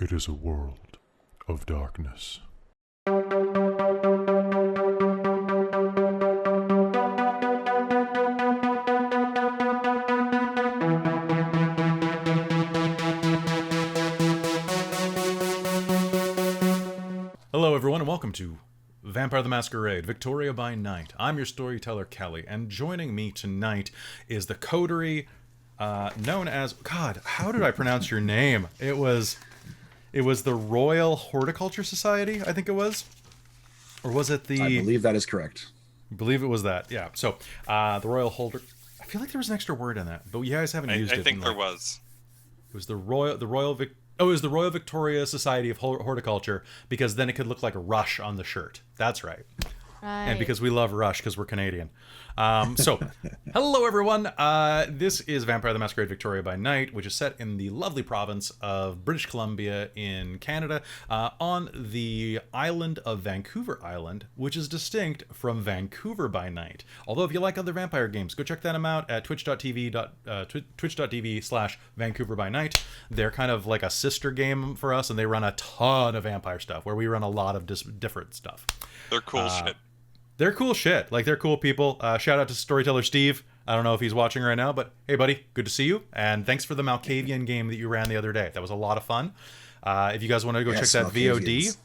It is a world of darkness. Hello everyone and welcome to Vampire the Masquerade, Victoria by Night. I'm your storyteller Kelly, and joining me tonight is the coterie known as... God, how did I pronounce your name? It was the Royal Horticulture Society, I think it was? Or was it the... I believe that is correct. I believe it was that, yeah. So, the Royal Holder... I feel like there was an extra word in that, but you guys haven't used it. I think there was. It was the Royal Victoria Society of Horticulture, because then it could look like a Rush on the shirt. That's right. Right. And because we love Rush, because we're Canadian. So, hello everyone. This is Vampire the Masquerade Victoria by Night, which is set in the lovely province of British Columbia in Canada, on the island of Vancouver Island, which is distinct from Vancouver by Night. Although if you like other vampire games, go check them out at twitch.tv/Vancouver by Night. They're kind of like a sister game for us, and they run a ton of vampire stuff, where we run a lot of different stuff. They're cool shit. They're cool shit. Like, they're cool people. Shout out to Storyteller Steve. I don't know if he's watching right now, but hey, buddy, good to see you. And thanks for the Malkavian game that you ran the other day. That was a lot of fun. If you guys want to go check that VOD,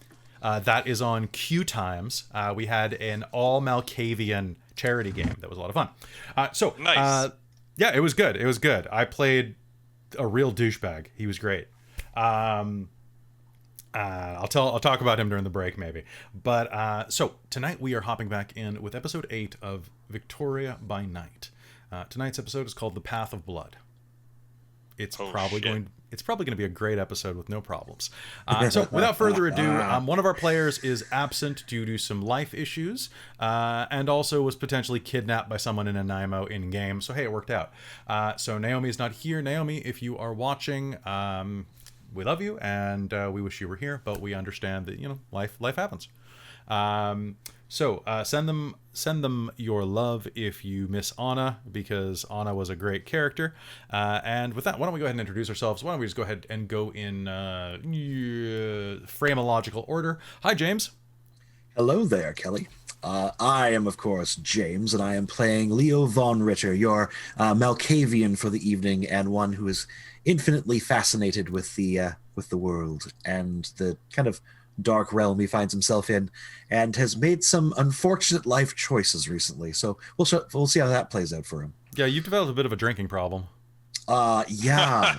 that is on Q Times. We had an all Malkavian charity game. That was a lot of fun. Nice. Yeah, it was good. It was good. I played a real douchebag. He was great. I'll talk about him during the break maybe. But so tonight we are hopping back in with episode 8 of Victoria by Night. Tonight's episode is called The Path of Blood. It's probably going to be a great episode with no problems. So without further ado, one of our players is absent due to some life issues, and also was potentially kidnapped by someone in Nanaimo in game. So hey, it worked out. So Naomi is not here. Naomi, if you are watching, we love you, and we wish you were here, but we understand that, you know, life happens. So send them your love if you miss Anna, because Anna was a great character. And with that, why don't we go ahead and introduce ourselves? Why don't we just go ahead and go in phraseological order? Hi, James. Hello there, Kelly. I am, of course, James, and I am playing Leo von Ritter, your Malkavian for the evening, and one who is infinitely fascinated with the world and the kind of dark realm he finds himself in, and has made some unfortunate life choices recently. So we'll see how that plays out for him. Yeah, you've developed a bit of a drinking problem. Yeah.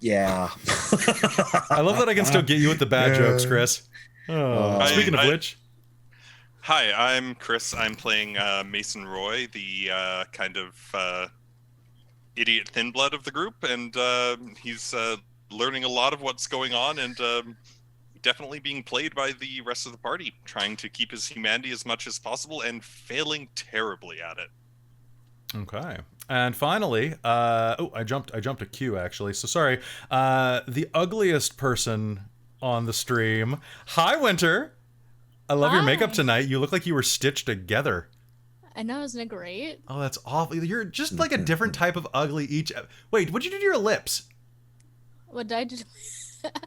Yeah. I love that I can still get you with the bad jokes, Chris. Speaking of which... Hi, I'm Chris. I'm playing Mason Roy, the kind of idiot thin blood of the group, and he's learning a lot of what's going on, and definitely being played by the rest of the party, trying to keep his humanity as much as possible and failing terribly at it. Okay. And finally, I jumped a Q actually. So sorry. The ugliest person on the stream. Hi, Winter. I love your makeup tonight. You look like you were stitched together. I know, isn't it great? Oh, that's awful. You're just like a different type of ugly each. Wait, what'd you do to your lips? What did I do?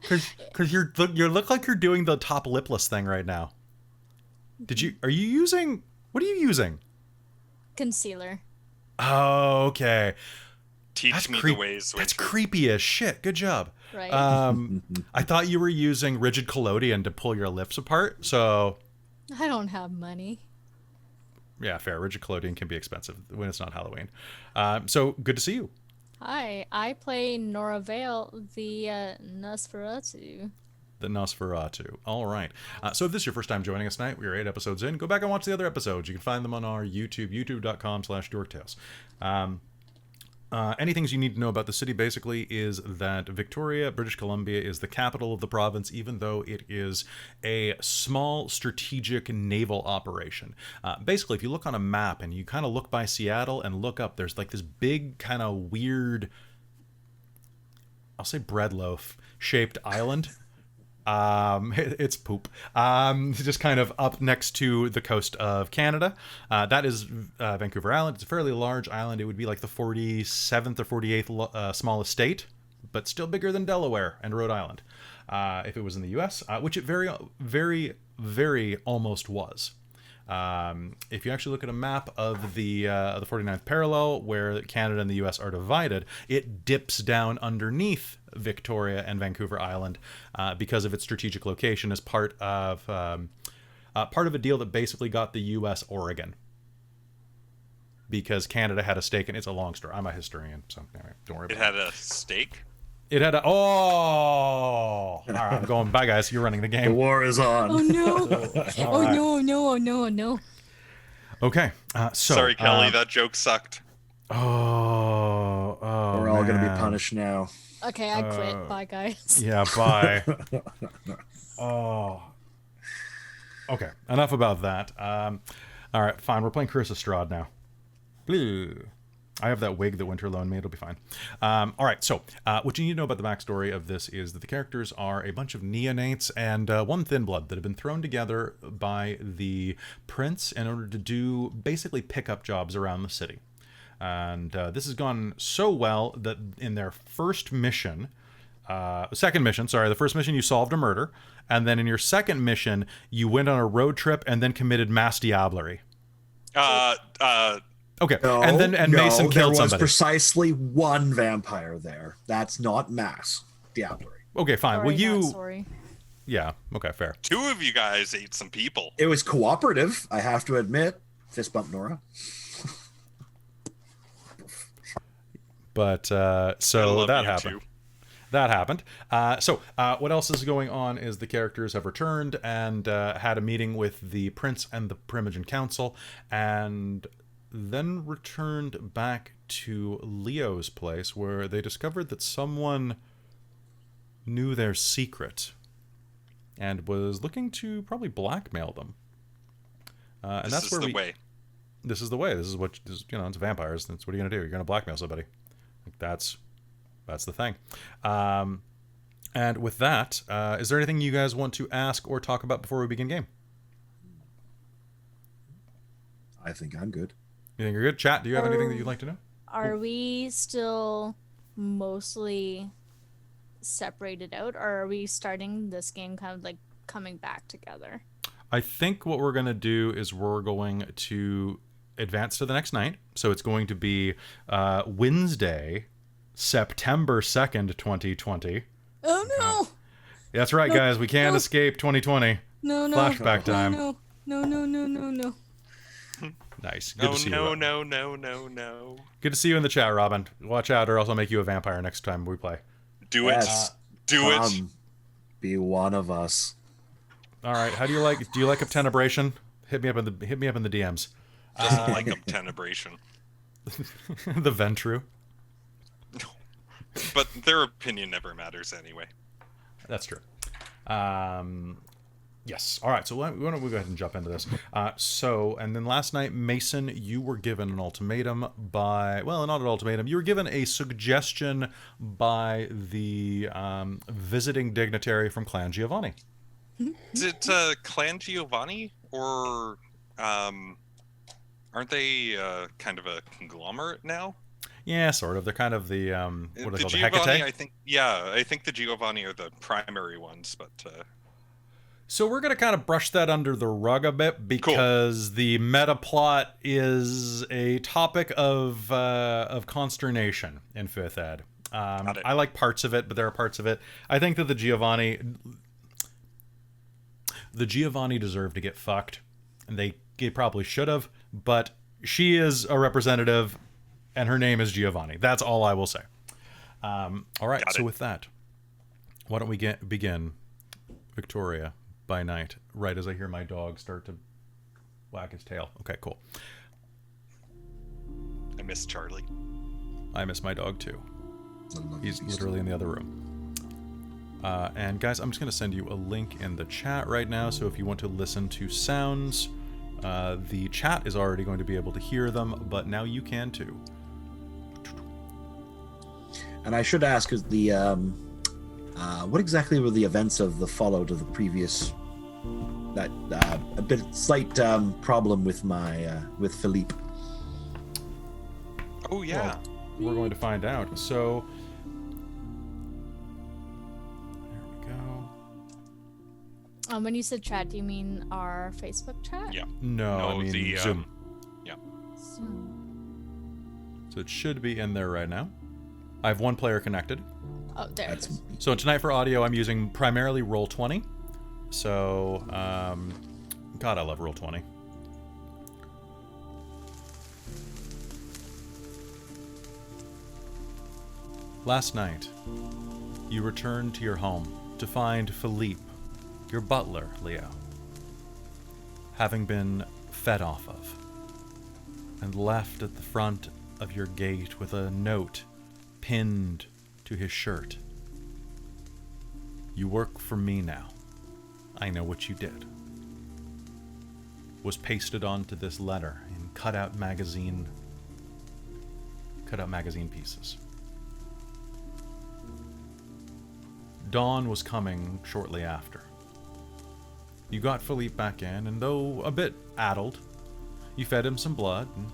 Because you look like you're doing the top lipless thing right now. What are you using? Concealer. Oh, okay. Teach me the ways. That's creepy as shit. Good job. Right. I thought you were using rigid collodion to pull your lips apart, so... I don't have money. Yeah, fair. Rigid collodion can be expensive when it's not Halloween. So, good to see you. Hi, I play Nora Vale, the Nosferatu. The Nosferatu. All right. So if this is your first time joining us tonight, we are 8 episodes in. Go back and watch the other episodes. You can find them on our YouTube, youtube.com/dorktales. Any things you need to know about the city, basically, is that Victoria, British Columbia, is the capital of the province, even though it is a small strategic naval operation. Basically, if you look on a map and you kind of look by Seattle and look up, there's like this big kind of weird, I'll say bread loaf shaped island. It's poop. Just kind of up next to the coast of Canada. That is Vancouver Island. It's a fairly large island. It would be like the 47th or 48th smallest state but still bigger than Delaware and Rhode Island. If it was in the U.S., which it very, very, very almost was. If you actually look at a map of the 49th parallel, where Canada and the U.S. are divided, it dips down underneath Victoria and Vancouver Island because of its strategic location as part of a deal that basically got the U.S. Oregon. Because Canada had a stake, and it's a long story. I'm a historian, so anyway, don't worry about it. It had a stake? It had a... Oh! All right, I'm going. Bye, guys. You're running the The game. war is on. Oh no! Oh right. no! No! No! No! Okay. So, Sorry, Kelly, that joke sucked. Oh, We're all going to be man. punished now. Okay, I quit. Bye, guys. Yeah, bye. Oh. Okay, enough about that. All right, fine. We're playing Chris Estrade now. Blue. I have that wig that Winter loaned me. It'll be fine. All right, so what you need to know about the backstory of this is that the characters are a bunch of neonates and one thin blood that have been thrown together by the prince in order to do basically pickup jobs around the city. And this has gone so well that in their first mission, the first mission you solved a murder, and then in your second mission you went on a road trip and then committed mass diablerie. Okay, No, and Mason killed there was somebody. precisely one vampire there. That's not mass diablerie. Okay, fine. Sorry, Well, you... not sorry. Yeah, okay, fair. 2 of you guys ate some people. It was cooperative, I have to admit. Fist bump Nora. But, I so love that you happened. too. That happened. What else is going on is the characters have returned and had a meeting with the prince and the Primogen Council, and then returned back to Leo's place, where they discovered that someone knew their secret and was looking to probably blackmail them. And This that's is where the way. This is the way. This is what, it's vampires. That's what are you going to do? You're going to blackmail somebody. Like, that's the thing. And with that, is there anything you guys want to ask or talk about before we begin game? I think I'm good. You think you're good? Chat, do you have anything that you'd like to know? Are we still mostly separated out, or are we starting this game kind of like coming back together? I think what we're going to do is we're going to advance to the next night. So it's going to be Wednesday, September 2nd, 2020. Oh no! That's right, guys. We can't escape 2020. No! No! Flashback time. No! No! No! No! No! No! Nice. Good to see you. No. Good to see you in the chat, Robin. Watch out, or else I'll make you a vampire next time we play. Do Yes. it. Do it. Be one of us. All right. How do you like? Do you like Obtenebration? Hit me up in the DMs. Doesn't like Obtenebration. The Ventru. But their opinion never matters anyway. That's true. Yes. All right. So why don't we go ahead and jump into this? And then last night, Mason, you were given an ultimatum by... Well, not an ultimatum. You were given a suggestion by the visiting dignitary from Clan Giovanni. Is it Clan Giovanni? Or aren't they kind of a conglomerate now? Yeah, sort of. They're kind of the... what are they called? The Giovanni, Hecate? I think the Giovanni are the primary ones, but... So we're going to kind of brush that under the rug a bit because the meta plot is a topic of consternation in 5th Ed. I like parts of it, but there are parts of it. I think that the Giovanni deserve to get fucked, and they probably should have, but she is a representative, and her name is Giovanni. That's all I will say. All right, so with that, why don't we begin Victoria by night, right as I hear my dog start to whack his tail. Okay, cool. I miss Charlie. I miss my dog too. He's literally in the other room. And guys, I'm just going to send you a link in the chat right now, so if you want to listen to sounds, the chat is already going to be able to hear them, but now you can too. And I should ask, is the what exactly were the events of the follow to the previous? That a slight problem with my with Philippe. Oh yeah. Well, we're going to find out. So When you said chat, do you mean our Facebook chat? Yeah. No, I mean the Zoom. Yeah. Zoom. So it should be in there right now. I have one player connected. Oh, there it is. So tonight for audio, I'm using primarily Roll20. So, God, I love Roll20. Last night, you returned to your home to find Philippe, your butler, Leo, having been fed off of, and left at the front of your gate with a note pinned to his shirt. You work for me now. I know what you did. Was pasted onto this letter in cutout magazine pieces. Dawn was coming shortly after. You got Philippe back in, and though a bit addled, you fed him some blood, and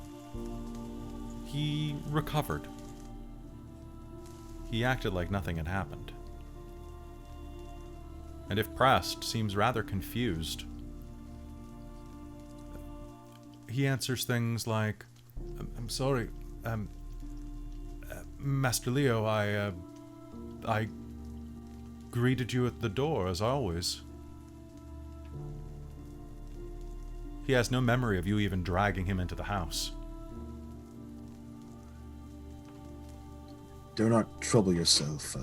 he recovered. He acted like nothing had happened. And if pressed, seems rather confused. He answers things like, I'm sorry, Master Leo, I greeted you at the door, as always. He has no memory of you even dragging him into the house. Do not trouble yourself.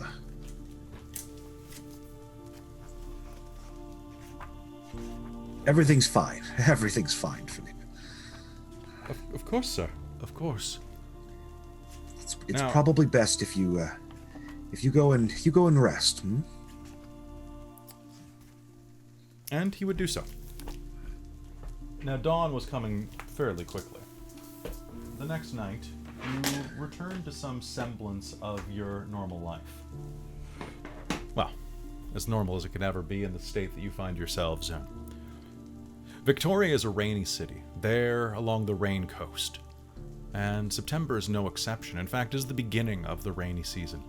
Everything's fine. Everything's fine, Philippe. Of course, sir. Of course. It's Now- probably best if you go and rest. Hmm? And he would do so. Now, dawn was coming fairly quickly. The next night, you returned to some semblance of your normal life. Well, as normal as it could ever be in the state that you find yourselves in. Victoria is a rainy city, there along the Rain Coast. And September is no exception. In fact, is the beginning of the rainy season,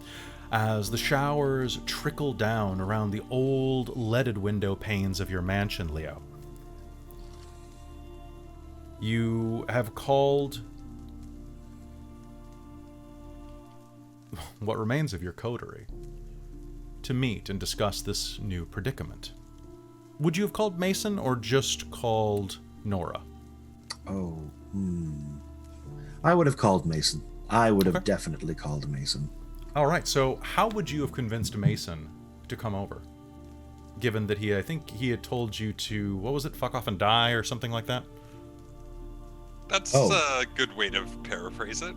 as the showers trickle down around the old leaded window panes of your mansion, Leo. You have called what remains of your coterie to meet and discuss this new predicament. Would you have called Mason or just called Nora? Oh, I would have called Mason. I would have Okay. definitely called Mason. All right, so how would you have convinced Mason to come over? Given that I think he had told you to, what was it, fuck off and die or something like that? That's Oh. a good way to paraphrase it.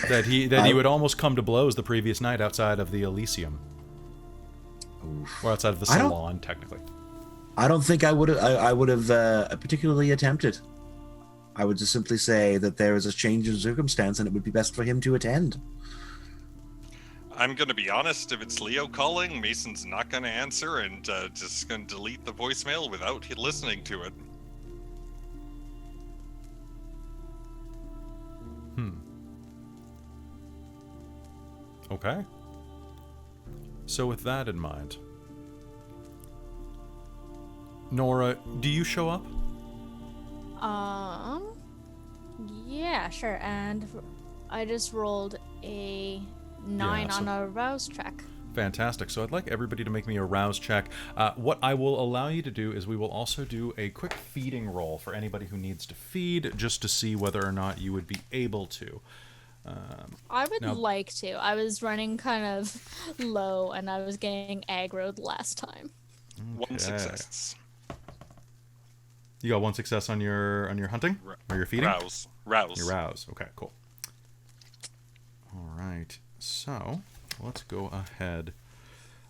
That he would almost come to blows the previous night outside of the Elysium. Oof. Or outside of the I don't- salon, technically. I don't think I would have. I would have particularly attempted. I would just simply say that there is a change in circumstance, and it would be best for him to attend. I'm gonna be honest, if it's Leo calling, Mason's not gonna answer and just gonna delete the voicemail without listening to it. Okay. So with that in mind, Nora, do you show up? Yeah, sure. And I just rolled a 9 Yeah, on so- a rouse check. Fantastic. So I'd like everybody to make me a rouse check. What I will allow you to do is we will also do a quick feeding roll for anybody who needs to feed, just to see whether or not you would be able to. I would Now- like to. I was running kind of low and I was getting aggroed last time. One Okay. success. You got one success on your hunting or your feeding. Rouse. Your rouse. Okay, cool. All right. So let's go ahead.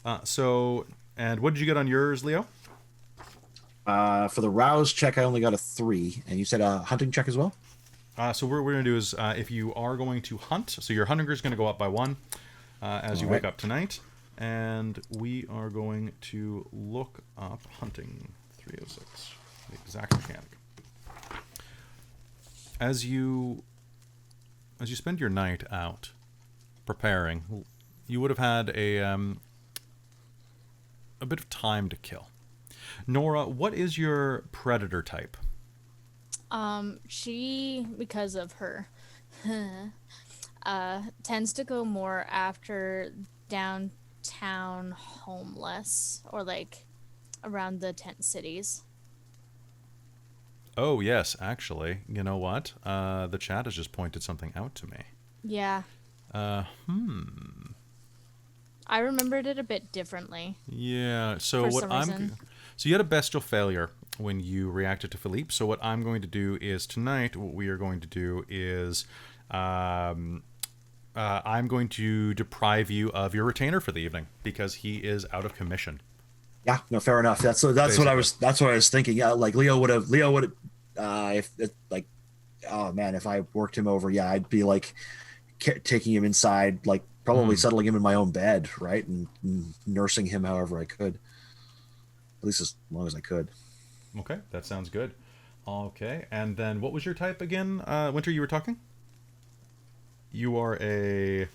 And what did you get on yours, Leo? For the rouse check, I only got a 3, and you said a hunting check as well. So what we're going to do is, if you are going to hunt, so your hunting is going to go up by 1 as you All wake right. up tonight, and we are going to look up hunting 306, the exact mechanic. As you spend your night out preparing, you would have had a bit of time to kill. Nora, what is your predator type? She, because of her, tends to go more after downtown homeless or like around the tent cities. Oh, yes, actually. You know what? The chat has just pointed something out to me. Yeah, Uh, I remembered it a bit differently Yeah, so for what some I'm... reason. So you had a bestial failure when you reacted to Philippe. So what I'm going to do is tonight, what we are going to do is... I'm going to deprive you of your retainer for the evening because he is out of commission. Yeah, no, fair enough. That's what Basically. I was thinking. Yeah, like Leo would have if it, like, oh man, if I worked him over, yeah, I'd be like taking him inside, like probably settling him in my own bed, right, and nursing him however I could, at least as long as I could. Okay, that sounds good. Okay, and then what was your type again? Winter, you were talking? You are a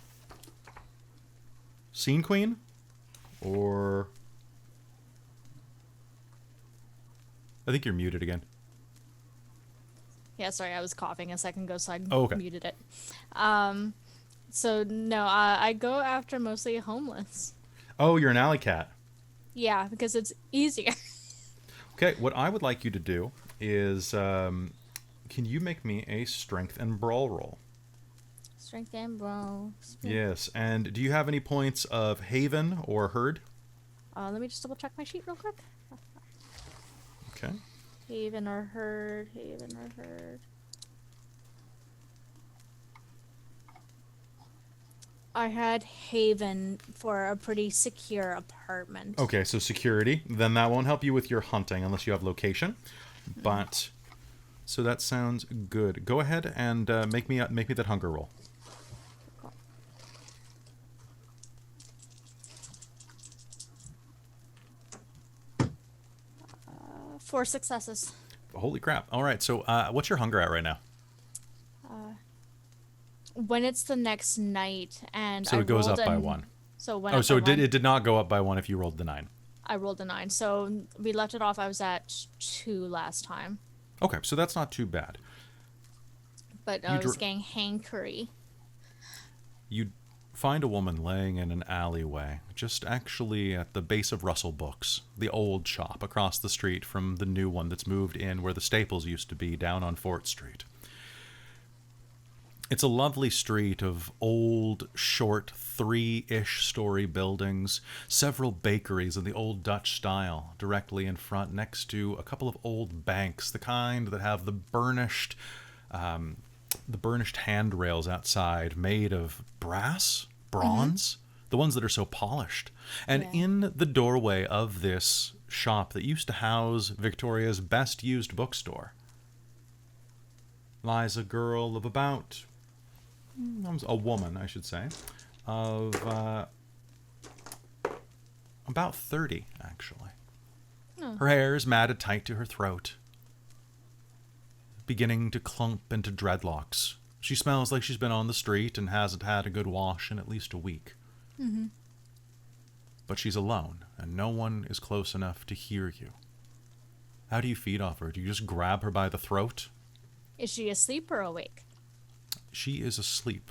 scene queen? Or... I think you're muted again. Yeah, sorry, I was coughing a second ago, so I Oh, okay. muted it. So no, I go after mostly homeless. Oh, you're an alley cat. Yeah, because it's easier. Okay, what I would like you to do is, can you make me a strength and brawl roll? Strength and brawl. Yes, and do you have any points of haven or herd? Let me just double check my sheet real quick. Okay. Haven or herd, haven or herd. I had haven for a pretty secure apartment. Okay, so security. Then that won't help you with your hunting unless you have location. But so that sounds good. Go ahead and make me that hunger roll. Four successes. Holy crap! All right, so what's your hunger at right now? When it's the next night, and So I it goes up rolled by a- one. So when Oh, so it it did not go up by one if you rolled the 9. I rolled a 9. So we left it off. I was at 2 last time, Okay, so that's not too bad. but I was getting hankery. You find a woman laying in an alleyway, just actually at the base of Russell Books, the old shop across the street from the new one that's moved in where the Staples used to be down on Fort Street. It's a lovely street of old, short, 3-ish story buildings, several bakeries in the old Dutch style directly in front, next to a couple of old banks, the kind that have the burnished handrails outside made of bronze, the ones that are so polished. And in the doorway of this shop that used to house Victoria's best used bookstore lies a girl of about... a woman, I should say, of about 30, actually. Oh. Her hair is matted tight to her throat, beginning to clump into dreadlocks. She smells like she's been on the street and hasn't had a good wash in at least a week. Mm-hmm. But she's alone, and no one is close enough to hear you. How do you feed off her? Do you just grab her by the throat? Is she asleep or awake? She is asleep.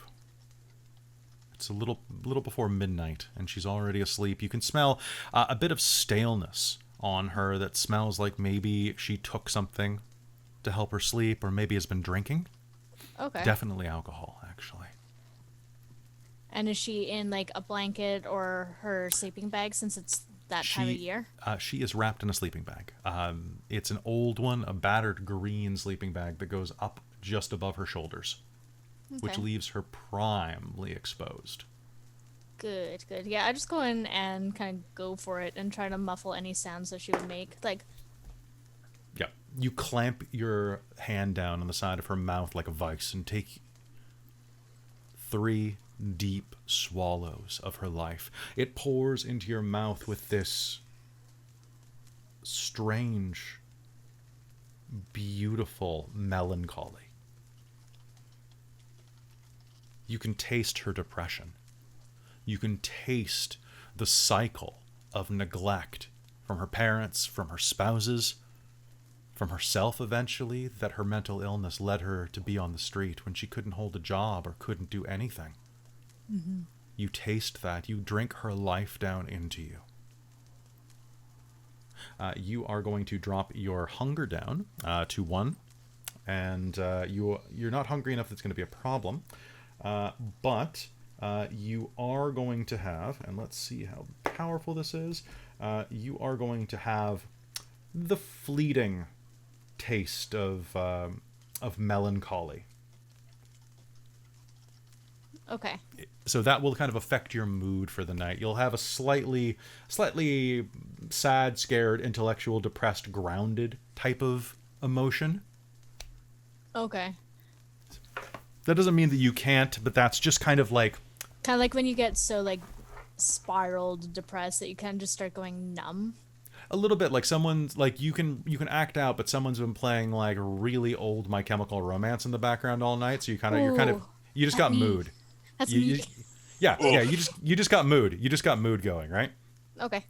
It's a little before midnight, and she's already asleep. You can smell a bit of staleness on her that smells like maybe she took something to help her sleep, or maybe has been drinking. Okay. Definitely alcohol, actually. And is she in like a blanket or her sleeping bag since it's that time of year? She is wrapped in a sleeping bag. It's an old one, a battered green sleeping bag that goes up just above her shoulders. Which Okay. leaves her primely exposed. Good, good. Yeah, I just go in and kind of go for it and try to muffle any sounds that she would make. Like, Yeah. You clamp your hand down on the side of her mouth like a vice and take 3 deep swallows of her life. It pours into your mouth with this strange, beautiful melancholy. You can taste her depression. You can taste the cycle of neglect from her parents, from her spouses, from herself eventually, that her mental illness led her to be on the street when she couldn't hold a job or couldn't do anything. Mm-hmm. You taste that. You drink her life down into you. You are going to drop your hunger down to 1. And you're not hungry enough that's going to be a problem. But you are going to have, and let's see how powerful this is, you are going to have the fleeting taste of melancholy. Okay. So that will kind of affect your mood for the night. You'll have a slightly sad, scared, intellectual, depressed, grounded type of emotion. Okay. That doesn't mean that you can't, but that's just kind of like when you get so like spiraled, depressed that you kind of just start going numb. a little bit like someone's like you can act out, but someone's been playing like really old My Chemical Romance in the background all night, so you just got me. mood. That's You- me. you- yeah, you just got mood. You just got mood going, right? Okay.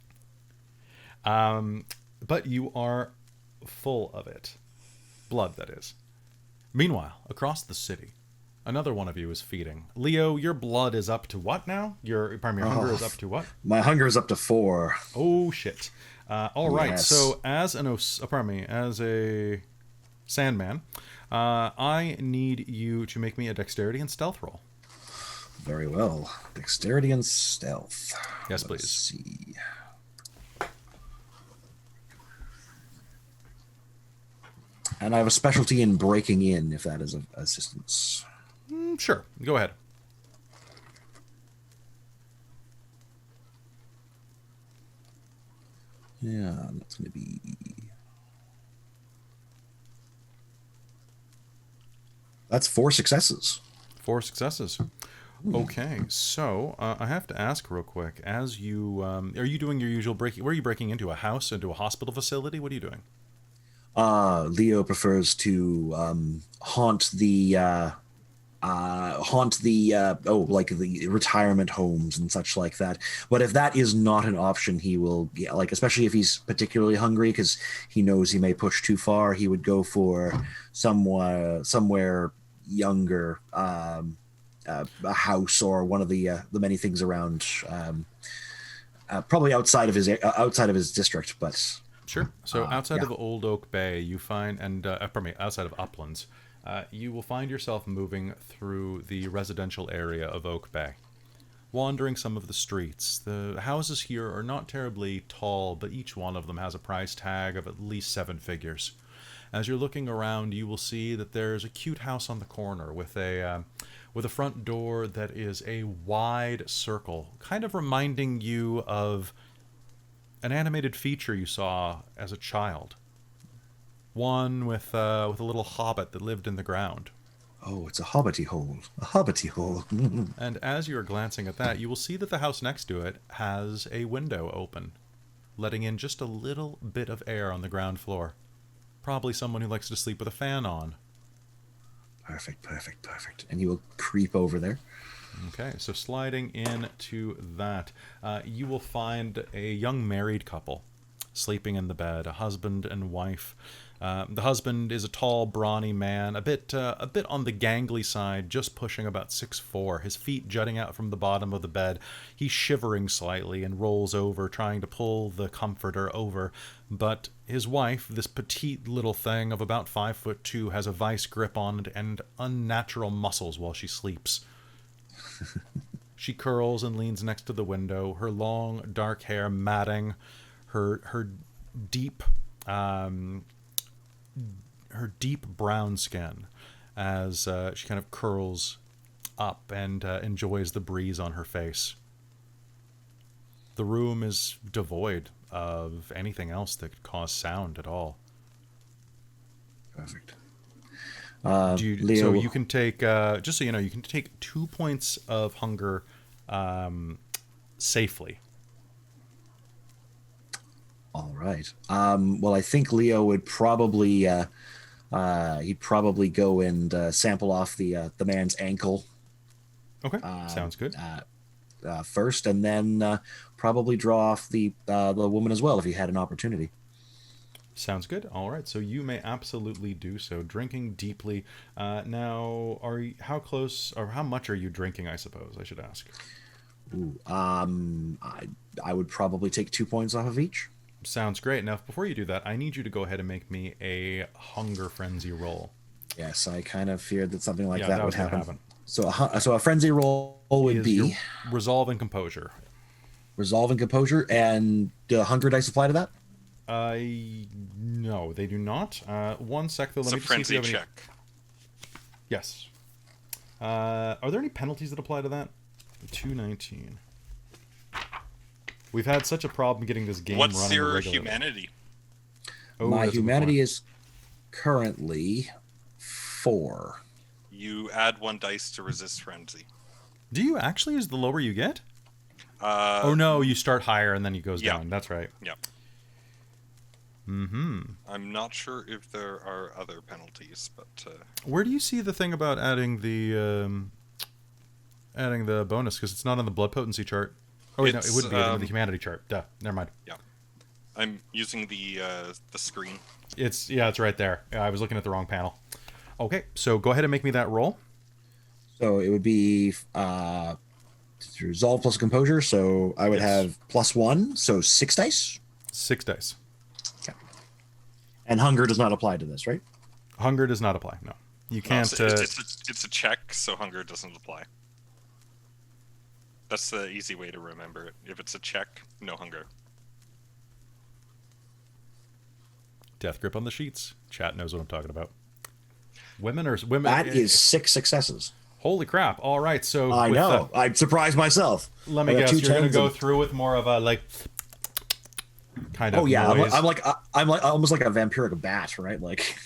But you are full of it. Blood, that is. Meanwhile, across the city, another one of you is feeding. Leo, your blood is up to what now? Your hunger is up to what? My hunger is up to 4. Oh shit! All right. Yes. So as as a Sandman, I need you to make me a dexterity and stealth roll. Very well. Dexterity and stealth. Yes, Let's please. see. And I have a specialty in breaking in, if that is of assistance. Sure. Go ahead. Yeah, that's going to be... That's 4 successes. 4 successes. Okay, so I have to ask real quick. As you are you doing your usual breaking? Where are you breaking into? A house, into a hospital facility? What are you doing? Leo prefers to haunt the like the retirement homes and such like that. But if that is not an option, he will, like, especially if he's particularly hungry because he knows he may push too far, he would go for somewhere younger, a house or one of the many things around, probably outside of his district, but. Sure. So outside of Old Oak Bay, you find, and outside of Uplands, you will find yourself moving through the residential area of Oak Bay, wandering some of the streets. The houses here are not terribly tall, but each one of them has a price tag of at least 7 figures. As you're looking around, you will see that there's a cute house on the corner with a front door that is a wide circle, kind of reminding you of an animated feature you saw as a child. One with a little hobbit that lived in the ground. Oh, it's a hobbity hole. A hobbity hole. And as you are glancing at that, you will see that the house next to it has a window open, letting in just a little bit of air on the ground floor. Probably someone who likes to sleep with a fan on. Perfect. And you will creep over there. Okay, so sliding into that, you will find a young married couple sleeping in the bed, a husband and wife. The husband is a tall, brawny man, a bit on the gangly side, just pushing about 6'4", his feet jutting out from the bottom of the bed. He's shivering slightly and rolls over, trying to pull the comforter over. But his wife, this petite little thing of about 5'2", has a vice grip on it and unnatural muscles while she sleeps. She curls and leans next to the window, her long, dark hair matting, her deep brown skin as she kind of curls up and enjoys the breeze on her face. The room is devoid of anything else that could cause sound at all. Perfect. Leo, so you can take, just so you know, you can take 2 points of hunger safely. All right. Well, I think Leo would probably he'd probably go and sample off the man's ankle. Okay, sounds good. first, and then probably draw off the woman as well if he had an opportunity. Sounds good. All right, so you may absolutely do so. Drinking deeply. Now, how close or how much are you drinking? I suppose I should ask. Ooh, I would probably take 2 points off of each. Sounds great. Now, before you do that, I need you to go ahead and make me a hunger frenzy roll. Yes, I kind of feared that something like Yeah, that that would was gonna happen. So a frenzy roll would Is your be resolve and composure. resolve and composure, and hunger dice apply to that. No, they do not. One sec though. It's Let a me just see if frenzy you have any. check. Yes. Are there any penalties that apply to that? 219. We've had such a problem getting this game What's running your regularly. humanity? Oh, My that's a good humanity point. is currently 4. You add 1 dice to resist frenzy. Do you actually? Is the lower you get? Oh no, you start higher and then it goes yeah. down. That's right. Yeah. Mm-hmm. I'm not sure if there are other penalties, but Where do you see the thing about adding the bonus? Because it's not on the blood potency chart. Oh wait, no, it would be on the humanity chart. Duh, never mind. yeah. I'm using the screen. It's right there. I was looking at the wrong panel. Okay, so go ahead and make me that roll. So it would be resolve plus composure. So I would have +1, so 6 dice. 6 dice. Okay. And hunger does not apply to this, right? Hunger does not apply. No, you No, can't. it's a check, so hunger doesn't apply. That's the easy way to remember it. If it's a check, no hunger. Death grip on the sheets. Chat knows what I'm talking about. Women. That is 6 successes. Holy crap! All right, so I know. I'm surprised myself. Let me I got guess. 2 You're gonna 10s go and- through with more of a kind of. Oh yeah, noise. I'm like almost like a vampiric bat, right? Like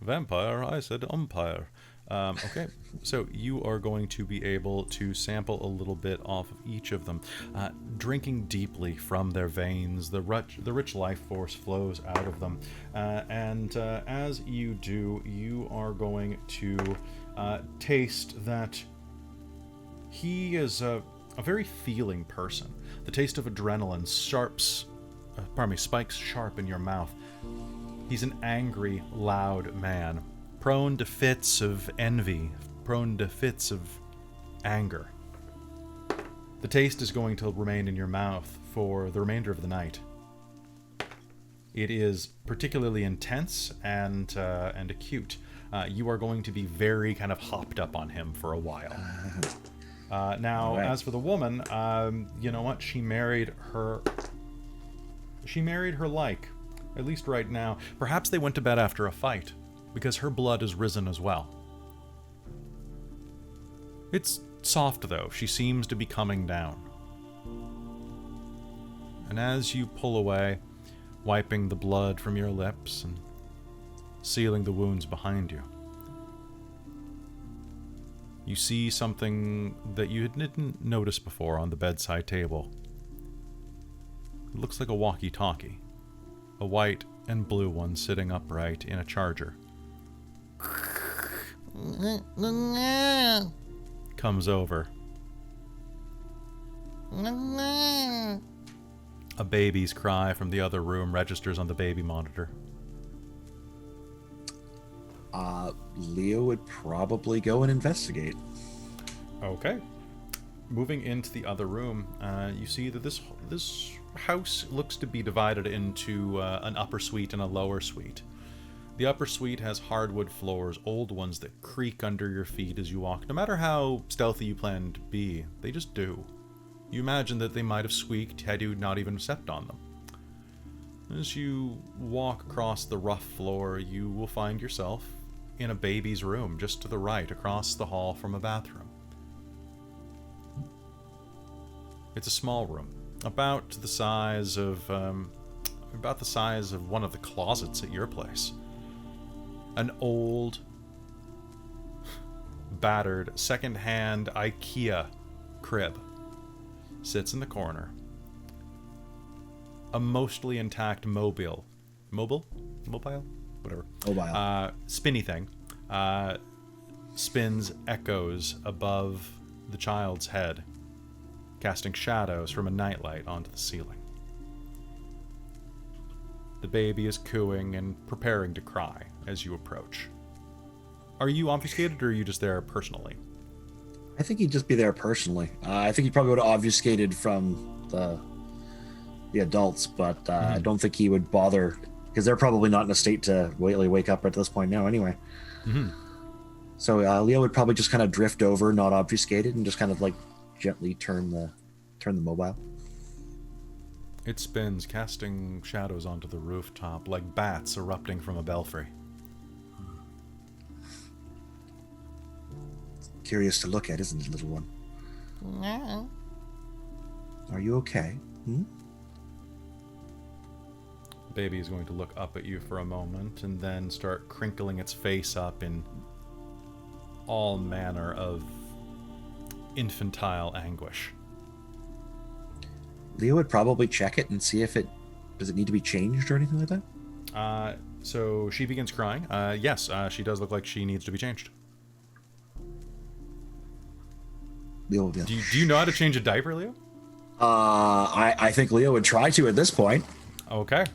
Vampire, I said umpire. Okay, so you are going to be able to sample a little bit off of each of them. Drinking deeply from their veins, the rich life force flows out of them. And as you do, you are going to taste that he is a very feeling person. The taste of adrenaline spikes sharp in your mouth. He's an angry, loud man, prone to fits of envy, prone to fits of anger. The taste is going to remain in your mouth for the remainder of the night. It is particularly intense and acute. You are going to be very kind of hopped up on him for a while. Now, Right. as for the woman, you know what? She married her like. At least right now. Perhaps they went to bed after a fight, because her blood has risen as well. It's soft, though. She seems to be coming down. And as you pull away, wiping the blood from your lips and sealing the wounds behind you, you see something that you didn't notice before on the bedside table. It looks like a walkie-talkie. A white and blue one sitting upright in a charger. Comes over. A baby's cry from the other room registers on the baby monitor. Leo would probably go and investigate. Okay. Moving into the other room, you see that this house looks to be divided into an upper suite and a lower suite. The upper suite has hardwood floors, old ones that creak under your feet as you walk. No matter how stealthy you plan to be, they just do. You imagine that they might have squeaked had you not even stepped on them. As you walk across the rough floor, you will find yourself in a baby's room just to the right, across the hall from a bathroom. It's a small room, about the size of one of the closets at your place. An old, battered, second-hand IKEA crib sits in the corner. A mostly intact mobile, whatever. Mobile. Spinny thing, spins echoes above the child's head, casting shadows from a nightlight onto the ceiling. The baby is cooing and preparing to cry as you approach. Are you obfuscated, or are you just there personally? I think he'd just be there personally. I think he probably would have obfuscated from the adults, but I don't think he would bother, because they're probably not in a state to really wake up at this point now anyway. Mm-hmm. So Leo would probably just kind of drift over, not obfuscated, and just kind of like gently turn the mobile. It spins, casting shadows onto the rooftop like bats erupting from a belfry. Curious to look at, isn't it, little one? No. Are you okay? Baby is going to look up at you for a moment and then start crinkling its face up in all manner of infantile anguish. Leo would probably check it and see if does it need to be changed or anything like that? So she begins crying. Yes, she does look like she needs to be changed. Leo would be like, Do you know how to change a diaper, Leo? I think Leo would try to at this point. Okay.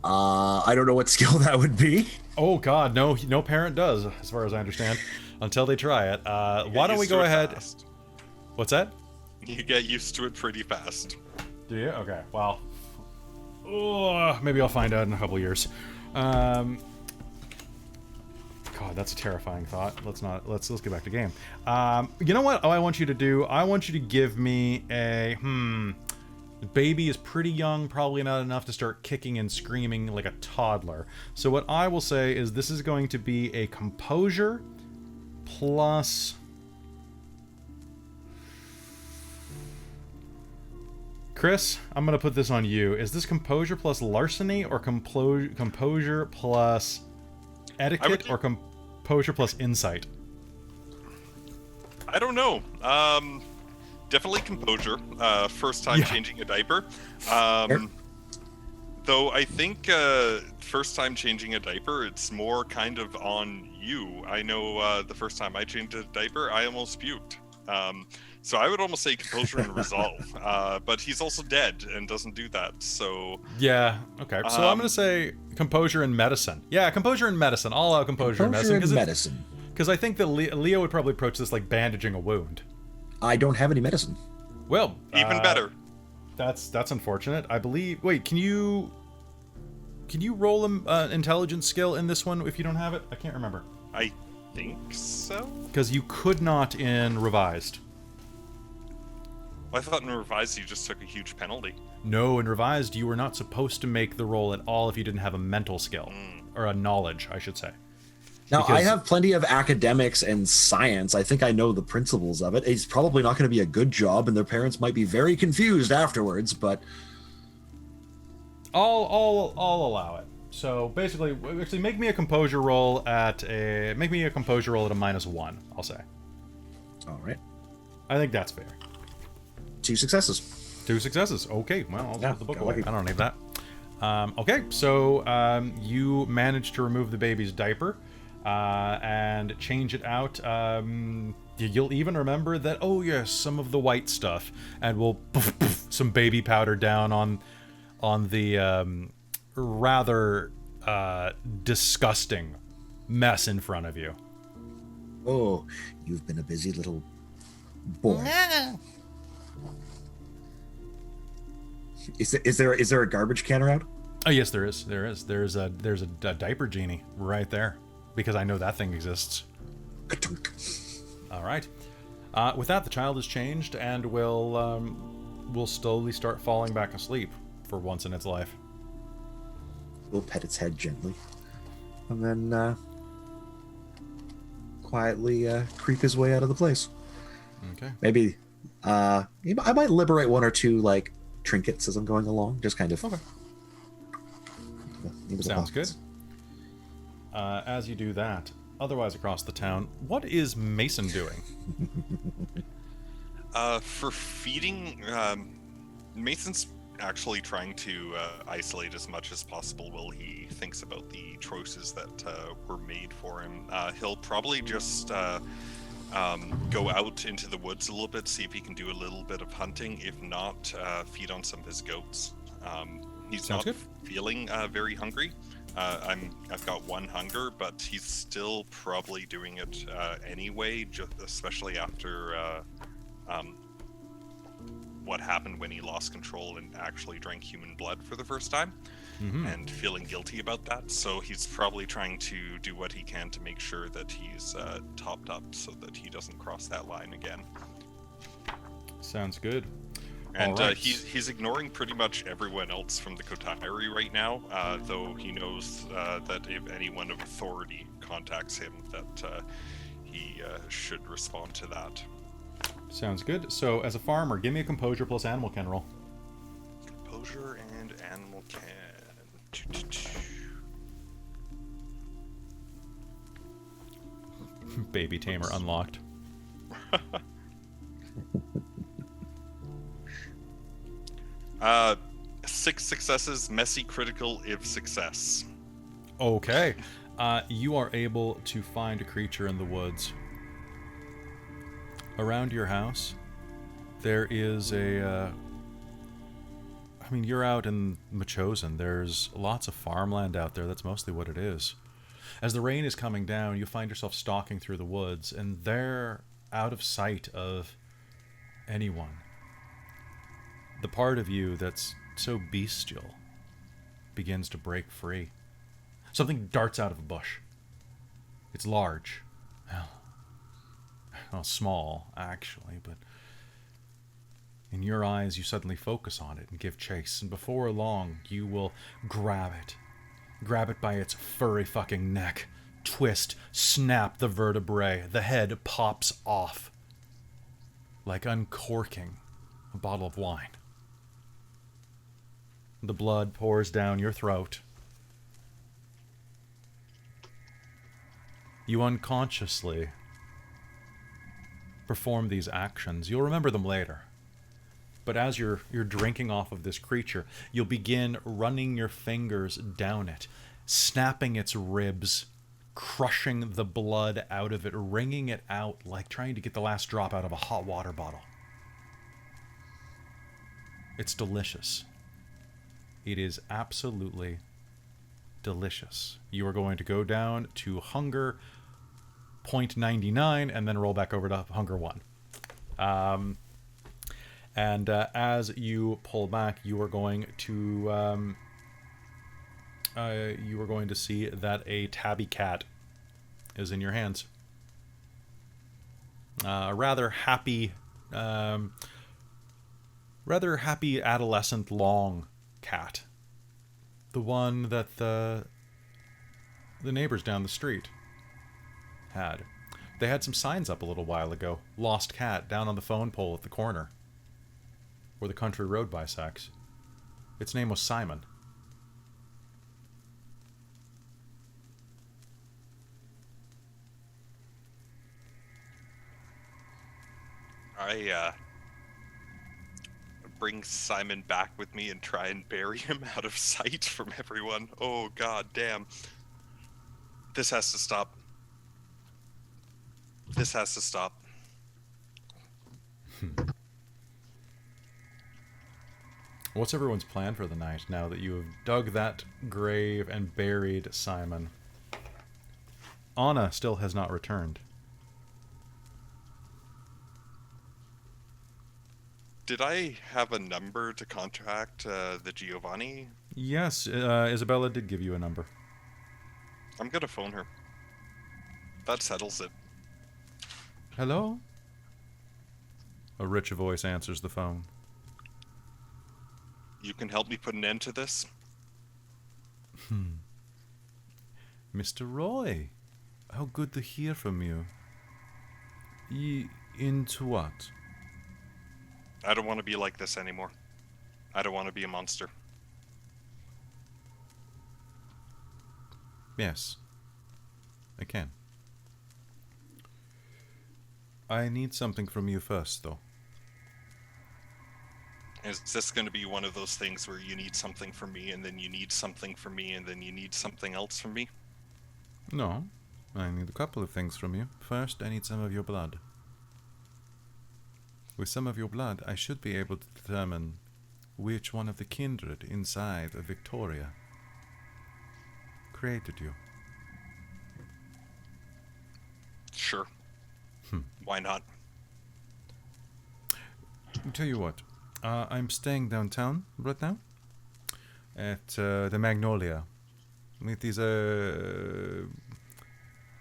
I don't know what skill that would be. Oh God, no parent does, as far as I understand, until they try it. Why don't we Used to go it ahead? fast. What's that? You get used to it pretty fast. Do you? Okay. Well, maybe I'll find out in a couple years. God, that's a terrifying thought. Let's get back to game. You know what? I want you to do. I want you to give me a The baby is pretty young, probably not enough to start kicking and screaming like a toddler. So what I will say is this is going to be a composure plus... Chris, I'm going to put this on you. Is this composure plus larceny or composure plus etiquette or composure plus insight? I don't know. Definitely composure. First time changing a diaper. Though I think first time changing a diaper, it's more kind of on you. I know the first time I changed a diaper, I almost puked. So I would almost say composure and resolve. But he's also dead and doesn't do that. So yeah, okay. So I'm gonna say composure and medicine. Yeah, composure and medicine. All out composure and medicine. Because I think that Leo would probably approach this like bandaging a wound. I don't have any medicine. Well, even better. That's unfortunate. I believe. Wait, can you roll an intelligence skill in this one if you don't have it? I can't remember. I think so. Because you could not in revised. Well, I thought in revised you just took a huge penalty. No, in revised you were not supposed to make the roll at all if you didn't have a mental skill or a knowledge, I should say. Now, I have plenty of academics and science. I think I know the principles of it. It's probably not going to be a good job, and their parents might be very confused afterwards, but... I'll allow it. So, basically, actually, make me a composure roll at a -1, I'll say. All right. I think that's fair. 2 successes. 2 successes. Okay, well, I'll put the book got away. lucky. I don't need that. Okay, so you managed to remove the baby's diaper. And change it out. You'll even remember that, oh yes, some of the white stuff, and we'll poof, some baby powder down on the rather disgusting mess in front of you. Oh, you've been a busy little boy. No. Is there a garbage can around? Oh yes, there is. There's a diaper genie right there. Because I know that thing exists. All right. With that, the child is changed and will slowly start falling back asleep for once in its life. We'll pet its head gently, and then quietly creep his way out of the place. Okay. Maybe I might liberate 1 or 2 like trinkets as I'm going along. Just kind of. Okay. Sounds good. As you do that, otherwise across the town, what is Mason doing? For feeding, Mason's actually trying to isolate as much as possible while he thinks about the choices that were made for him. He'll probably just go out into the woods a little bit, see if he can do a little bit of hunting. If not, feed on some of his goats. He's Sounds not good. feeling very hungry. I've got one hunger, but he's still probably doing it anyway, especially after what happened when he lost control and actually drank human blood for the first time, and feeling guilty about that. So he's probably trying to do what he can to make sure that he's topped up so that he doesn't cross that line again. Sounds good. And All right. he's ignoring pretty much everyone else from the coterie right now, though he knows that if anyone of authority contacts him, that he should respond to that. Sounds good. So, as a farmer, give me a composure plus animal ken roll. Composure and animal can. Baby tamer unlocked. 6 successes, messy critical if success. Okay. You are able to find a creature in the woods. Around your house, there is a... I mean, you're out in Machosen. There's lots of farmland out there. That's mostly what it is. As the rain is coming down, you find yourself stalking through the woods, and they're out of sight of anyone. The part of you that's so bestial begins to break free. Something darts out of a bush. It's large. Well, small, actually, but in your eyes, you suddenly focus on it and give chase, and before long, you will grab it. Grab it by its furry fucking neck, twist, snap the vertebrae, the head pops off. Like uncorking a bottle of wine. The blood pours down your throat. You unconsciously perform these actions. You'll remember them later. But as you're drinking off of this creature, you'll begin running your fingers down it, snapping its ribs, crushing the blood out of it, wringing it out like trying to get the last drop out of a hot water bottle. It's delicious. It is absolutely delicious. You are going to go down to hunger 0.99 and then roll back over to hunger 1. And as you pull back, you are going to see that a tabby cat is in your hands. A rather happy adolescent long cat. The one that the neighbors down the street had. They had some signs up a little while ago. Lost cat down on the phone pole at the corner where the country road bisects. Its name was Simon. I bring Simon back with me and try and bury him out of sight from everyone. Oh, god damn. This has to stop. This has to stop. What's everyone's plan for the night now that you have dug that grave and buried Simon? Anna still has not returned. Did I have a number to contact the Giovanni? Yes, Isabella did give you a number. I'm gonna phone her. That settles it. Hello? A rich voice answers the phone. You can help me put an end to this? Mr. Roy, how good to hear from you. Into what? I don't want to be like this anymore. I don't want to be a monster. Yes, I can. I need something from you first, though. Is this going to be one of those things where you need something from me, and then you need something from me, and then you need something else from me? No. I need a couple of things from you. First, I need some of your blood. With some of your blood, I should be able to determine which one of the kindred inside of Victoria created you. Sure. Why not? I'll tell you what, I'm staying downtown right now at the Magnolia. It is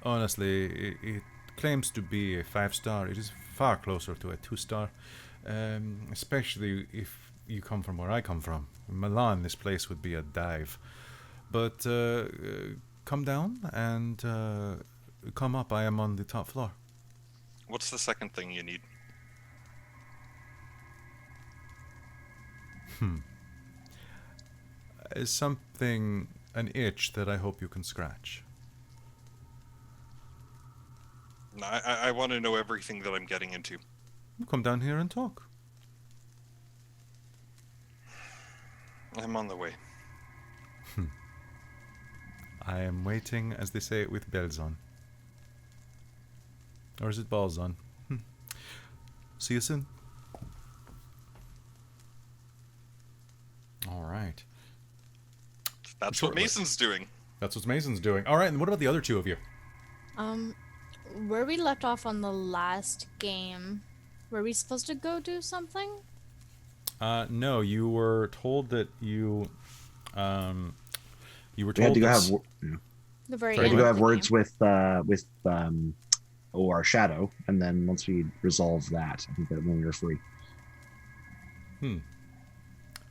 honestly, it claims to be a 5-star. It is far closer to a 2-star, especially if you come from where I come from. In Milan, this place would be a dive. But come down and come up. I am on the top floor. What's the second thing you need? Something, an itch that I hope you can scratch. I want to know everything that I'm getting into. Come down here and talk. I'm on the way. I am waiting, as they say, with bells on. Or is it balls on? See you soon. All right. That's what Mason's doing. That's what Mason's doing. All right, and what about the other two of you? Where we left off on the last game, were we supposed to go do something? No, you were told that you were told We had to go have The very we had end to go of have the words game. with our shadow, and then once we resolve that, I think that when we were free.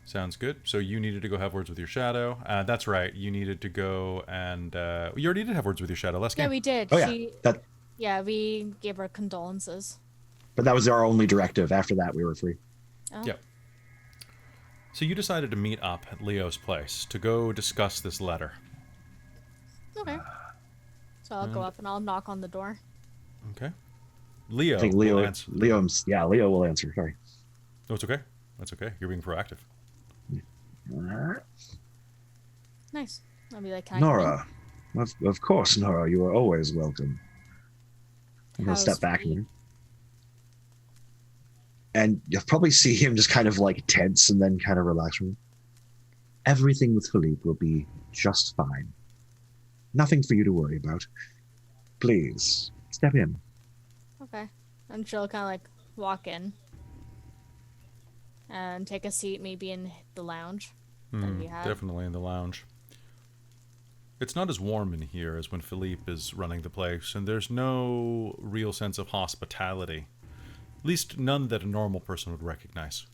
Sounds good. So you needed to go have words with your shadow. That's right. You needed to go and you already did have words with your shadow last game. Yeah, we did. Oh yeah, Yeah, we gave our condolences. but that was our only directive. After that, we were free. Oh. Yep. So you decided to meet up at Leo's place to go discuss this letter. Okay. So I'll go up and I'll knock on the door. Okay. Leo I think will Leo answer. Leo will answer. Sorry. Oh, it's okay. That's okay. You're being proactive. Nice. I'll be like, can I come Nora, of course, Nora, you are always welcome. in? And he'll step How's back Philippe? and you'll probably see him just kind of like tense and then kind of relax. Everything with Philippe will be just fine. Nothing for you to worry about. Please, step in. Okay. And she'll kind of like walk in and take a seat maybe in the lounge that we have. Definitely in the lounge. It's not as warm in here as when Philippe is running the place, and there's no real sense of hospitality. At least none that a normal person would recognize.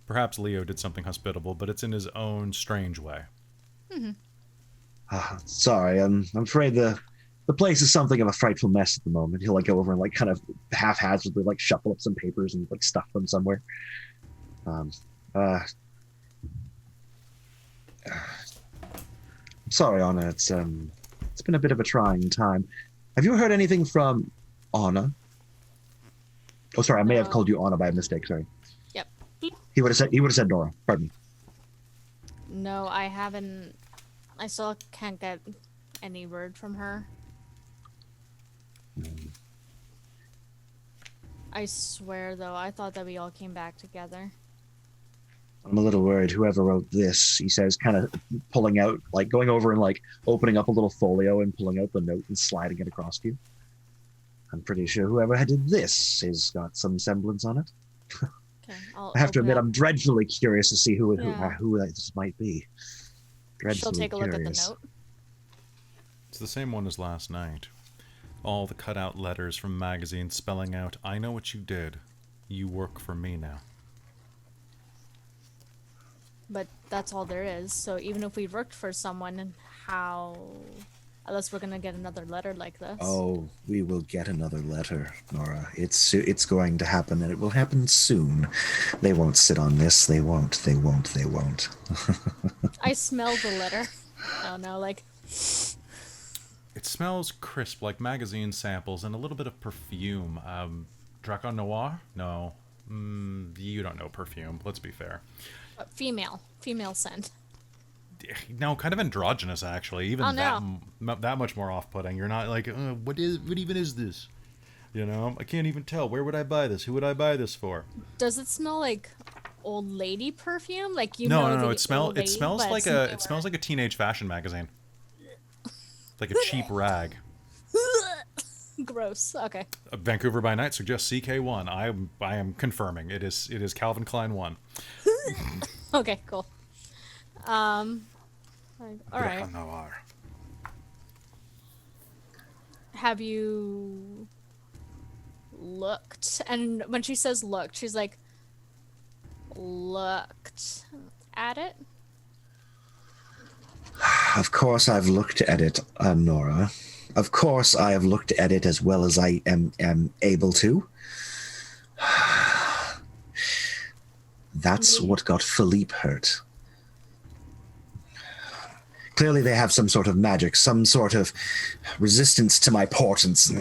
Perhaps Leo did something hospitable, but it's in his own strange way. Sorry, I'm afraid the place is something of a frightful mess at the moment. He'll like go over and like kind of haphazardly like shuffle up some papers and like stuff them somewhere. Sorry, Anna. It's been a bit of a trying time. Have you heard anything from Anna? Oh, sorry, I may have No. called you Anna by mistake. Sorry. Yep. He would have said Nora. Pardon me. No, I haven't. I still can't get any word from her. I swear, though, I thought that we all came back together. I'm a little worried. Whoever wrote this, he says, kind of pulling out, like going over and like opening up a little folio and pulling out the note and sliding it across to you. I'm pretty sure whoever did this has got some semblance on it. Okay, I'll I have to open admit, up. I'm dreadfully curious to see who Yeah. this might be. Dreadfully She'll take a look at the curious. note. It's the same one as last night. All the cutout letters from magazines spelling out, I know what you did. You work for me now. But that's all there is. So even if we worked for someone, how... Unless we're gonna get another letter like this. Oh, we will get another letter, Nora. It's going to happen, and it will happen soon. They won't sit on this. They won't. They won't. They won't. I smell the letter. Oh no, like... It smells crisp, like magazine samples, and a little bit of perfume. Dragon Noir? No. You don't know perfume, let's be fair. Female scent. no, kind of androgynous actually. Even Oh, that no. that much more off-putting. You're not like, what even is this? You know, I can't even tell. Where would I buy this? Who would I buy this for? Does it smell like old lady perfume? Like No. the It old lady, smells but like it's it smells like a teenage fashion magazine. Like a cheap rag. newer. Gross. Okay. Vancouver by Night suggests CK1. I am confirming. It is Calvin Klein 1. Okay. Cool. All right. Have you looked? And when she says looked, she's like, looked at it? Of course, I've looked at it, Nora. Of course, I have looked at it as well as I am able to. That's what got Philippe hurt. Clearly, they have some sort of magic, some sort of resistance to my portents.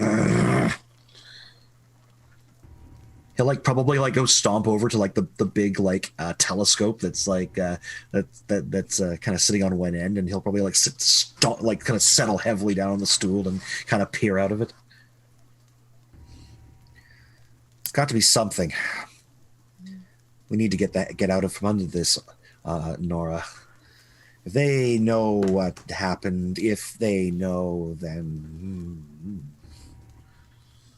He'll probably go stomp over to the big telescope that's that's kind of sitting on one end, and he'll probably kind of settle heavily down on the stool and kind of peer out of it. It's got to be something. We need to get out of from under this, Nora. If they know what happened, if they know, then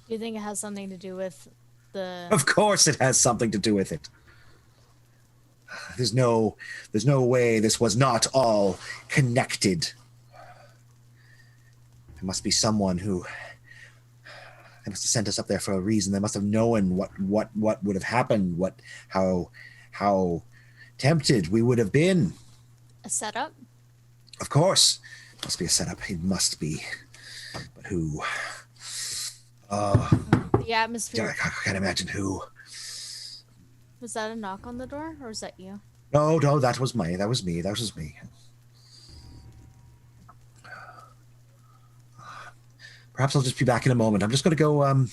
Do you think it has something to do with the? Of course it has something to do with it. There's no way this was not all connected. There must be someone who they must have sent us up there for a reason. They must have known what would have happened, how tempted we would have been. A setup? Of course. It must be a setup. It must be. But who? The atmosphere. I can't imagine who. Was that a knock on the door, or was that you? No, that was me. That was me. Perhaps I'll just be back in a moment. I'm just going to go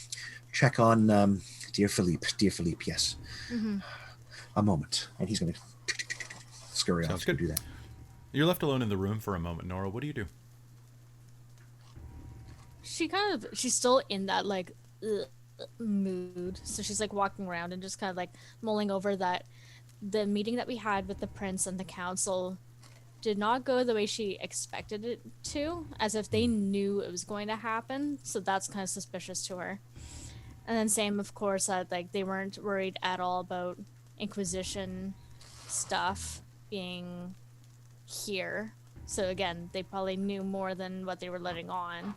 check on dear Philippe. Dear Philippe, yes. Mm-hmm. A moment. And he's going to scurry off to do that. You're left alone in the room for a moment, Nora. What do you do? She's still in that mood. So she's walking around and just kind of mulling over that the meeting that we had with the prince and the council did not go the way she expected it to, as if they knew it was going to happen. So that's kind of suspicious to her. And then same, of course, that they weren't worried at all about Inquisition stuff being here. So again, they probably knew more than what they were letting on.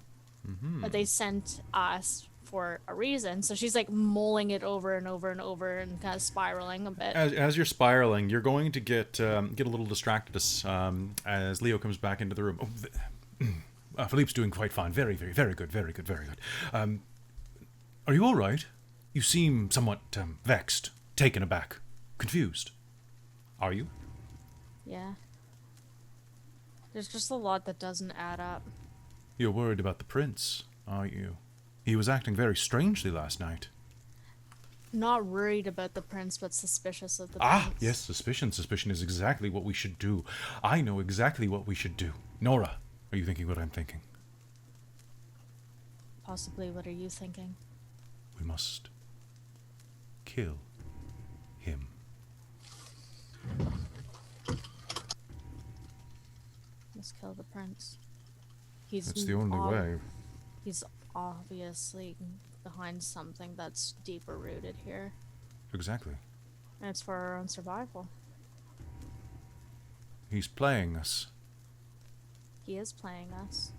Mm-hmm. But they sent us for a reason. So she's mulling it over and over and over and kind of spiraling a bit. As you're spiraling, you're going to get a little distracted as Leo comes back into the room. Philippe's doing quite fine. Very, very, very good. Very good. Very good. Are you all right? You seem somewhat vexed, taken aback, confused. Are you? Yeah. There's just a lot that doesn't add up. You're worried about the prince, are you? He was acting very strangely last night. Not worried about the prince, but suspicious of the Ah, prince. yes, suspicion. Suspicion is exactly what we should do. I know exactly what we should do. Nora, are you thinking what I'm thinking? Possibly. What are you thinking? We must kill him. Let's kill the prince. That's the only way. He's obviously behind something that's deeper rooted here. Exactly. And it's for our own survival. He's playing us. He is playing us.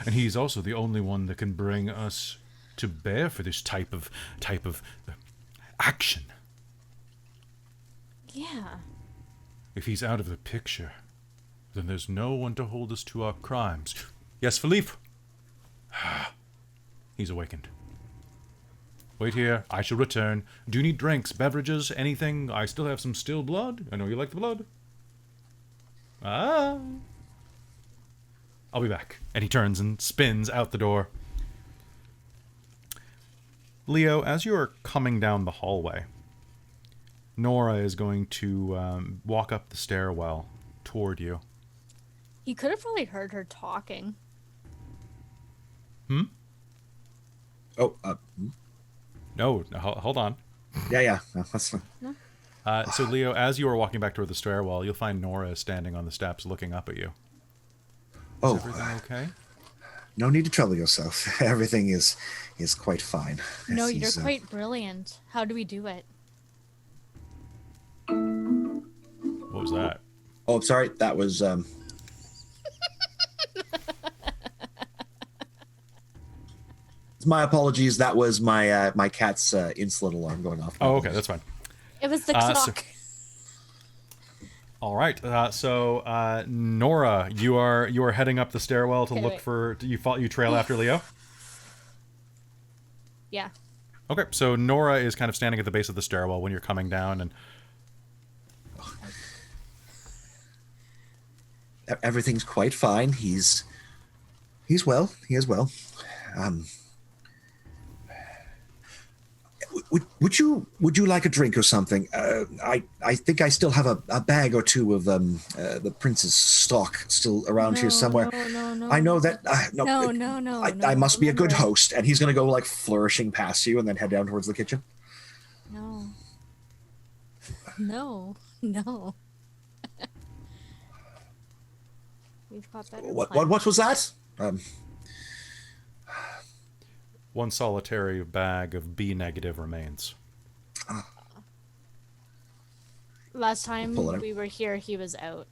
And he's also the only one that can bring us to bear for this type of action. Yeah. If he's out of the picture, then there's no one to hold us to our crimes. Yes, Philippe? He's awakened. Wait here. I shall return. Do you need drinks, beverages, anything? I still have some still blood. I know you like the blood. Ah. I'll be back. And he turns and spins out the door. Leo, as you are coming down the hallway, Nora is going to walk up the stairwell toward you. He could have probably heard her talking. Oh, No, hold on. yeah. That's So, Leo, as you are walking back toward the stairwell, you'll find Nora standing on the steps looking up at you. Is everything okay? No need to trouble yourself. Everything is quite fine. No, Yes, you're he's, quite brilliant. How do we do it? What was that? Oh, sorry. That was. My apologies. That was my cat's insulin alarm going off. Oh, okay, that's fine. It was the clock. All right. So, Nora, you are heading up the stairwell to look wait. for. You trail after Leo. Yeah. Okay. So Nora is kind of standing at the base of the stairwell when you're coming down, and Everything's quite fine. He's well. He is well. Would you like a drink or something? I think I still have a bag or two of the prince's stock still around here somewhere. No. I know that. No. I must be a good remember. host. And he's gonna go like flourishing past you and then head down towards the kitchen. No. We've got better What plans. was that? one solitary bag of B negative remains. Last time Pull it out. we were here, he was out.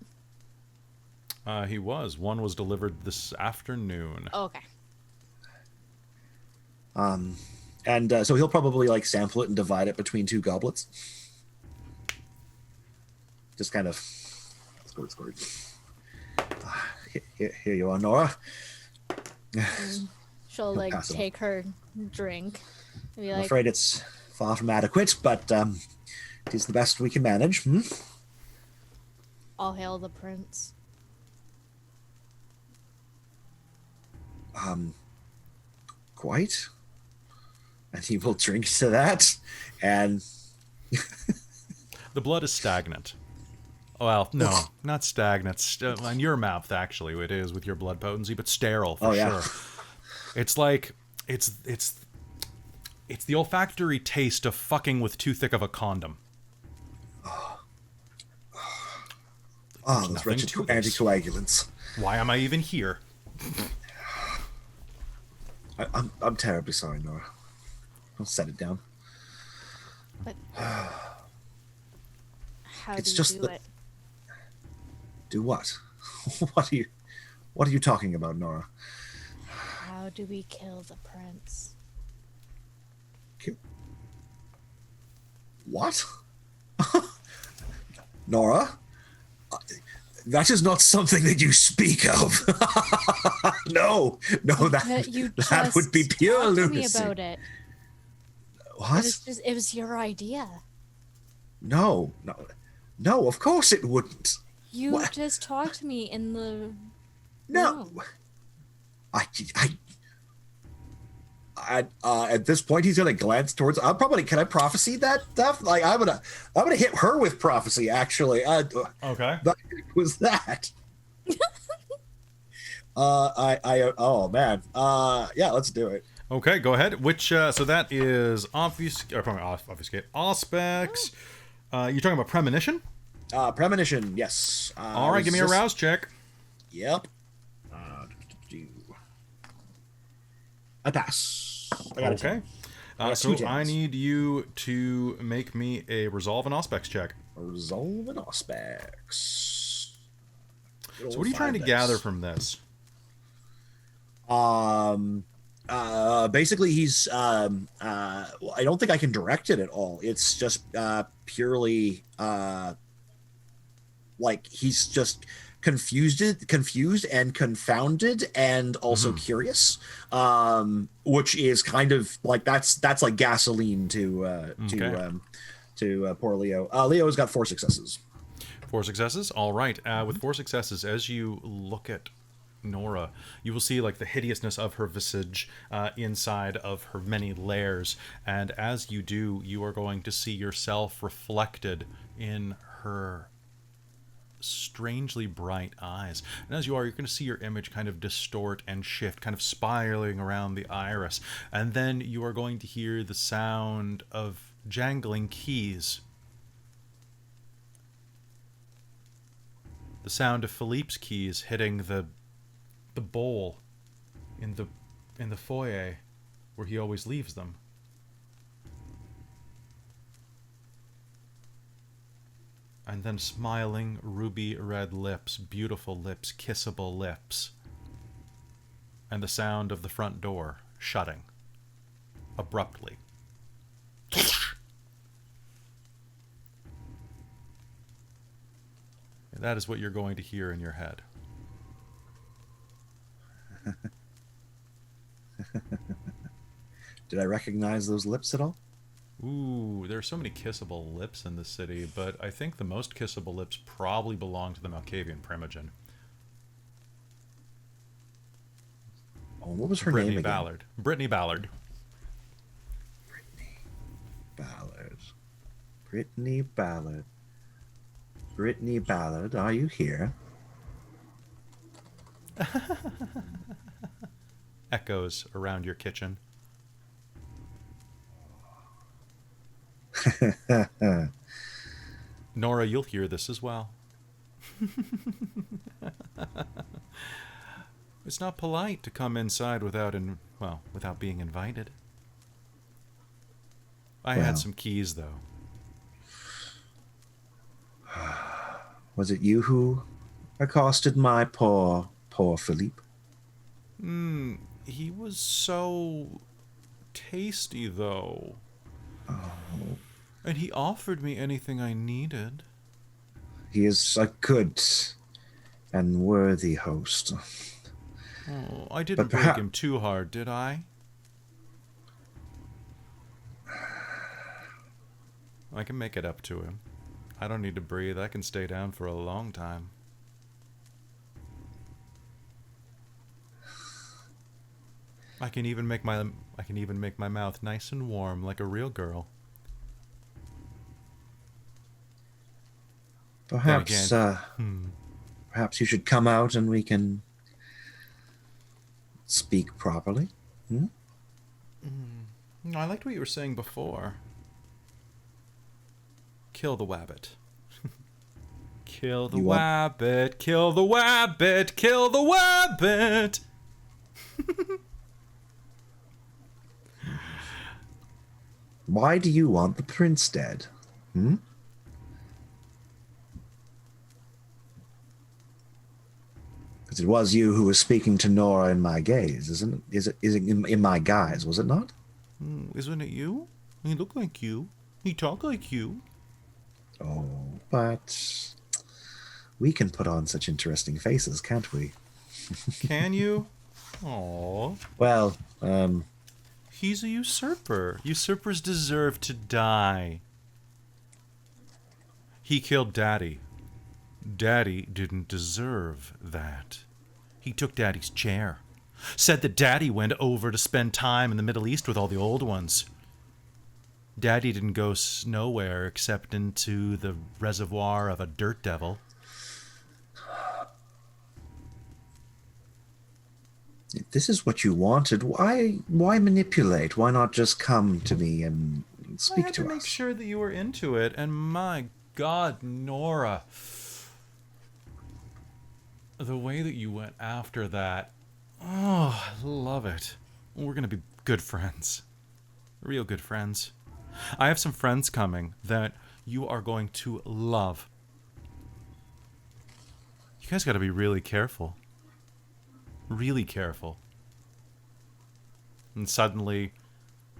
He was. One was delivered this afternoon. Oh, okay. And so he'll probably like sample it and divide it between two goblets. Just kind of squirt. Here you are, Nora. She'll like pass it on. take her drink and be I'm like, afraid it's far from adequate, but it is the best we can manage. "All hail the prince." Quite. And he will drink to that, and The blood is stagnant. Well, no, not stagnant. On your mouth, actually, it is with your blood potency, but sterile for yeah. sure. It's like it's the olfactory taste of fucking with too thick of a condom. those nothing wretched to this. anticoagulants. Why am I even here? I'm terribly sorry, Nora. I'll set it down. But how It's do you just do that- it? Do what? What are you talking about, Nora? How do we kill the prince? What? Nora? That is not something that you speak of. No, That you that would be just pure talked to me lunacy. about it. What? It was your idea. No, of course it wouldn't. You What? just talked to me in the No. room. At this point, he's gonna glance towards. Can I prophesy that stuff? Like I'm gonna hit her with prophecy. Actually, Okay. that was that. Oh man. Yeah, let's do it. Okay, go ahead. Which so that is obfuscate. Auspex. You're talking about premonition. Premonition. Yes. All right, give me a rouse check. Yep. I pass. I got a Okay. 10. So two I tens. need you to make me a resolve and auspex check. Resolve and aspects. So what are you trying to gather from this? Basically he's well, I don't think I can direct it at all. It's just purely like he's just confused and confounded and also curious, which is kind of like that's like gasoline to poor Leo. Leo's got 4 successes. 4 successes. All right. With 4 successes, as you look at Nora. You will see like the hideousness of her visage inside of her many layers, and as you do, you are going to see yourself reflected in her strangely bright eyes. And as you are, you're going to see your image kind of distort and shift, kind of spiraling around the iris. And then you are going to hear the sound of jangling keys. The sound of Philippe's keys hitting the bowl in the foyer where he always leaves them. And then smiling ruby red lips, beautiful lips, kissable lips. And the sound of the front door shutting abruptly. And that is what you're going to hear in your head. Did I recognize those lips at all? Ooh, there are so many kissable lips in this city, but I think the most kissable lips probably belong to the Malkavian Primogen. Oh, what was her Brittany name again? Ballard. Brittany Ballard. Brittany Ballard. Brittany Ballard. Brittany Ballard, are you here? Echoes around your kitchen. Nora, you'll hear this as well. It's not polite to come inside without being invited. I had some keys, though. Was it you who accosted my poor Philippe? He was so tasty, though. Oh. And he offered me anything I needed. He is a good and worthy host. Oh, I didn't break him too hard, did I? I can make it up to him. I don't need to breathe. I can stay down for a long time. I can even make my mouth nice and warm like a real girl. Perhaps perhaps you should come out and we can speak properly. I liked what you were saying before. Kill the wabbit. Kill the wabbit, kill the wabbit, kill the wabbit! Why do you want the prince dead? Because it was you who was speaking to Nora in my gaze, isn't it? Is it in my guise, was it not? Isn't it you? He looked like you. He talked like you. Oh, but we can put on such interesting faces, can't we? Can you? Aww. Well, He's a usurper. Usurpers deserve to die. He killed Daddy. Daddy didn't deserve that. He took Daddy's chair. Said that Daddy went over to spend time in the Middle East with all the old ones. Daddy didn't go nowhere except into the reservoir of a dirt devil. if this is what you wanted, why manipulate? Why not just come to me and speak I had to to us? make sure that you were into it, and my God, Nora, the way that you went after that, oh, I love it. We're gonna be good friends, real good friends. I have some friends coming that you are going to love. You guys got to be really careful. Really careful. And suddenly,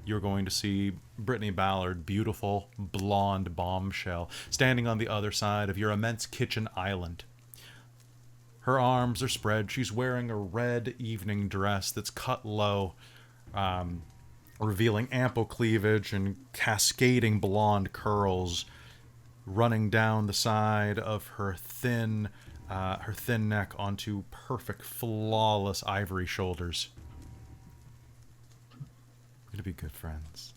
you're going to see Brittany Ballard, beautiful, blonde bombshell, standing on the other side of your immense kitchen island. Her arms are spread. She's wearing a red evening dress that's cut low, revealing ample cleavage and cascading blonde curls running down the side of her thin, her thin neck onto perfect, flawless ivory shoulders. We're gonna be good friends.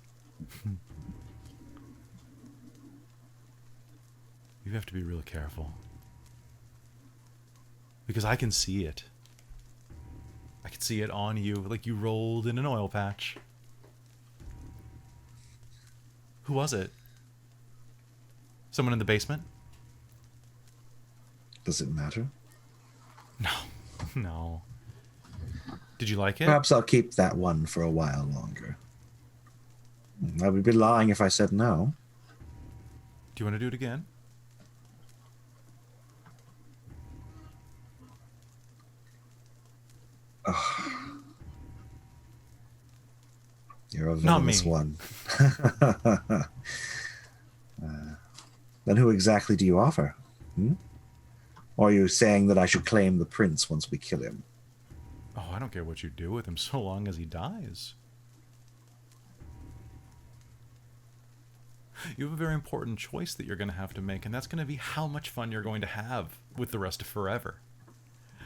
You have to be real careful. Because I can see it. I can see it on you, like you rolled in an oil patch. Who was it? Someone in the basement? Does it matter? No. No. Did you like it? Perhaps I'll keep that one for a while longer. I would be lying if I said no. Do you want to do it again? You're a Not me. villainous one. Then who exactly do you offer? Or are you saying that I should claim the prince once we kill him? Oh, I don't care what you do with him so long as he dies. You have a very important choice that you're going to have to make, and that's going to be how much fun you're going to have with the rest of Forever.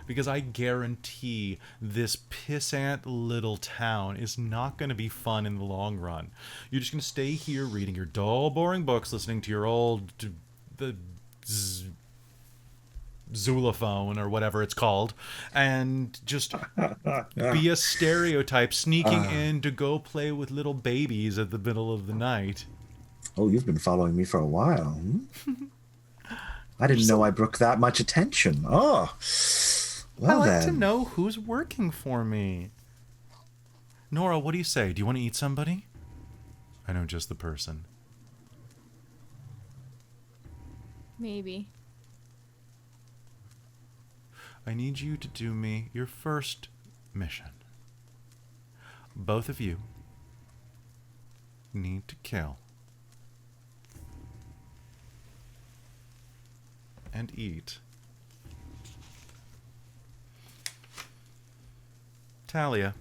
Because I guarantee this pissant little town is not going to be fun in the long run. You're just going to stay here reading your dull, boring books, listening to your old... Zulaphone or whatever it's called, and just be a stereotype sneaking in to go play with little babies at the middle of the night. Oh, you've been following me for a while. I didn't know I brook that much attention. Oh, well I like then. to know who's working for me. Nora, what do you say? Do you want to eat somebody? I know just the person. Maybe. I need you to do me your first mission. Both of you need to kill and eat Talia.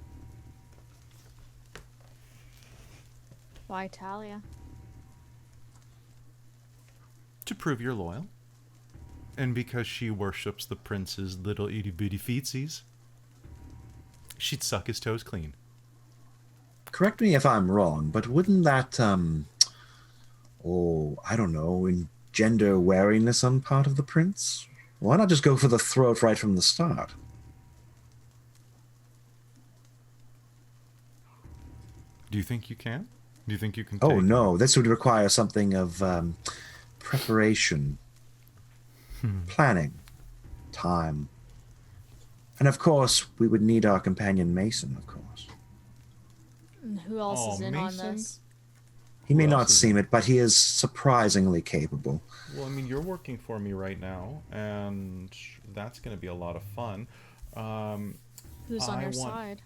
Why Talia? To prove you're loyal. And because she worships the prince's little itty-bitty feetsies, she'd suck his toes clean. Correct me if I'm wrong, but wouldn't that, I don't know, engender wariness on part of the prince? Why not just go for the throat right from the start? Do you think you can? Do you think you can Oh, take no, this would require something of preparation, planning, time. And of course, we would need our companion Mason, of course. And who else Oh, is in Mason? on this? He may Who not else is seem it, but he is surprisingly capable. Well, I mean, you're working for me right now, and that's going to be a lot of fun. Who's on I your want- side?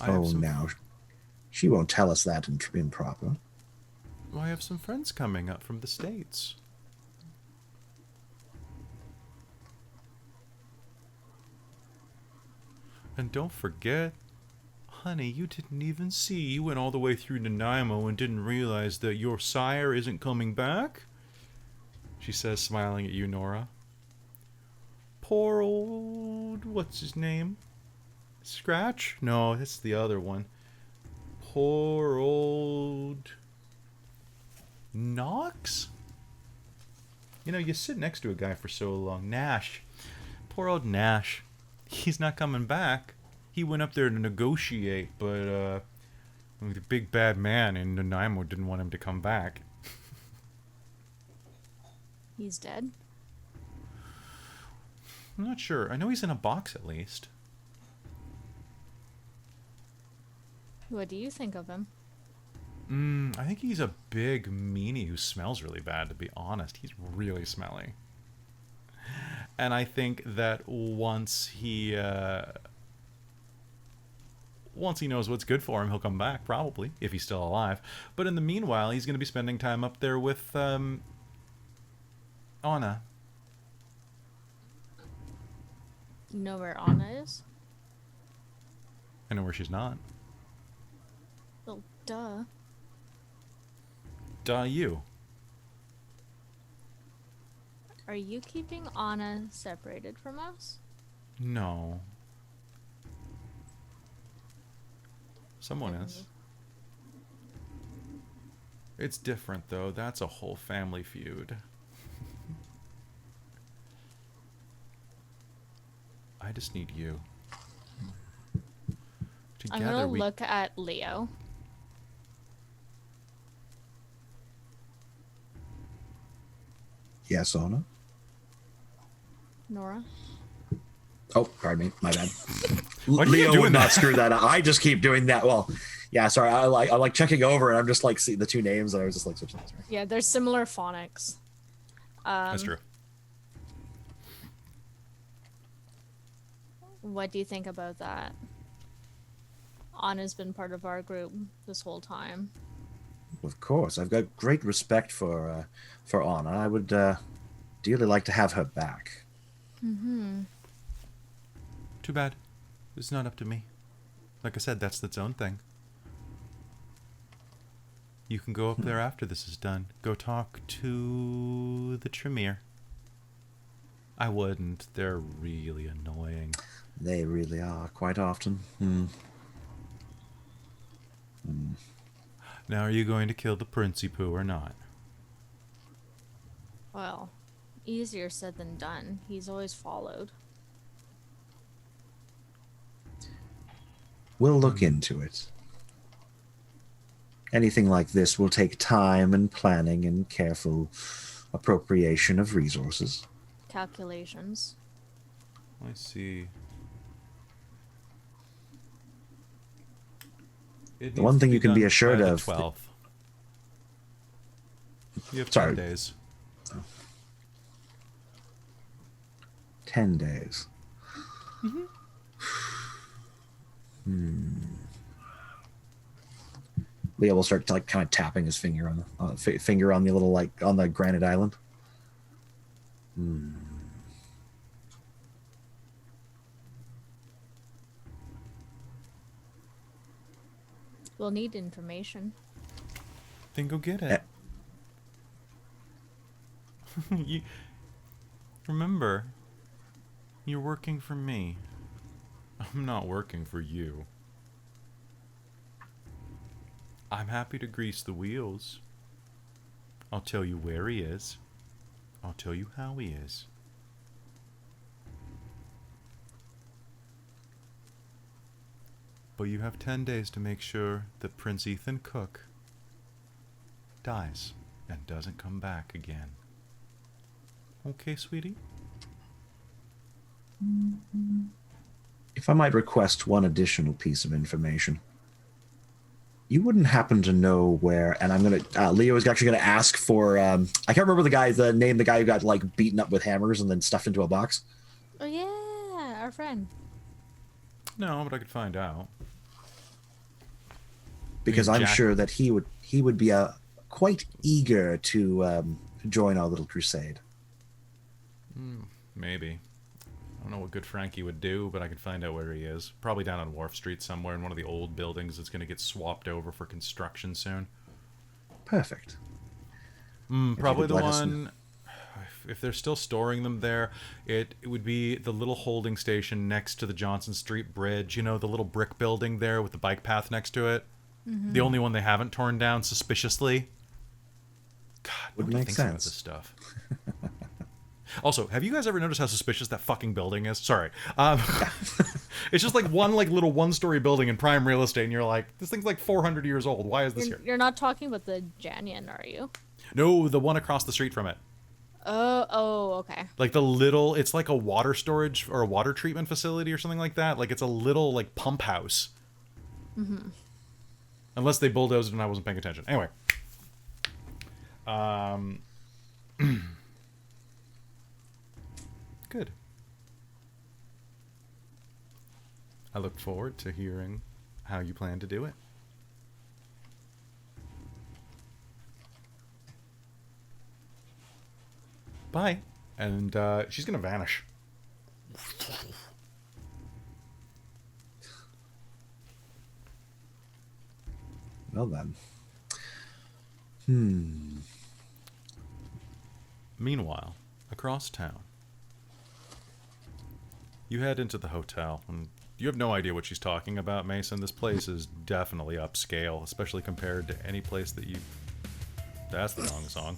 I have Oh, some, now. She won't tell us that improper. I have some friends coming up from the States. And don't forget, honey, you didn't even see. You went all the way through Nanaimo and didn't realize that your sire isn't coming back? She says, smiling at you, Nora. Poor old... what's his name? Scratch? No, that's the other one. Poor old... Knox? You know, you sit next to a guy for so long. Nash. Poor old Nash. He's not coming back. He went up there to negotiate, but the big bad man in Nanaimo didn't want him to come back. He's dead? I'm not sure. I know he's in a box at least. What do you think of him? I think he's a big meanie who smells really bad, to be honest. He's really smelly. And I think that once he knows what's good for him, he'll come back, probably, if he's still alive. But in the meanwhile, he's going to be spending time up there with Anna. You know where Anna is? I know where she's not. Well, duh. Duh, you. Are you keeping Anna separated from us? No. Someone is. It's different, though. That's a whole family feud. I just need you. I'm gonna look at Leo. Yes, Anna? Nora? Oh, pardon me. My bad. Why do you keep Leo doing would not that? screw that up. I just keep doing that. Well, yeah, sorry. I like checking over, and I'm just like seeing the two names, and I was just like switching. Sorry. Yeah, there's similar phonics. That's true. What do you think about that? Anna's been part of our group this whole time. Of course, I've got great respect for Anna. I would dearly like to have her back. Mm-hmm. Too bad. It's not up to me. Like I said, that's its own thing. You can go up there after this is done. Go talk to the Tremere. I wouldn't. They're really annoying. They really are, quite often. Now, are you going to kill the Princey Poo or not? Well, easier said than done. He's always followed. We'll look into it. Anything like this will take time and planning and careful appropriation of resources. Calculations. I see. The one thing you can be assured of... 12th. You have 10 Sorry. days. 10 days. Leo will start like kind of tapping his finger on the little like on the granite island. We'll need information. Then go get it. You, remember, you're working for me. I'm not working for you. I'm happy to grease the wheels. I'll tell you where he is. I'll tell you how he is. But you have 10 days to make sure that Prince Ethan Cook dies and doesn't come back again. Okay, sweetie? If I might request one additional piece of information. You wouldn't happen to know where, and I'm gonna, Leo is actually gonna ask for, I can't remember the name, the guy who got like beaten up with hammers and then stuffed into a box. Oh yeah, our friend. No, but I could find out. Because I'm Jack- sure that he would be quite eager to join our little crusade. Maybe. I don't know what good Frankie would do, but I could find out where he is. Probably down on Wharf Street somewhere in one of the old buildings that's going to get swapped over for construction soon. Perfect. Probably the let us one... If they're still storing them there, it would be the little holding station next to the Johnson Street Bridge. You know, the little brick building there with the bike path next to it? The only one they haven't torn down suspiciously. God, Would nobody make thinks about sense. this stuff. Also, have you guys ever noticed how suspicious that fucking building is? Sorry. It's just like one like little one-story building in prime real estate, and you're like, this thing's like 400 years old. Why is this here? You're not talking about the Janyan, are you? No, the one across the street from it. Oh, okay. Like the little, it's like a water storage or a water treatment facility or something like that. Like it's a little like pump house. Unless they bulldozed it and I wasn't paying attention. Anyway. Good. I look forward to hearing how you plan to do it. Bye. And she's going to vanish. Well then. Meanwhile, across town. You head into the hotel, and you have no idea what she's talking about, Mason. This place is definitely upscale, especially compared to any place that you... That's the wrong song.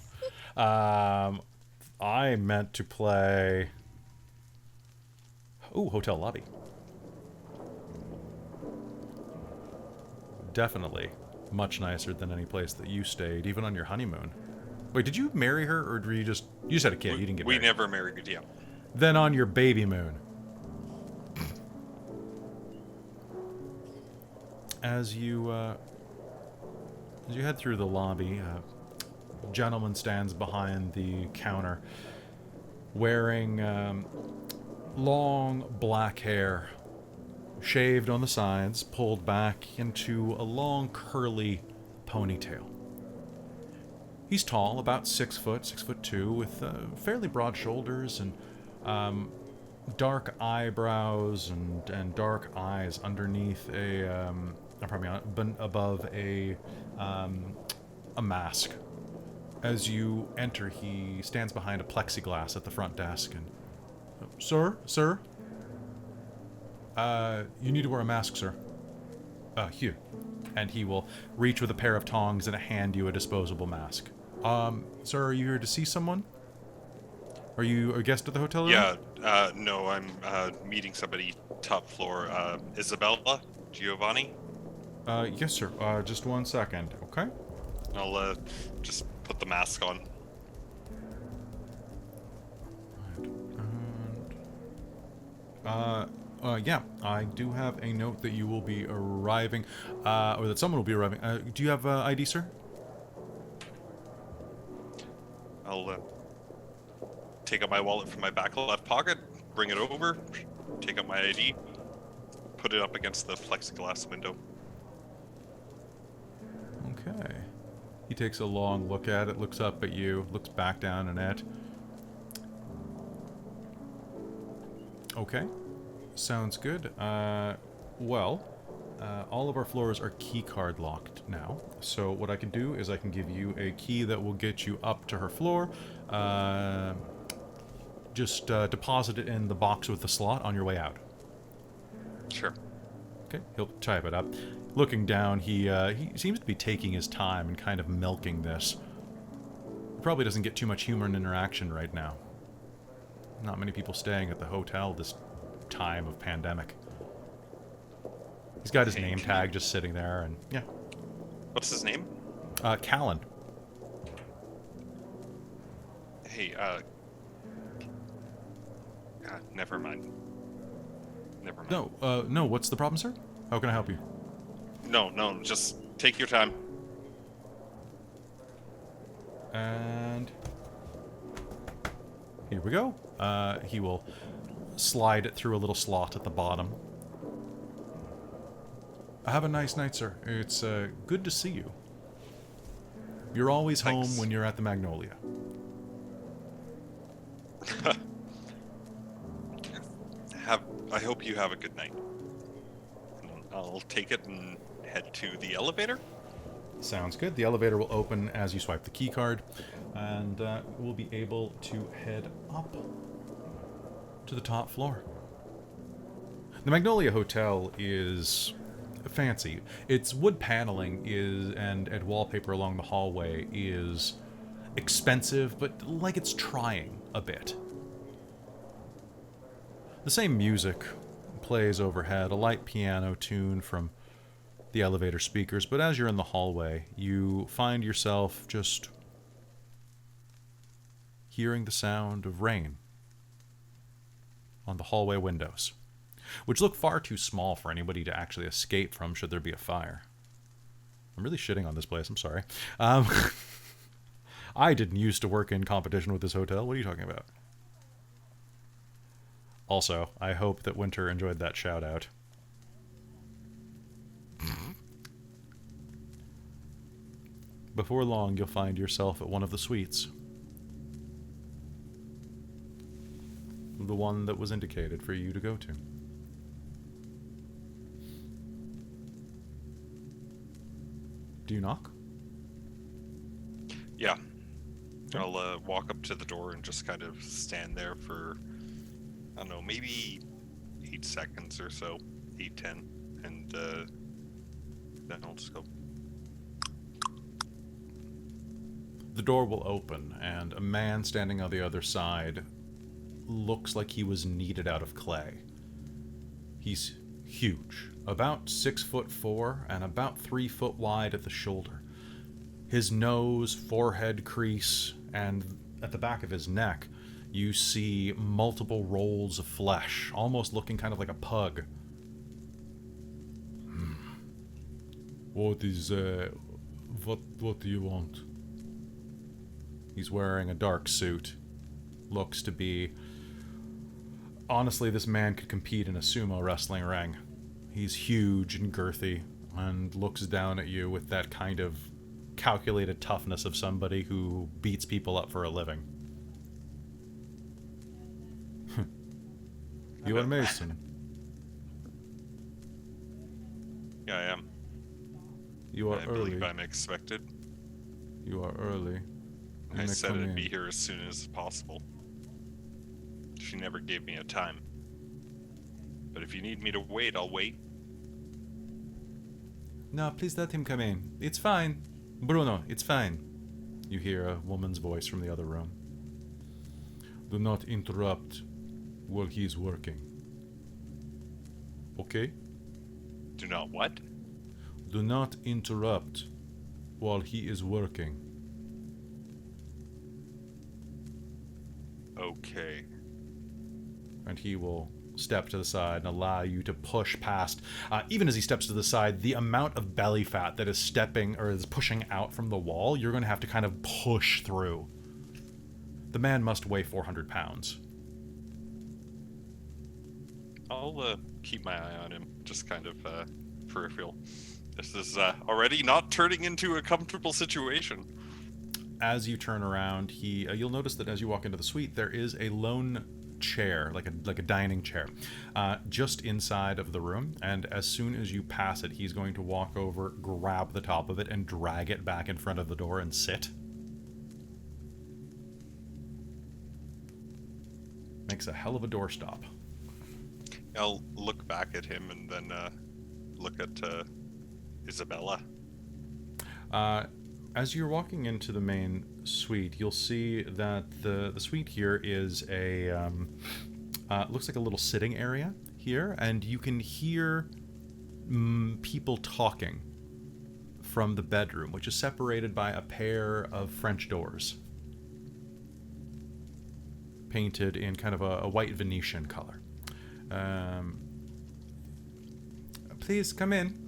I meant to play... Ooh, hotel lobby. Definitely much nicer than any place that you stayed, even on your honeymoon. Wait, did you marry her, or were you just had a kid? You didn't get married. We never married, yeah. Then on your baby moon. As you head through the lobby, a gentleman stands behind the counter, wearing long black hair, shaved on the sides, pulled back into a long curly ponytail. He's tall, about 6 foot, 6'2", with fairly broad shoulders and dark eyebrows and dark eyes underneath above a mask. As you enter, he stands behind a plexiglass at the front desk and, Sir? You need to wear a mask, sir. Here. And he will reach with a pair of tongs and hand you a disposable mask. Sir, are you here to see someone? Are you a guest at the hotel room? Yeah, no, I'm meeting somebody top floor. Isabella? Giovanni? Yes, sir. Just 1 second, okay? I'll just put the mask on. Yeah, I do have a note that you will be arriving, or that someone will be arriving. Do you have ID, sir? I'll take out my wallet from my back left pocket, bring it over, take out my ID, put it up against the plexiglass window. Okay. He takes a long look at it, looks up at you, looks back down at it. Okay. Sounds good. All of our floors are key card locked now. So what I can do is I can give you a key that will get you up to her floor. Just deposit it in the box with the slot on your way out. Sure. Okay, he'll type it up. Looking down, he seems to be taking his time and kind of milking this. He probably doesn't get too much human interaction right now. Not many people staying at the hotel this time of pandemic. He's got his name tag just sitting there, and yeah. What's his name? Callan. Hey, never mind. Never mind. No, what's the problem, sir? How can I help you? No, just take your time. And here we go. He will slide it through a little slot at the bottom. Have a nice night, sir. It's good to see you. You're always Thanks. home when you're at the Magnolia. I hope you have a good night. I'll take it and head to the elevator. Sounds good. The elevator will open as you swipe the key card, and we'll be able to head up to the top floor. The Magnolia Hotel is fancy. Its wood paneling and wallpaper along the hallway is expensive, but like it's trying a bit. The same music plays overhead, a light piano tune from the elevator speakers, but as you're in the hallway, you find yourself just hearing the sound of rain on the hallway windows, which look far too small for anybody to actually escape from should there be a fire. I'm really shitting on this place, I'm sorry. I didn't used to work in competition with this hotel. What are you talking about? Also, I hope that Winter enjoyed that shout-out. Before long, you'll find yourself at one of the suites. The one that was indicated for you to go to. Do you knock? Yeah. I'll walk up to the door and just kind of stand there for, I don't know, maybe 8 seconds or so, 8, 10, and then I'll just go. The door will open, and a man standing on the other side looks like he was kneaded out of clay. He's huge, about 6'4" and about 3 foot wide at the shoulder. His nose, forehead crease, and at the back of his neck, you see multiple rolls of flesh, almost looking kind of like a pug. What is, what do you want? He's wearing a dark suit. Looks to be... Honestly, this man could compete in a sumo wrestling ring. He's huge and girthy, and looks down at you with that kind of calculated toughness of somebody who beats people up for a living. You are Mason. Yeah, I am. You are I early. believe I'm expected. You are early. You I may said come I'd in. be here as soon as possible. She never gave me a time. But if you need me to wait, I'll wait. No, please let him come in. It's fine. Bruno, it's fine. You hear a woman's voice from the other room. Do not interrupt while he's working. Okay? Do not what? Do not interrupt while he is working. Okay. And he will step to the side and allow you to push past. Even as he steps to the side, the amount of belly fat that is stepping or is pushing out from the wall, you're going to have to kind of push through. The man must weigh 400 pounds. I'll keep my eye on him, just kind of peripheral. This is already not turning into a comfortable situation. As you turn around, you'll notice that as you walk into the suite, there is a lone chair, like a dining chair, just inside of the room. And as soon as you pass it, he's going to walk over, grab the top of it, and drag it back in front of the door and sit. Makes a hell of a doorstop. I'll look back at him and then look at Isabella. As you're walking into the main suite, you'll see that the suite here is a looks like a little sitting area here, and you can hear people talking from the bedroom, which is separated by a pair of French doors, painted in kind of a white Venetian color. Please come in.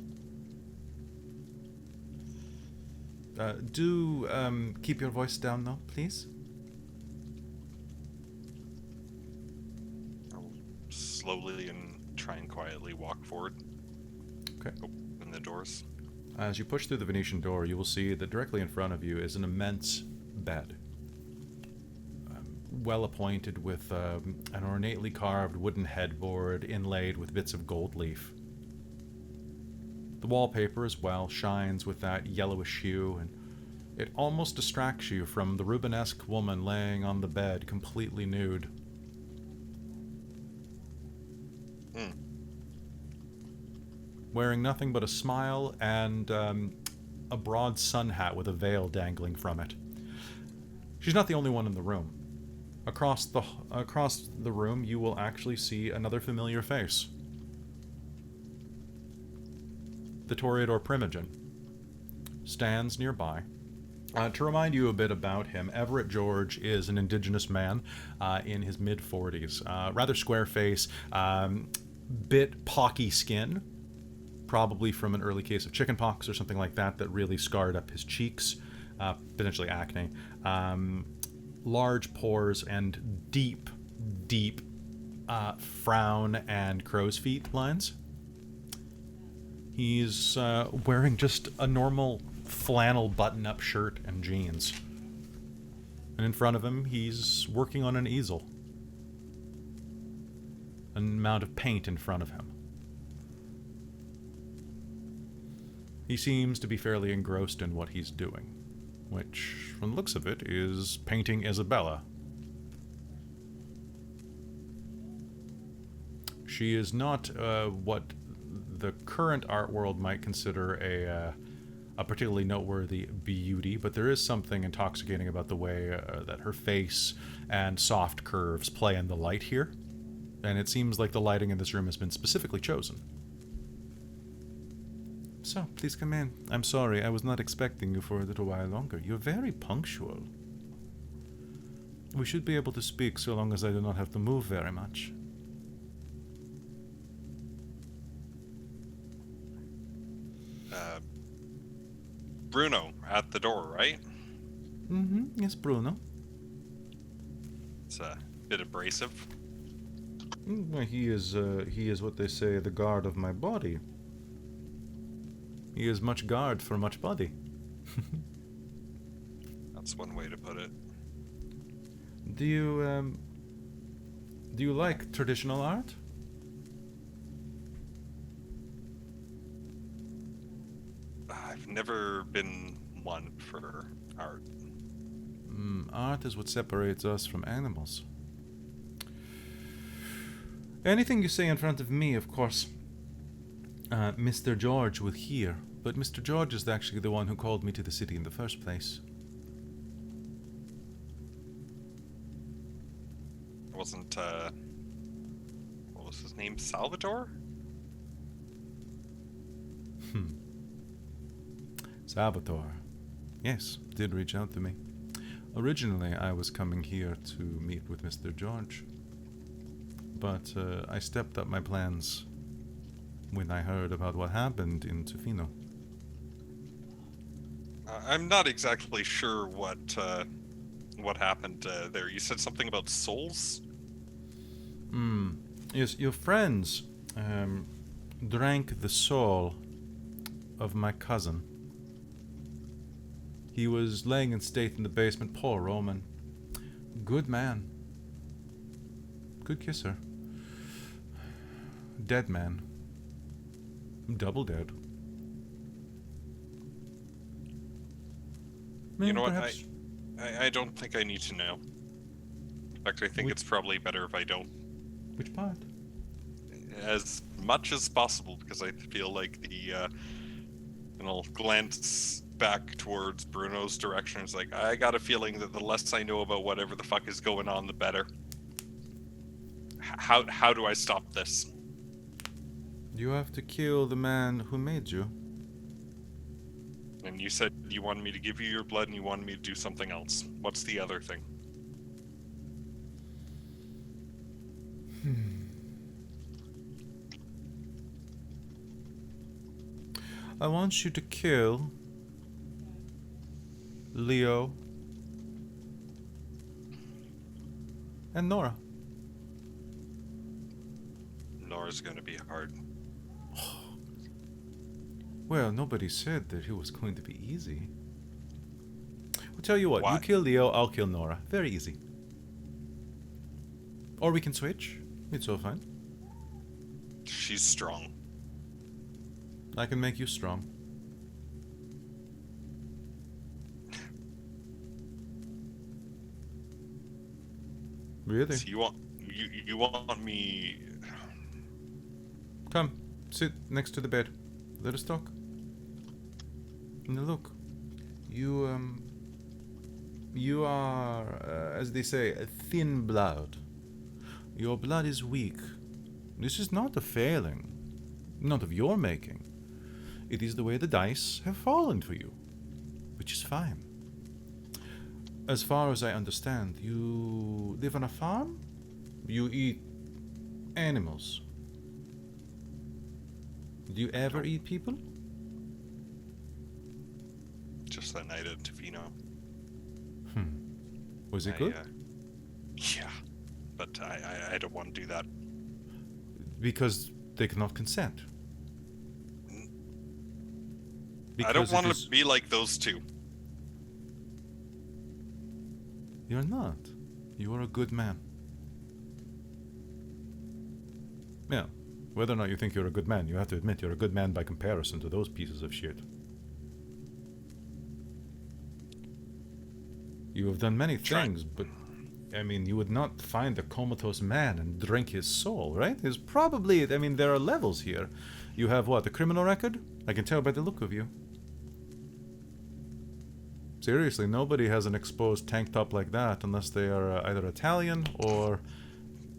Do keep your voice down, though, please. I'll slowly and try and quietly walk forward. Okay. Open the doors. As you push through the Venetian door, you will see that directly in front of you is an immense bed. Well appointed with an ornately carved wooden headboard inlaid with bits of gold leaf. The wallpaper as well shines with that yellowish hue, and it almost distracts you from the Rubenesque woman laying on the bed, completely nude. Wearing nothing but a smile and a broad sun hat with a veil dangling from it. She's not the only one in the room. Across the room, you will actually see another familiar face. The Toreador Primogen stands nearby. To remind you a bit about him, Everett George is an indigenous man in his mid-40s. Rather square face, bit pocky skin, probably from an early case of chickenpox or something like that that really scarred up his cheeks, potentially acne. Large pores and deep frown and crow's feet lines. He's wearing just a normal flannel button-up shirt and jeans. And in front of him, he's working on an easel. An amount of paint in front of him. He seems to be fairly engrossed in what he's doing. which, from the looks of it, is painting Isabella. She is not what the current art world might consider a particularly noteworthy beauty, but there is something intoxicating about the way that her face and soft curves play in the light here, and it seems like the lighting in this room has been specifically chosen. So, please come in. I'm sorry, I was not expecting you for a little while longer. You're very punctual. We should be able to speak so long as I do not have to move very much. Bruno at the door, right? Mm-hmm. Yes, Bruno. It's a bit abrasive. Well, he is what they say, the guard of my body. He is much guard for much body. That's one way to put it. Do you like traditional art? I've never been one for art. Art is what separates us from animals. Anything you say in front of me, of course, Mr. George will hear, but Mr. George is actually the one who called me to the city in the first place. Wasn't, what was his name? Salvatore? Salvatore. Yes, did reach out to me. Originally, I was coming here to meet with Mr. George, but I stepped up my plans when I heard about what happened in Tufino. I'm not exactly sure what happened there. You said something about souls? Yes, your friends drank the soul of my cousin. He was laying in state in the basement. Poor Roman. Good man. Good kisser. Dead man. Double dead. You know what? Perhaps- I don't think I need to know. In fact, I think it's probably better if I don't. Which part? As much as possible, because I feel like and I'll glance back towards Bruno's direction. It's like, I got a feeling that the less I know about whatever the fuck is going on, the better. How do I stop this? You have to kill the man who made you. And you said you wanted me to give you your blood and you wanted me to do something else. What's the other thing? I want you to kill Leo and Nora. Nora's gonna be hard. Well, nobody said that it was going to be easy. I'll tell you what, Why? you kill Leo, I'll kill Nora. Very easy. Or we can switch. It's all fine. She's strong. I can make you strong. Really? So you want me? Come, sit next to the bed. Let us talk. Now look, you are, as they say, a thin blood. Your blood is weak. This is not a failing, not of your making. It is the way the dice have fallen for you, which is fine. As far as I understand, you live on a farm? You eat animals. Do you ever eat people? Just that night at Tofino. Was it good? Yeah, but I don't want to do that. Because they cannot consent. I don't Because want it to is- be like those two. You're not. You are a good man. Yeah. Whether or not you think you're a good man, you have to admit you're a good man by comparison to those pieces of shit. You have done many Try- things, but I mean, you would not find a comatose man and drink his soul, right? There's probably, I mean, there are levels here. You have what, a criminal record? I can tell by the look of you. Seriously, nobody has an exposed tank top like that unless they are either Italian or...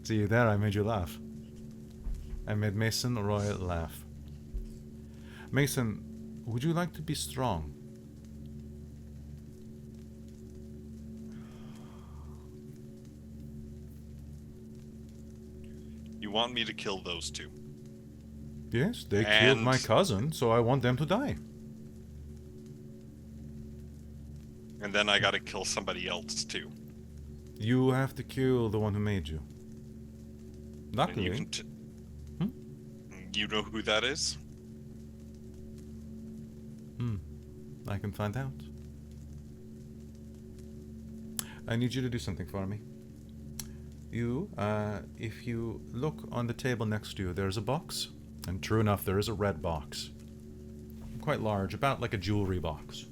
See, there I made you laugh. I made Mason Roy laugh. Mason, would you like to be strong? You want me to kill those two? Yes, they killed my And- cousin, so I want them to die. And then I gotta kill somebody else too. You have to kill the one who made you. And Luckily, you can you know who that is? I can find out. I need you to do something for me. You, if you look on the table next to you, there's a box. And true enough, there is a red box. Quite large, about like a jewelry box.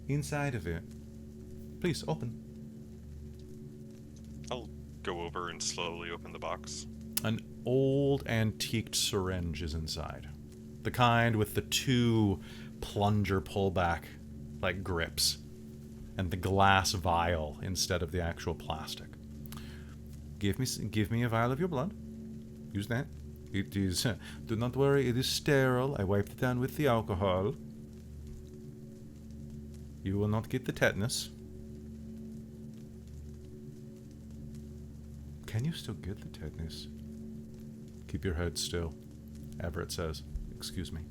Inside of it, please open. I'll go over and slowly open the box. An old antiqued syringe is inside. The kind with the two plunger pullback, like grips. And the glass vial instead of the actual plastic. Give me a vial of your blood. Use that. It is, do not worry, it is sterile. I wiped it down with the alcohol. You will not get the tetanus. Can you still get the tetanus? Keep your head still. Everett says, excuse me.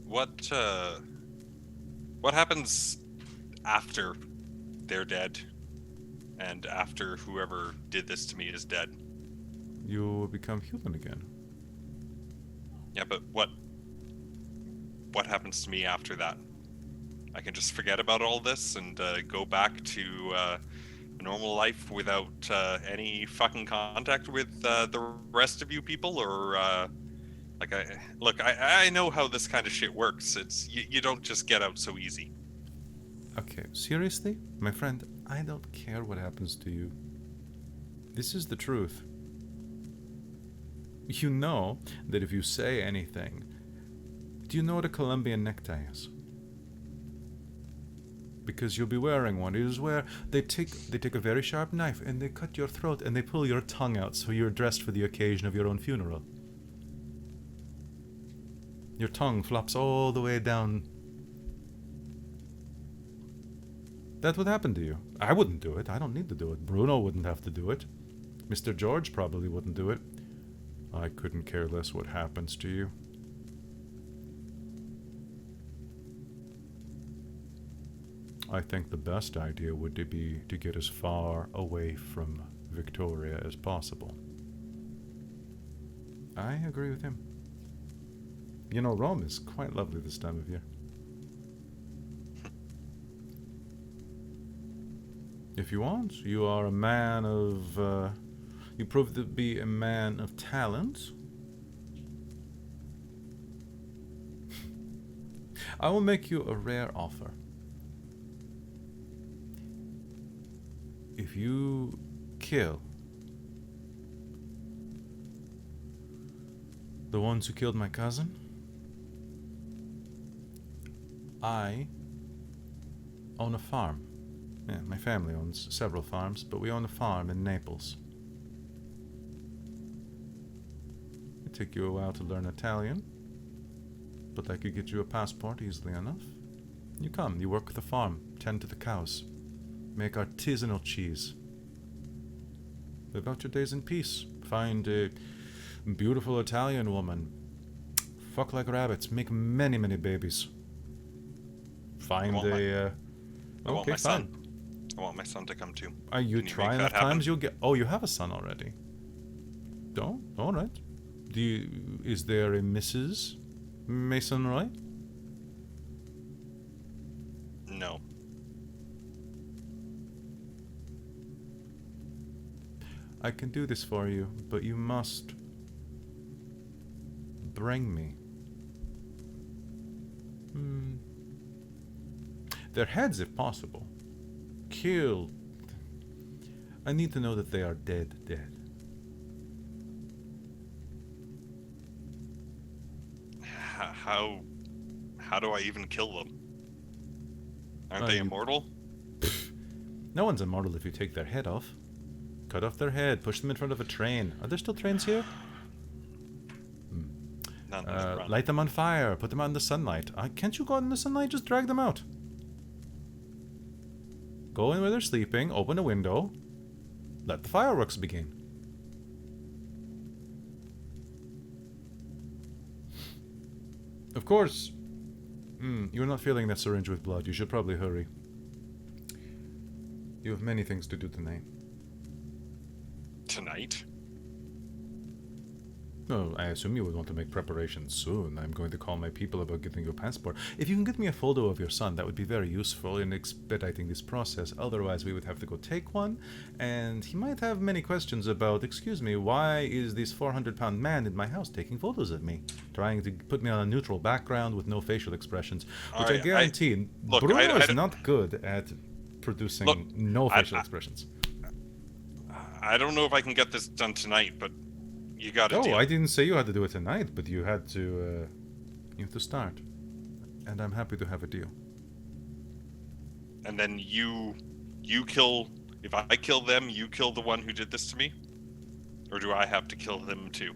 What happens after they're dead? And after whoever did this to me is dead? You will become human again. Yeah, but what happens to me after that? I can just forget about all this and go back to a normal life without any fucking contact with the rest of you people, or I know how this kind of shit works. It's you don't just get out so easy. Okay, seriously? My friend, I don't care what happens to you. This is the truth. You know that if you say anything... Do you know what a Colombian necktie is? Because you'll be wearing one. It is where they take a very sharp knife and they cut your throat and they pull your tongue out so you're dressed for the occasion of your own funeral. Your tongue flops all the way down. That would happen to you. I wouldn't do it. I don't need to do it. Bruno wouldn't have to do it. Mr. George probably wouldn't do it. I couldn't care less what happens to you. I think the best idea would be to get as far away from Victoria as possible. I agree with him. You know, Rome is quite lovely this time of year. If you want, you are a man of... you prove to be a man of talent. I will make you a rare offer. If you kill the ones who killed my cousin, I own a farm. Yeah, my family owns several farms, but we own a farm in Naples. It'd take you a while to learn Italian, but I could get you a passport easily enough. You come, you work the farm, tend to the cows, make artisanal cheese. Live out your days in peace. Find a beautiful Italian woman. Fuck like rabbits, make many, many babies. Find I want okay, my fine. son. I want my son to come too. Are you Can you try make enough that happen? times, you'll get... Oh, you have a son already. Oh, alright. Is there a Mrs. Mason Roy? No. I can do this for you, but you must bring me Their heads, if possible. Kill. I need to know that they are dead. How do I even kill them? Aren't they immortal? No one's immortal if you take their head off. Cut off their head, push them in front of a train. Are there still trains here? None that run. Light them on fire, put them out in the sunlight. Can't you go out in the sunlight? Just drag them out. Go in where they're sleeping, open a window, let the fireworks begin. Of course. You're not filling that syringe with blood. You should probably hurry. You have many things to do tonight. Tonight? Oh, I assume you would want to make preparations soon. I'm going to call my people about getting your passport. If you can get me a photo of your son, that would be very useful in expediting this process. Otherwise, we would have to go take one, and he might have many questions about, excuse me, why is this 400-pound man in my house taking photos of me? Trying to put me on a neutral background with no facial expressions, which I guarantee Bruno is not good at producing no facial expressions. I don't know if I can get this done tonight, but you got to deal. I didn't say you had to do it tonight, but you had to, you have to start. And I'm happy to have a deal. And then you kill, if I kill them, you kill the one who did this to me? Or do I have to kill them too?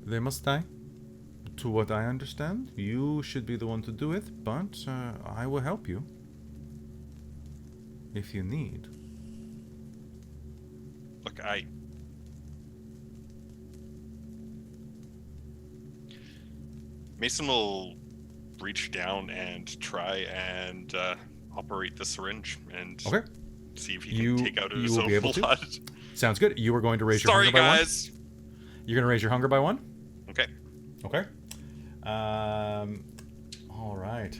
They must die. To what I understand, you should be the one to do it, but I will help you. If you need. Look, Mason will reach down and try and operate the syringe and see if he can take out his own blood. Sounds good. You are going to raise your hunger by one? Sorry, guys. You're going to raise your hunger by one? Okay. Okay. All right.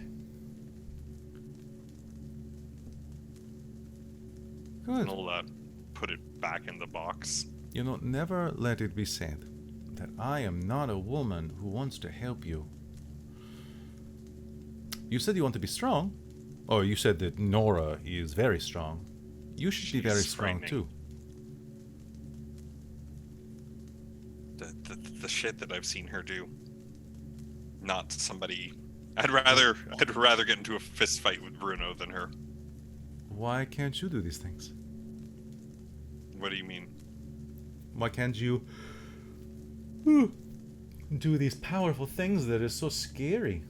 Good. And I'll put it back in the box. You know, never let it be said that I am not a woman who wants to help you. You said you want to be strong. Oh, you said that Nora is very strong. You should be very strong too. The shit that I've seen her do. Not somebody. I'd rather get into a fist fight with Bruno than her. Why can't you do these things? What do you mean? Why can't you do these powerful things that are so scary?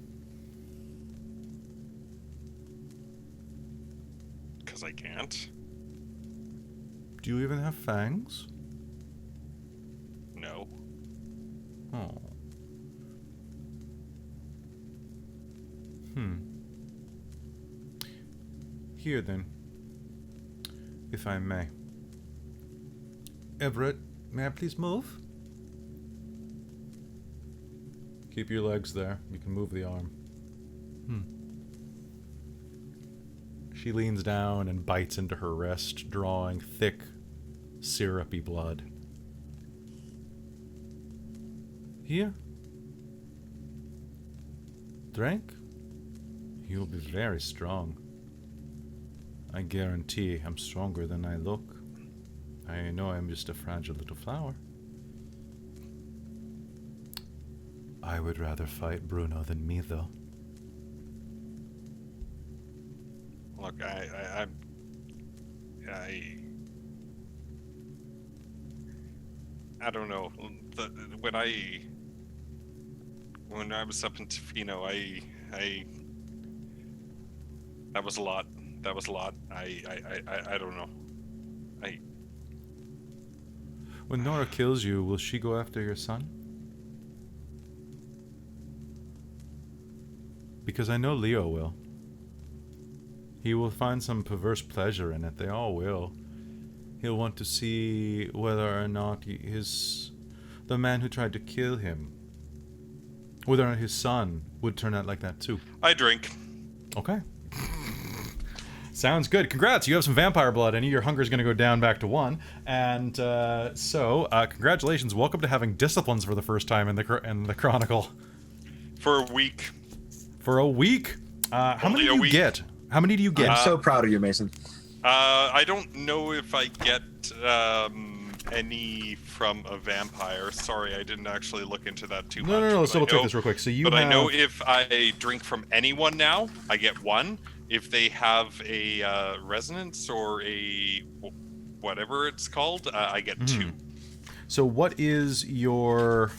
Because I can't. Do you even have fangs? No. Oh. Here then, if I may. Everett, may I please move? Keep your legs there. You can move the arm. She leans down and bites into her wrist, drawing thick, syrupy blood. Here. Drink? You'll be very strong. I guarantee I'm stronger than I look. I know I'm just a fragile little flower. I would rather fight Bruno than me, though. Look, I don't know. When I was up in Tofino, that was a lot. I don't know. When Nora kills you, will she go after your son? Because I know Leo will. He will find some perverse pleasure in it. They all will. He'll want to see whether or not the man who tried to kill him, whether or not his son would turn out like that too. I drink. Okay. Sounds good. Congrats, you have some vampire blood in you. Your hunger's going to go down back to 1. And congratulations. Welcome to having disciplines for the first time in the Chronicle. For a week. For a week? How many Only a do you week. get? How many do you get? I'm so proud of you, Mason. I don't know if I get any from a vampire. Sorry, I didn't actually look into that too much. No. Let's but double I check know- this real quick. So you But have... I know if I drink from anyone now, I get 1. If they have a resonance or a whatever it's called, I get 2. So what is your...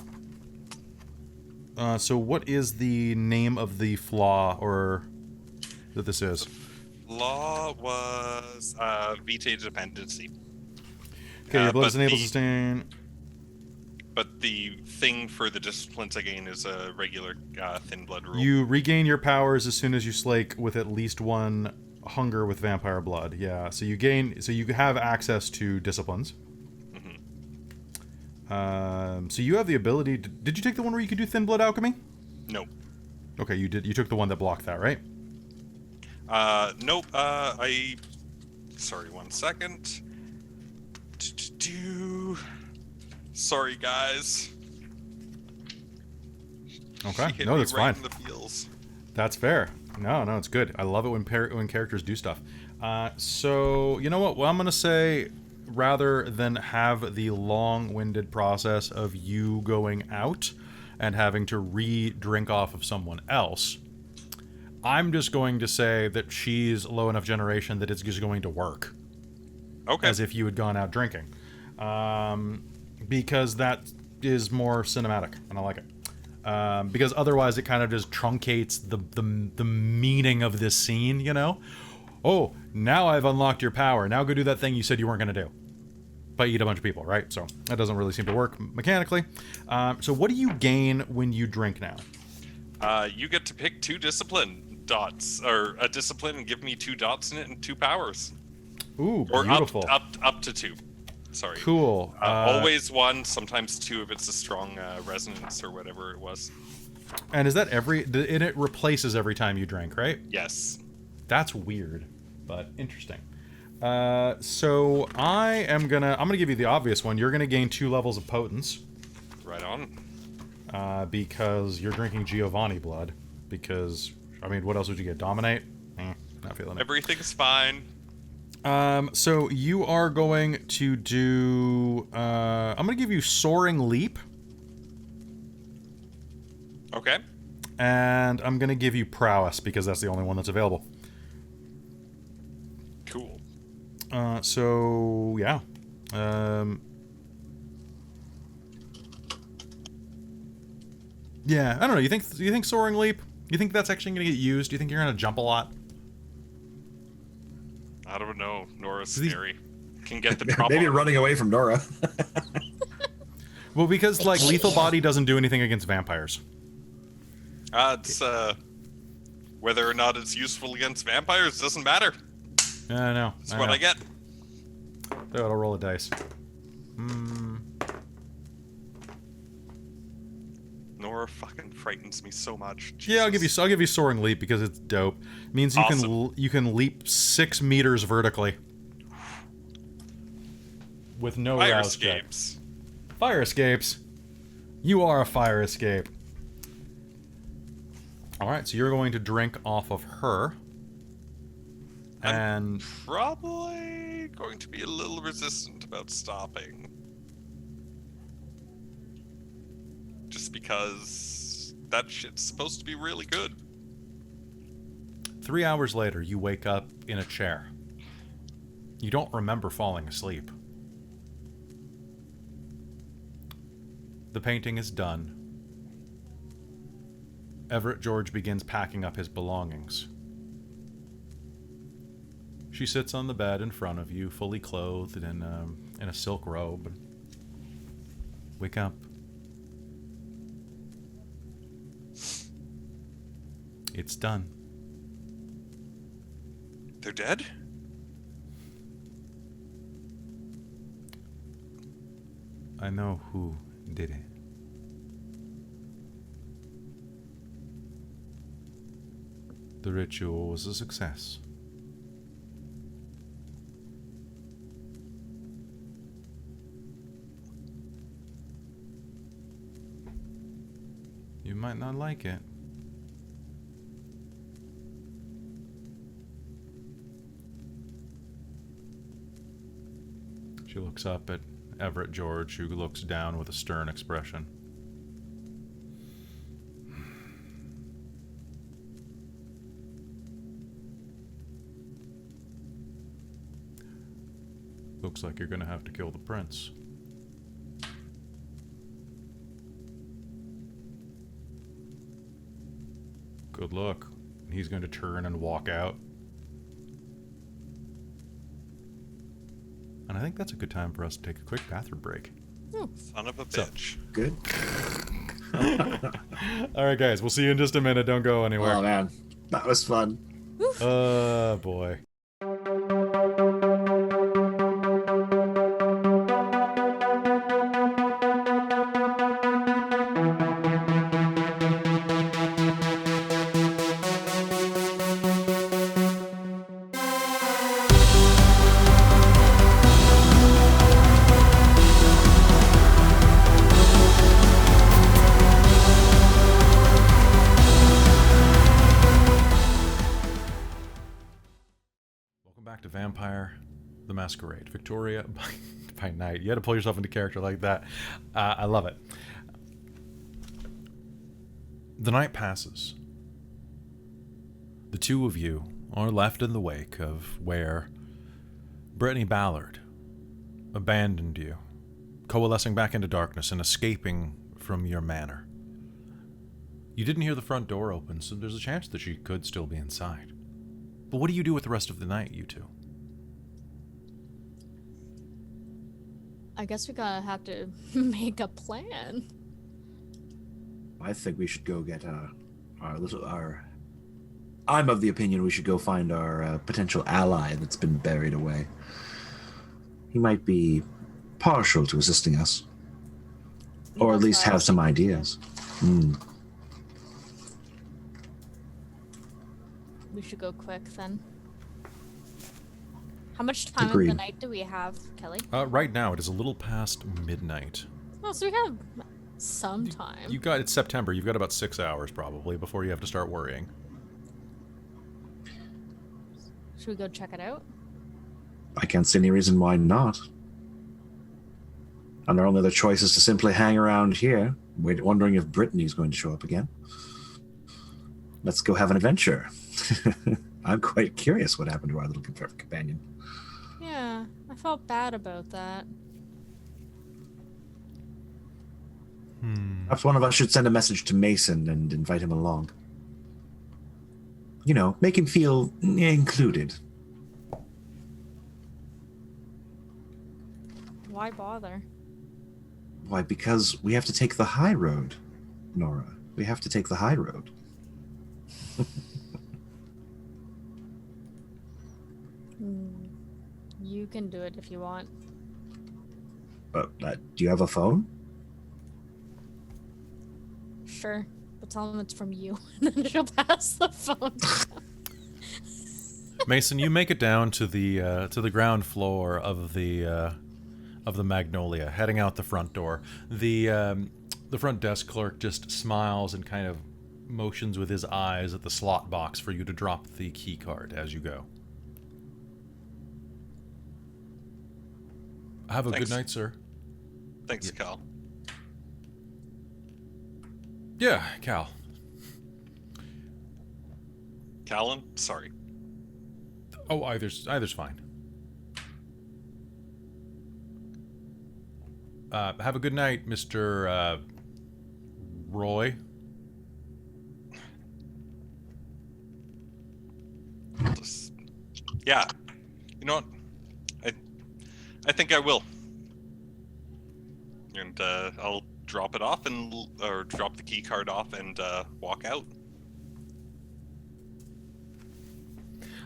so what is the name of the flaw or that this is? Law was vitae dependency. Okay, your blood but is unable to the- sustain... But the thing for the disciplines again is a regular thin blood rule. You regain your powers as soon as you slake with at least 1 hunger with vampire blood. Yeah, so you have access to disciplines. So you have the ability to... Did you take the one where you could do thin blood alchemy? No. Okay, you did. You took the one that blocked that, right? Nope. Sorry, 1 second. Sorry, guys. Okay, She hit no, me that's right fine. in the feels. That's fair. No, it's good. I love it when characters do stuff. So, you know what? Well, I'm going to say, rather than have the long-winded process of you going out and having to re-drink off of someone else, I'm just going to say that she's low enough generation that it's just going to work. Okay. As if you had gone out drinking. Because that is more cinematic, and I like it. Because otherwise it kind of just truncates the meaning of this scene, you know? Oh, now I've unlocked your power. Now go do that thing you said you weren't going to do. But eat a bunch of people, right? So that doesn't really seem to work mechanically. So what do you gain when you drink now? You get to pick 2 discipline dots, or a discipline and give me 2 dots in it and 2 powers. Ooh, Or beautiful. up to 2. Sorry. Cool. Always 1, sometimes 2 if it's a strong resonance or whatever it was. And is that and it replaces every time you drink, right? Yes. That's weird, but interesting. So I'm gonna give you the obvious one. You're gonna gain 2 levels of potence. Right on. Because you're drinking Giovanni blood. Because, I mean, what else would you get? Dominate? Not feeling it. Everything's fine. So you are going to do... I'm going to give you Soaring Leap. Okay. And I'm going to give you Prowess, because that's the only one that's available. Cool. So, yeah. Yeah, I don't know. You think Soaring Leap? You think that's actually going to get used? Do you think you're going to jump a lot? I don't know. Nora's These- scary. Can get the drop Maybe on. running away from Nora. Well, because, like, Lethal Body doesn't do anything against vampires. It's whether or not it's useful against vampires doesn't matter. I know. It's what I get. So I'll roll a dice. Nora fucking frightens me so much. Yeah, I'll give Jesus. you Soaring Leap because it's dope. It means you Awesome. you can leap 6 meters vertically with no Fire rouse check. escapes. Fire escapes. You are a fire escape. All right, so you're going to drink off of her, and Probably going to be a little resistant about stopping. Just because that shit's supposed to be really good. 3 hours later, you wake up in a chair. You don't remember falling asleep. The painting is done. Everett George begins packing up his belongings. She sits on the bed in front of you, fully clothed in a silk robe. Wake up. It's done. They're dead? I know who did it. The ritual was a success. might not like it. She looks up at Everett George, who looks down with a stern expression. Looks like you're gonna have to kill the prince. Good luck. He's going to turn and walk out. And I think that's a good time for us to take a quick bathroom break. Son of a bitch. Good. Alright guys, we'll see you in just a minute. Don't go anywhere. Oh man, that was fun. Oh boy. Vampire the Masquerade. Victoria by night. You had to pull yourself into character like that. I love it. The night passes. The two of you are left in the wake of where Brittany Ballard abandoned you, coalescing back into darkness and escaping from your manor. You didn't hear the front door open, so there's a chance that she could still be inside. But what do you do with the rest of the night, you two? I guess we gotta have to make a plan. I think we should go get I'm of the opinion we should go find our potential ally that's been buried away. He might be partial to assisting us, or at least have some ideas. We should go quick then. How much time Agreed. of the night do we have, Kelly? Right now, it is a little past midnight. Oh, so we have some time. It's September. You've got about 6 hours probably before you have to start worrying. Should we go check it out? I can't see any reason why not. And our only other choice is to simply hang around here, wondering if Brittany's going to show up again. Let's go have an adventure. I'm quite curious what happened to our little companion. Yeah, I felt bad about that. Perhaps one of us should send a message to Mason and invite him along. You know, make him feel included. Why bother? Why, because we have to take the high road, Nora. We have to take the high road. You can do it if you want. But do you have a phone? Sure, but tell them it's from you, and then she'll pass the phone. Mason, you make it down to the ground floor of the Magnolia, heading out the front door. The front desk clerk just smiles and kind of motions with his eyes at the slot box for you to drop the key card as you go. Have a good night, sir. Thanks, Cal. Yeah, Cal. Callan? Sorry. Oh, either's fine. Have a good night, Mr. Roy. Yeah. You know what? I think I will. And I'll drop it off or drop the key card off and walk out.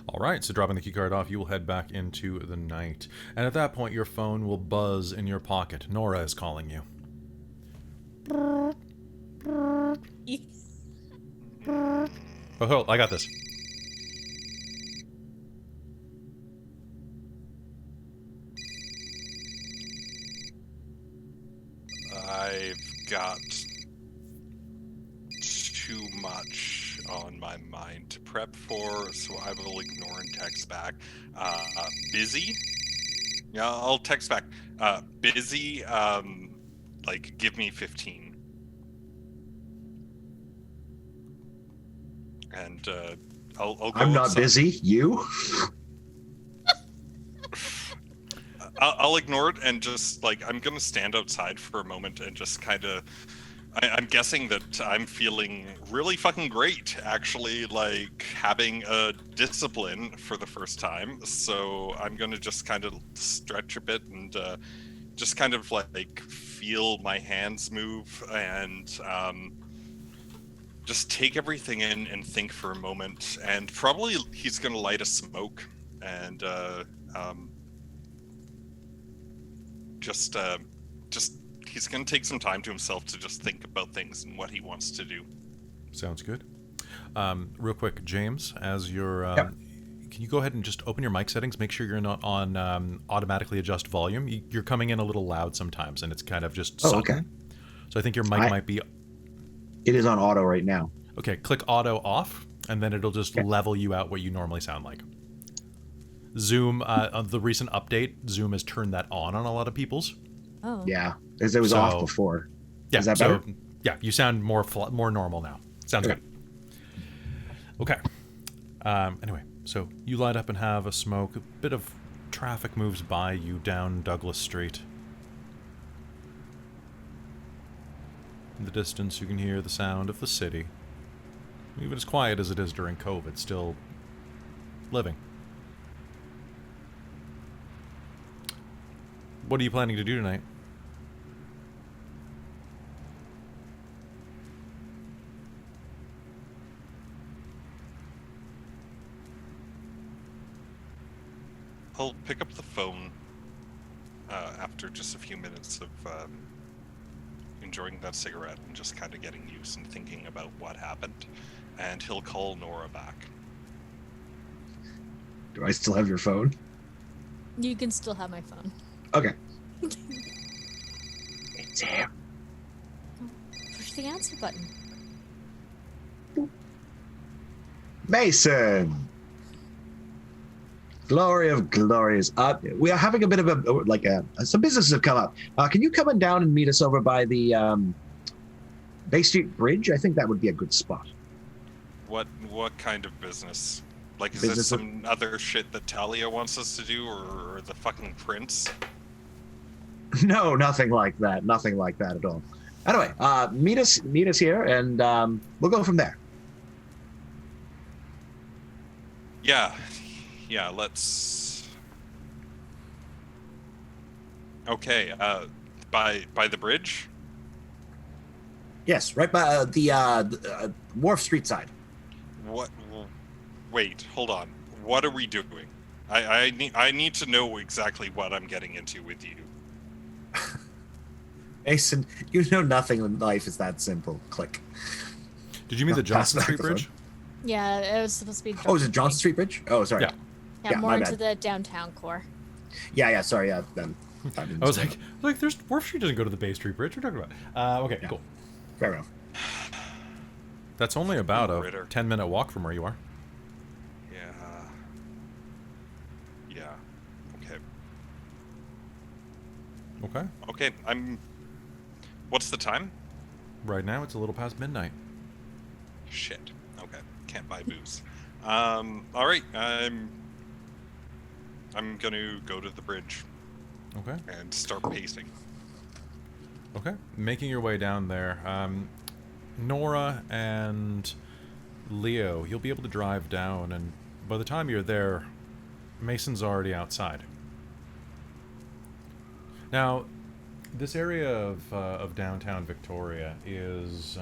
All right, so dropping the key card off, you will head back into the night. And at that point, your phone will buzz in your pocket. Nora is calling you. Oh, I got this. I've got much on my mind to prep for, so I will ignore and text back. Busy? Yeah, I'll text back. Busy, like, give me 15. And, I'll go I'm not outside. busy. You? I'll ignore it and just, like, I'm gonna stand outside for a moment and just kind of... I'm guessing that I'm feeling really fucking great, actually, like, having a discipline for the first time. So I'm gonna just kind of stretch a bit and just kind of, like, feel my hands move and just take everything in and think for a moment. And probably he's gonna light a smoke and just he's going to take some time to himself to just think about things and what he wants to do. Sounds good. Real quick, James, as you're... Yep. Can you go ahead and just open your mic settings? Make sure you're not on automatically adjust volume. You're coming in a little loud sometimes, and it's kind of just sudden. Okay. So I think your mic might be... It is on auto right now. Okay, click auto off, and then it'll just level you out what you normally sound like. Zoom, on the recent update, Zoom has turned that on a lot of people's. Oh. Yeah, as it was off before. Yeah, Is that better? Yeah, you sound more normal now. Sounds Okay. good. Okay. Anyway, so you light up and have a smoke. A bit of traffic moves by you down Douglas Street. In the distance, you can hear the sound of the city. Even as quiet as it is during COVID, still living. What are you planning to do tonight? I'll pick up the phone after just a few minutes of enjoying that cigarette and just kind of getting used and thinking about what happened. And he'll call Nora back. Do I still have your phone? You can still have my phone. Okay. It's here. Push the answer button. Mason! Glory of glories. We are having a bit of some businesses have come up. Can you come on down and meet us over by the Bay Street Bridge? I think that would be a good spot. What kind of business? Like, is Business this some other shit that Talia wants us to do, or the fucking prince? No, nothing like that. Nothing like that at all. Anyway, meet us here, and we'll go from there. Yeah, let's... Okay, by the bridge? Yes, right by the Wharf Street side. What? Wait, hold on. What are we doing? I need to know exactly what I'm getting into with you. Mason, you know nothing in life is that simple. Click. Did you mean the Pass Johnson back Street the Bridge? Yeah, it was supposed to be. Oh, is it Johnson Street Bridge? Oh, sorry. Yeah. Yeah, Yeah, more my into bad. the downtown core. Yeah, sorry. Yeah, then. I was like, there's Wharf Street doesn't go to the Bay Street Bridge. What are you talking about? Okay, Yeah. cool. Fair enough. That's only about a Ritter. 10-minute walk from where you are. Yeah. Okay. Okay. Okay, What's the time? Right now, it's a little past midnight. Shit. Okay. Can't buy booze. All right. I'm gonna go to the bridge Okay. and start pacing. Okay. Making your way down there. Nora and Leo, you'll be able to drive down, and by the time you're there, Mason's already outside. Now, this area of downtown Victoria is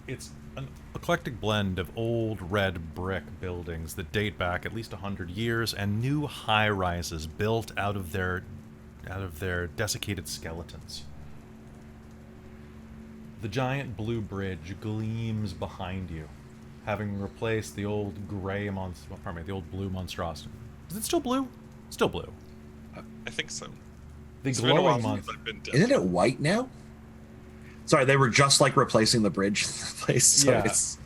it's an eclectic blend of old red brick buildings that date back at least 100 years, and new high-rises built out of their desiccated skeletons. The giant blue bridge gleams behind you, having replaced the old the old blue monstrosity. Is it still blue? Still blue. I think so. The It's been a while glowing since I've been down. Isn't it white now? Sorry, they were just like replacing the bridge in the place. So Yeah. it's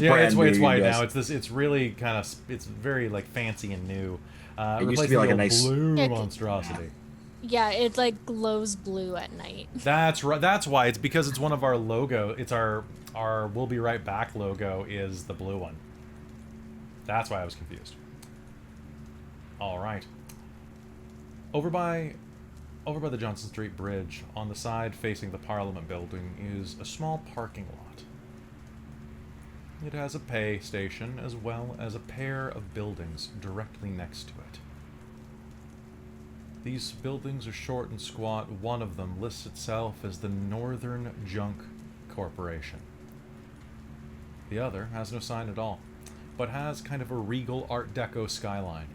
Yeah, brand new. it's white yes. now. It's this. It's really kind of. It's very like fancy and new. It used to replacing be like the a old nice- blue Yeah, monstrosity. Yeah, it like glows blue at night. That's right. That's why. It's because it's one of our logo. It's our "We'll be right back" logo is the blue one. That's why I was confused. All right. Over by the Johnson Street Bridge, on the side facing the Parliament building, is a small parking lot. It has a pay station as well as a pair of buildings directly next to it. These buildings are short and squat. One of them lists itself as the Northern Junk Corporation. The other has no sign at all, but has kind of a regal Art Deco skyline.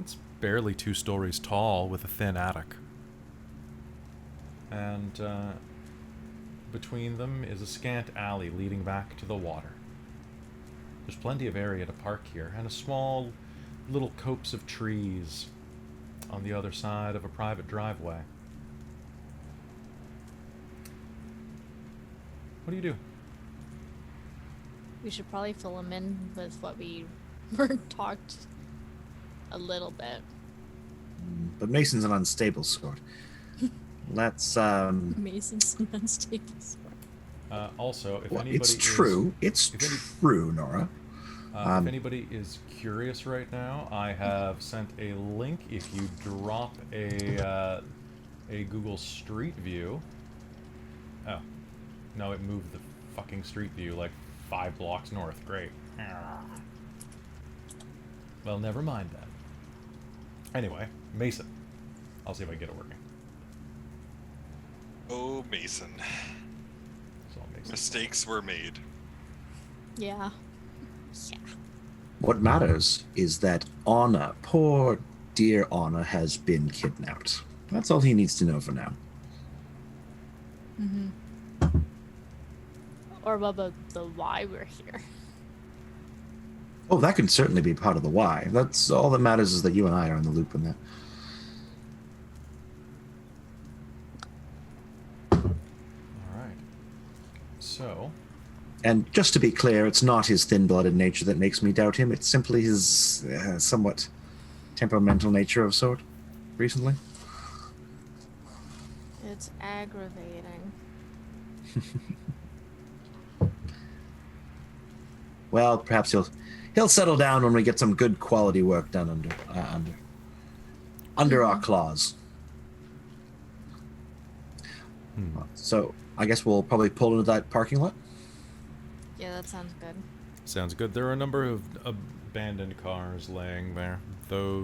It's barely 2 stories tall with a thin attic. And between them is a scant alley leading back to the water. There's plenty of area to park here, and a small little copse of trees on the other side of a private driveway. What do you do? We should probably fill him in with what we were talked a little bit. But Mason's an unstable sort. Let's Mason's unstable sort. Also, if well, anybody it's true. It's if any- true, Nora. if anybody is curious right now, I have sent a link. If you drop a Google Street View. Oh, no, it moved the fucking Street View like 5 blocks north. Great. Well, never mind that. Anyway, Mason. I'll see if I can get it working. Oh, Mason. It's all Mason. Mistakes were made. Yeah. Yeah. What matters is that Anna, poor dear Anna, has been kidnapped. That's all he needs to know for now. Mm-hmm. Or what about the why we're here? Oh, that can certainly be part of the why. That's all that matters is that you and I are in the loop in that. Alright. So, And just to be clear, it's not his thin-blooded nature that makes me doubt him. It's simply his somewhat temperamental nature of sort recently. It's aggravating. Well, perhaps he'll settle down when we get some good quality work done under our claws. So I guess we'll probably pull into that parking lot. Yeah, that sounds good. sounds good. There are a number of abandoned cars laying there.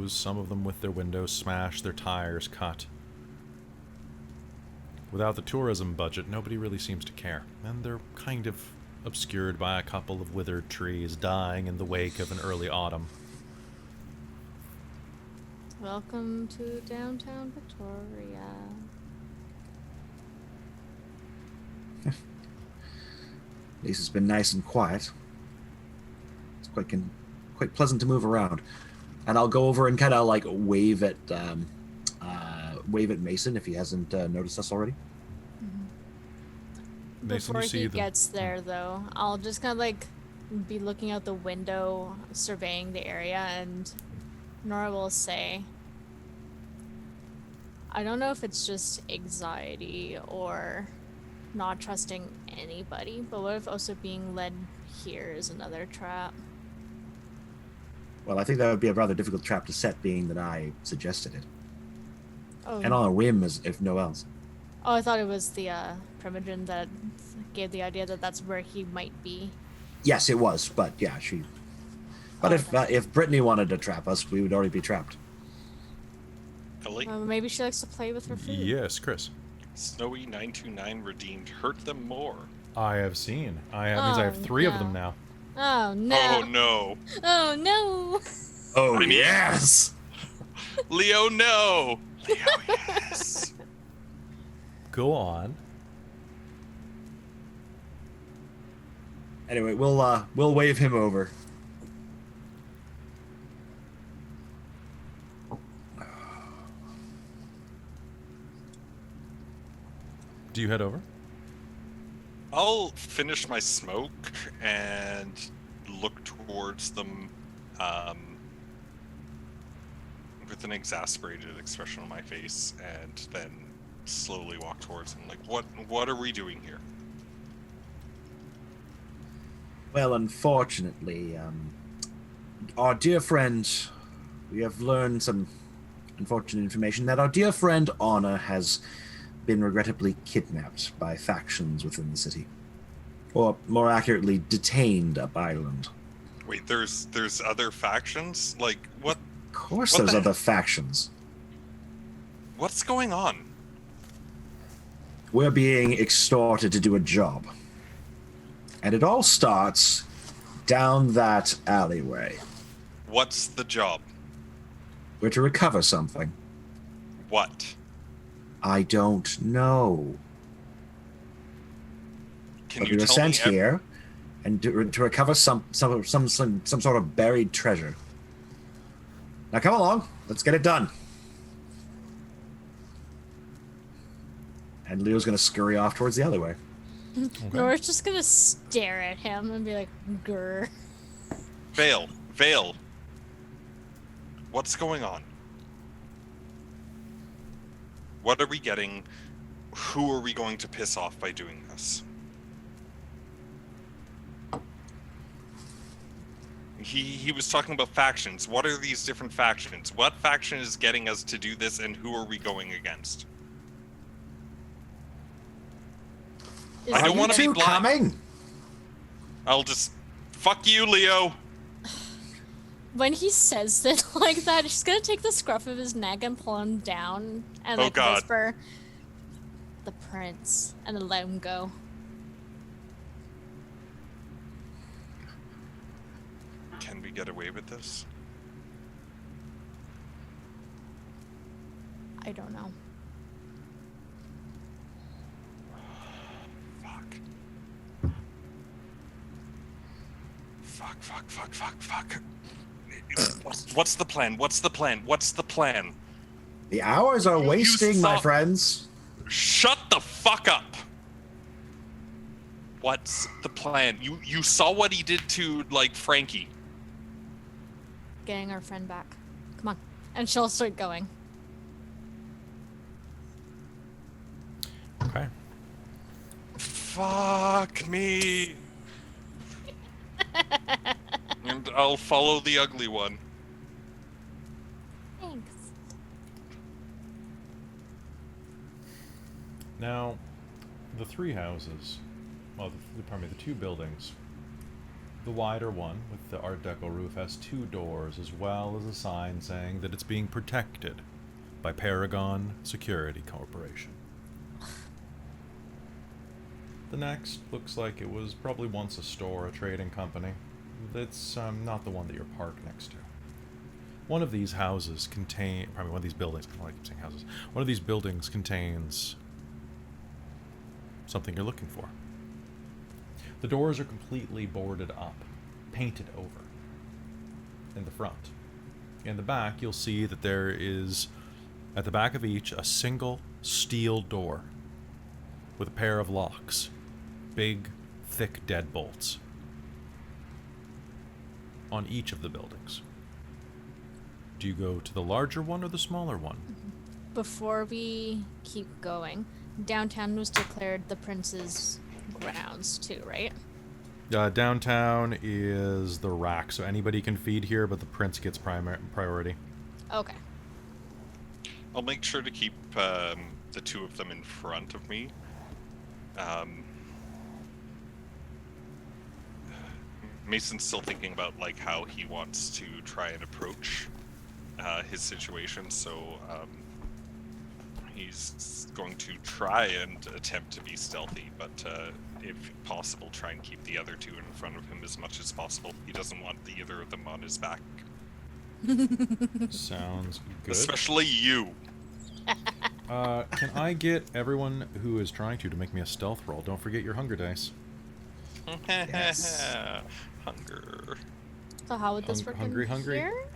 Some of them with their windows smashed, their tires cut. Without the tourism budget, nobody really seems to care. And they're kind of obscured by a couple of withered trees dying in the wake of an early autumn. Welcome to downtown Victoria. At least it's been nice and quiet. It's quite pleasant to move around. And I'll go over and kind of like wave at Mason if he hasn't noticed us already. Mason, Before you see he the- gets there, though, I'll just kind of like be looking out the window, surveying the area, and Nora will say, I don't know if it's just anxiety or not trusting anybody, but what if also being led here is another trap? Well, I think that would be a rather difficult trap to set, being that I suggested it. Oh, And on a whim, if no else. oh, I thought it was the Primogen that gave the idea that that's where he might be. Yes, it was, but yeah, she... But if Brittany wanted to trap us, we would already be trapped. Ellie, Maybe she likes to play with her food. Yes, Chris. Snowy929 redeemed Hurt Them More. I have seen. Means I have 3 of them now. Oh no! Oh no. Oh no! Oh, I mean- yes! Leo, no! Leo, yes. Go on. Anyway, we'll wave him over. Do you head over? I'll finish my smoke and look towards them with an exasperated expression on my face, and then slowly walk towards them. Like, what are we doing here? Well, unfortunately, our dear friend, we have learned some unfortunate information that our dear friend Anna has been regrettably kidnapped by factions within the city. Or, more accurately, detained up island. Wait, there's other factions? Like, what? Of course What there's the- other factions. What's going on? We're being extorted to do a job. And it all starts down that alleyway. What's the job? We're to recover something. What? I don't know. Can But you we were tell sent me? here and to recover some sort of buried treasure. Now come along, let's get it done. And Leo's gonna scurry off towards the alleyway. Nora's just gonna stare at him and be like, grr. Vale. What's going on? What are we getting? Who are we going to piss off by doing this? He was talking about factions. What are these different factions? What faction is getting us to do this, and who are we going against? Is I don't he wanna be gonna- blind. coming. I'll just... Fuck you, Leo! When he says it like that, she's gonna take the scruff of his neck and pull him down and Oh, like God. whisper, "The prince," and then let him go. Can we get away with this? I don't know. Fuck. What's the plan? What's the plan? The hours are You wasting, my saw- friends. Shut the fuck up! What's the plan? You saw what he did to, like, Frankie. Getting our friend back. Come on. And she'll start going. Okay. Fuck me. And I'll follow the ugly one. Thanks. Now, the three houses, well, the two buildings. The wider one, with the Art Deco roof, has two doors, as well as a sign saying that it's being protected by Paragon Security Corporation. The next looks like it was probably once a store, a trading company. That's not the one that you're parked next to. One of these houses one of these buildings, I keep saying houses. One of these buildings contains something you're looking for. The doors are completely boarded up, painted over in the front. In the back, you'll see that there is, at the back of each, a single steel door with a pair of locks. Big, thick deadbolts on each of the buildings. Do you go to the larger one or the smaller one? Before we keep going, downtown was declared the prince's grounds too, right? Downtown is the rack, so anybody can feed here, but the prince gets priority. Okay. I'll make sure to keep the two of them in front of me. Mason's still thinking about like how he wants to try and approach his situation, so he's going to try and attempt to be stealthy, but if possible, try and keep the other two in front of him as much as possible. He doesn't want either of them on his back. Sounds good. Especially you. Can I get everyone who is trying to make me a stealth roll? Don't forget your hunger dice. Yes. Hunger. So how would this work Hungry. here?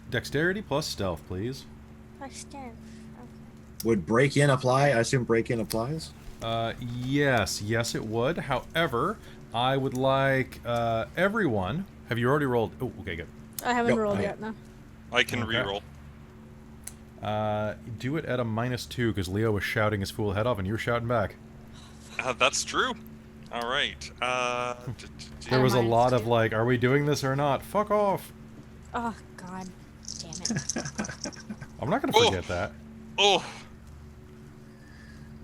Dexterity plus stealth, please. Plus stealth. Would break in apply? I assume break in applies. Yes, it would. However, I would like everyone. Have you already rolled? Oh, okay, good. I haven't Nope, rolled I- yet, no. I can Okay. reroll. Do it at a -2 because Leo was shouting his fool head off and you were shouting back. That's true. All right. There was a lot of -2. like, are we doing this or not? Fuck off. Oh, God damn it. I'm not gonna Oh. forget that. Oh,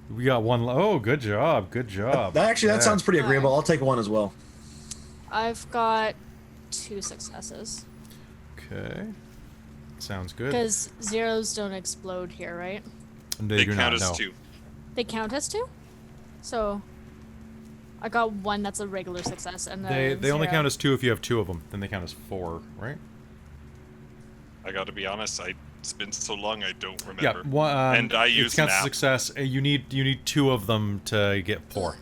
We got one. Oh, good job. Good job. That Yeah. sounds pretty agreeable. I'll take one as well. I've got 2 successes. Okay. Sounds good. Because zeros don't explode here, right? They they do count not, as no. 2. They count as 2? So, I got 1 that's a regular success, and then They only 0. count as 2 if you have 2 of them. Then they count as 4, right? I got to be honest. It's been so long I don't remember. Yeah. One, and I it use counts as map. success. You need 2 of them to get 4.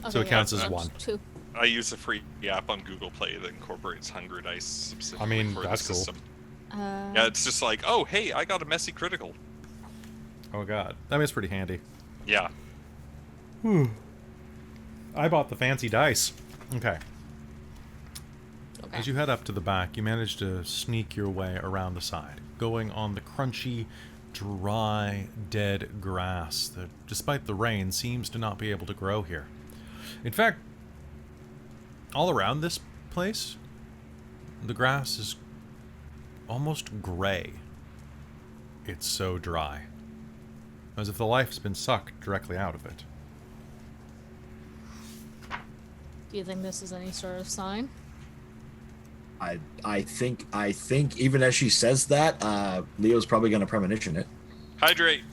So it counts as that's 1. 2. I use a free app on Google Play that incorporates Hunger Dice specifically I mean, for that's the cool. system. Yeah, it's just like, oh, hey, I got a messy critical. Oh god, I mean it's pretty handy. Yeah. I bought the fancy dice. Okay. Okay. As you head up to the back, you manage to sneak your way around the side, going on the crunchy, dry, dead grass that, despite the rain, seems to not be able to grow here. In fact, all around this place, the grass is almost gray. It's so dry, as if the life's been sucked directly out of it. Do you think this is any sort of sign? I think even as she says that, Leo's probably going to premonition it. Hydrate.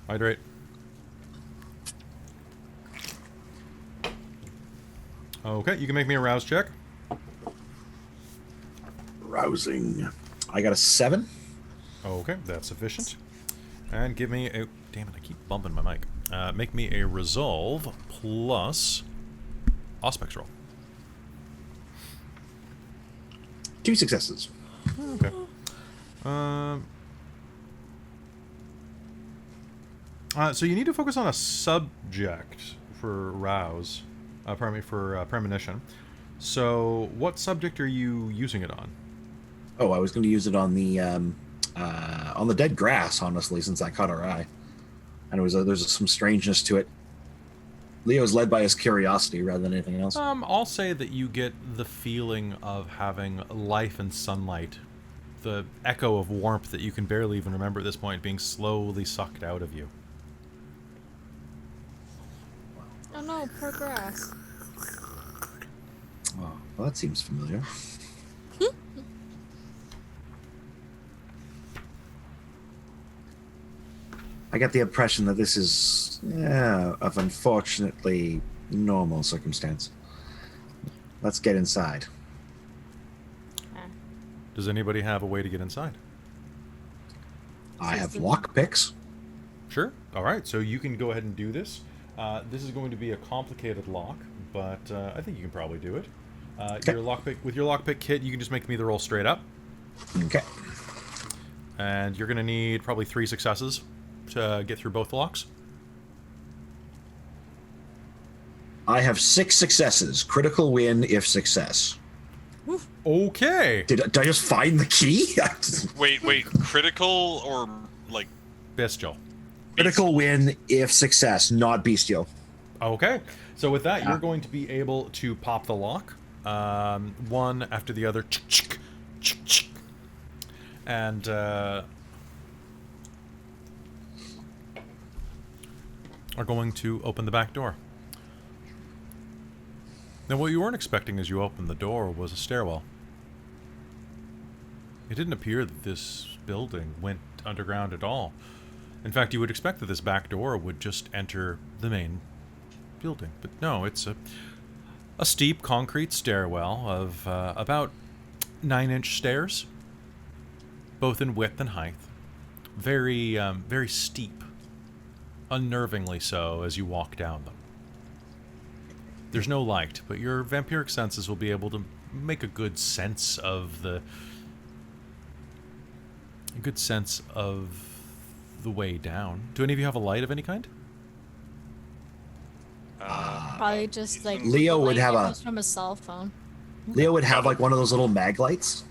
Hydrate. Okay, you can make me a rouse check. Rousing. I got a 7. Okay, that's sufficient. And give me a... Damn it, I keep bumping my mic. Make me a resolve plus Auspex roll. 2 successes. Okay. So you need to focus on a subject for rouse. Pardon me, for premonition. So what subject are you using it on? Oh, I was going to use it on the dead grass, honestly, since I caught her eye, and there's some strangeness to it. Leo's led by his curiosity rather than anything else. I'll say that you get the feeling of having life and sunlight, the echo of warmth that you can barely even remember at this point being slowly sucked out of you. Oh no, poor grass. Oh, well, that seems familiar. I get the impression that this is, of unfortunately normal circumstance. Let's get inside. Does anybody have a way to get inside? I have lock picks. Sure. All right. So you can go ahead and do this. This is going to be a complicated lock, but I think you can probably do it. Okay. Your lockpick kit, you can just make me the roll straight up, Okay. and you're going to need probably 3 successes to get through both locks. I have 6 successes. Critical win if success. Okay. Did I just find the key? Wait. Critical or like Bestial. Critical win if success, not bestial. Okay. So with that, Yeah. you're going to be able to pop the lock, one after the other, and are going to open the back door. Now, what you weren't expecting as you opened the door was a stairwell. It didn't appear that this building went underground at all. In fact, you would expect that this back door would just enter the main building. But no, it's a steep concrete stairwell of about 9-inch stairs, both in width and height. Very, very steep, unnervingly so as you walk down them. There's no light, but your vampiric senses will be able to make a good sense of the way down. Do any of you have a light of any kind? Probably just like Leo would light have comes from a cell phone. Leo would have like one of those little mag lights,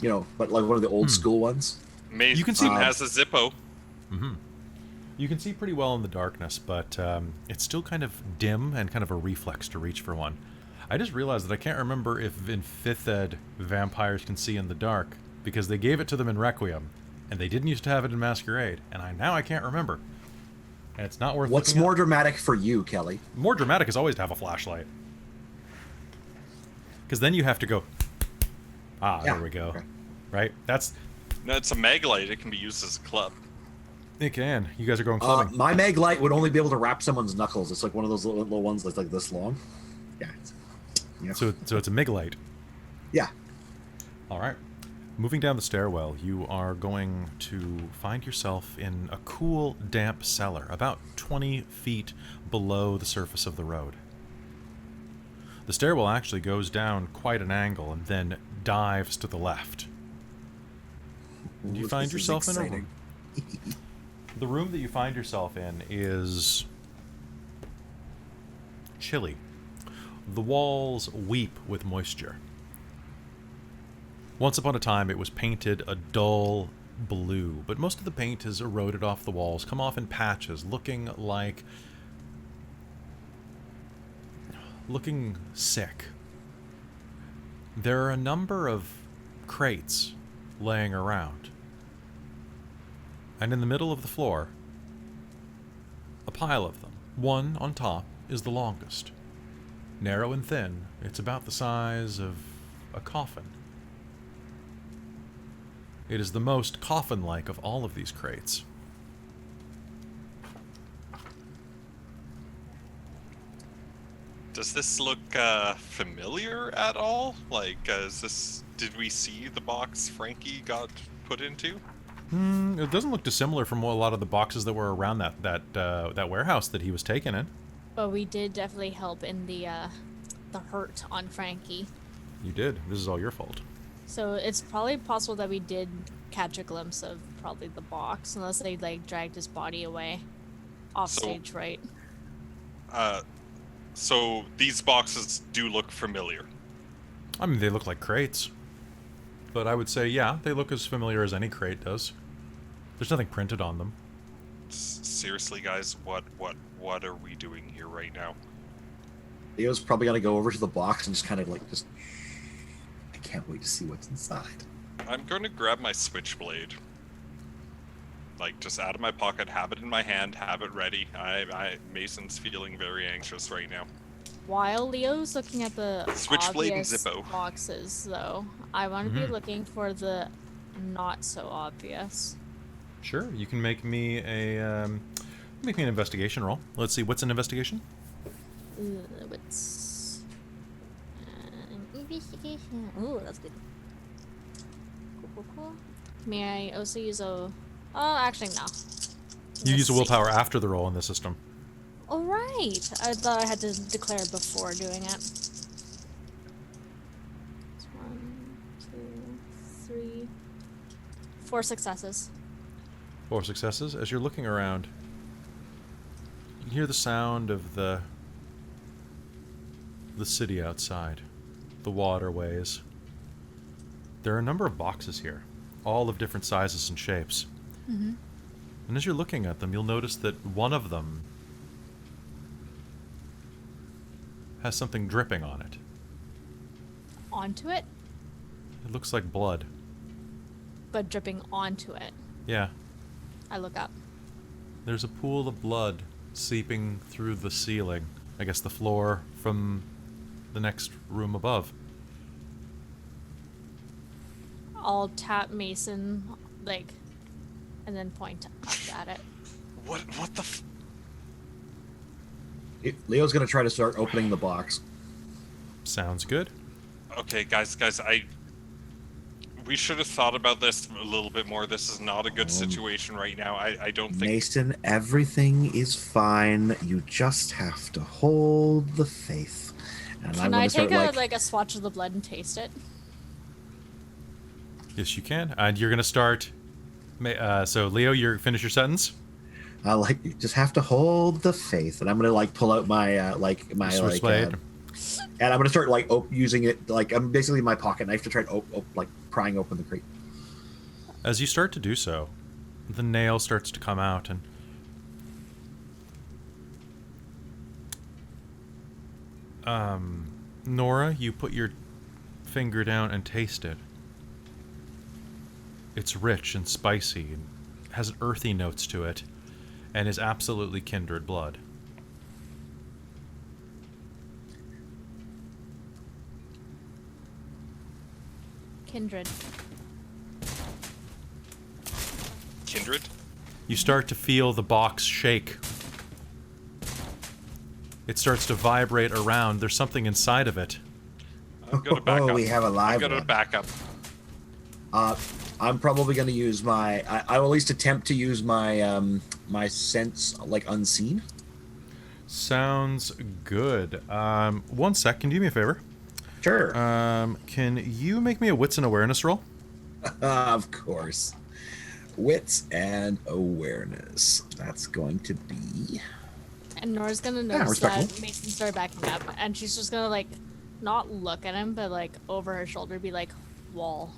but like one of the old school ones. Mason You can see- has a Zippo. You can see pretty well in the darkness, but it's still kind of dim and kind of a reflex to reach for one. I just realized that I can't remember if in 5th Ed vampires can see in the dark, because they gave it to them in Requiem, and they didn't used to have it in Masquerade, and now I can't remember. And it's not worth What's looking more at. dramatic for you, Kelly? More dramatic is always to have a flashlight. Because then you have to go, there we go. Okay. Right? That's... No, it's a mag light. It can be used as a club. It can. You guys are going clubbing. My mag light would only be able to wrap someone's knuckles. It's like one of those little ones that's like this long. Yeah. So it's a MIG light. Yeah. All right. Moving down the stairwell, you are going to find yourself in a cool, damp cellar, about 20 feet below the surface of the road. The stairwell actually goes down quite an angle and then dives to the left. You find This is yourself in a exciting. room. The room that you find yourself in is chilly. The walls weep with moisture. Once upon a time, it was painted a dull blue, but most of the paint has eroded off the walls, come off in patches, looking sick. There are a number of crates laying around. And in the middle of the floor, a pile of them. One on top is the longest. Narrow and thin, it's about the size of a coffin. It is the most coffin-like of all of these crates. Does this look familiar at all? Like, did we see the box Frankie got put into? It doesn't look dissimilar from a lot of the boxes that were around that warehouse that he was taken in. But we did definitely help in the hurt on Frankie. You did. This is all your fault. So it's probably possible that we did catch a glimpse of probably the box, unless they like dragged his body away off stage, right? So these boxes do look familiar. I mean, they look like crates. But I would say, yeah, they look as familiar as any crate does. There's nothing printed on them. Seriously, guys, what are we doing here right now? Leo's probably gonna go over to the box and just kind of like I can't wait to see what's inside. I'm going to grab my switchblade. Like, just out of my pocket, have it in my hand, have it ready. Mason's feeling very anxious right now. While Leo's looking at the Switchblade and obvious Zippo. boxes, though, I want to be looking for the not so obvious. Sure, you can make me an investigation roll. Let's see, what's an investigation? What's investigation? Ooh, that's good. Cool. May I also use a? Oh, actually no. You use a Let's willpower after the roll in the system. All right. I thought I had to declare before doing it. 1, 2, 3, 4 successes. 4 successes. As you're looking around, you can hear the sound of the city outside, the waterways. There are a number of boxes here, all of different sizes and shapes. Mm-hmm. And as you're looking at them, you'll notice that one of them has something dripping on it. Onto it, It looks like blood. but dripping onto it. Yeah, I look up. there's a pool of blood seeping through the ceiling. I guess the floor from the next room above. I'll tap Mason, like, and then point up at it. What the Leo's gonna try to start opening the box. Sounds good. Okay, guys, we should have thought about this a little bit more. This is not a good situation right now. I don't think... Mason, everything is fine. You just have to hold the faith. And Can I take a swatch of the blood and taste it? Yes, you can. And you're going to start... So, Leo, you finish your sentence? I like you just have to hold the faith, and I'm gonna like pull out my my Switchblade. and I'm gonna start like using it like I'm basically my pocket knife to try to like prying open the crate. As you start to do so, the nail starts to come out, and Nora, you put your finger down and taste it. It's rich and spicy and has earthy notes to it, and is absolutely kindred blood. Kindred. Kindred? You start to feel the box shake. It starts to vibrate around. There's something inside of it. I'm gonna back up. We have a live I'm gonna one. back up. I'm probably going to use my. I will at least attempt to use my my sense like unseen. Sounds good. 1 sec. Can you do me a favor? Sure. Can you make me a wits and awareness roll? Of course. Wits and awareness. That's going to be. And Nora's gonna notice that respectable. Mason started backing up, and she's just gonna like, not look at him, but like over her shoulder, be like, wall.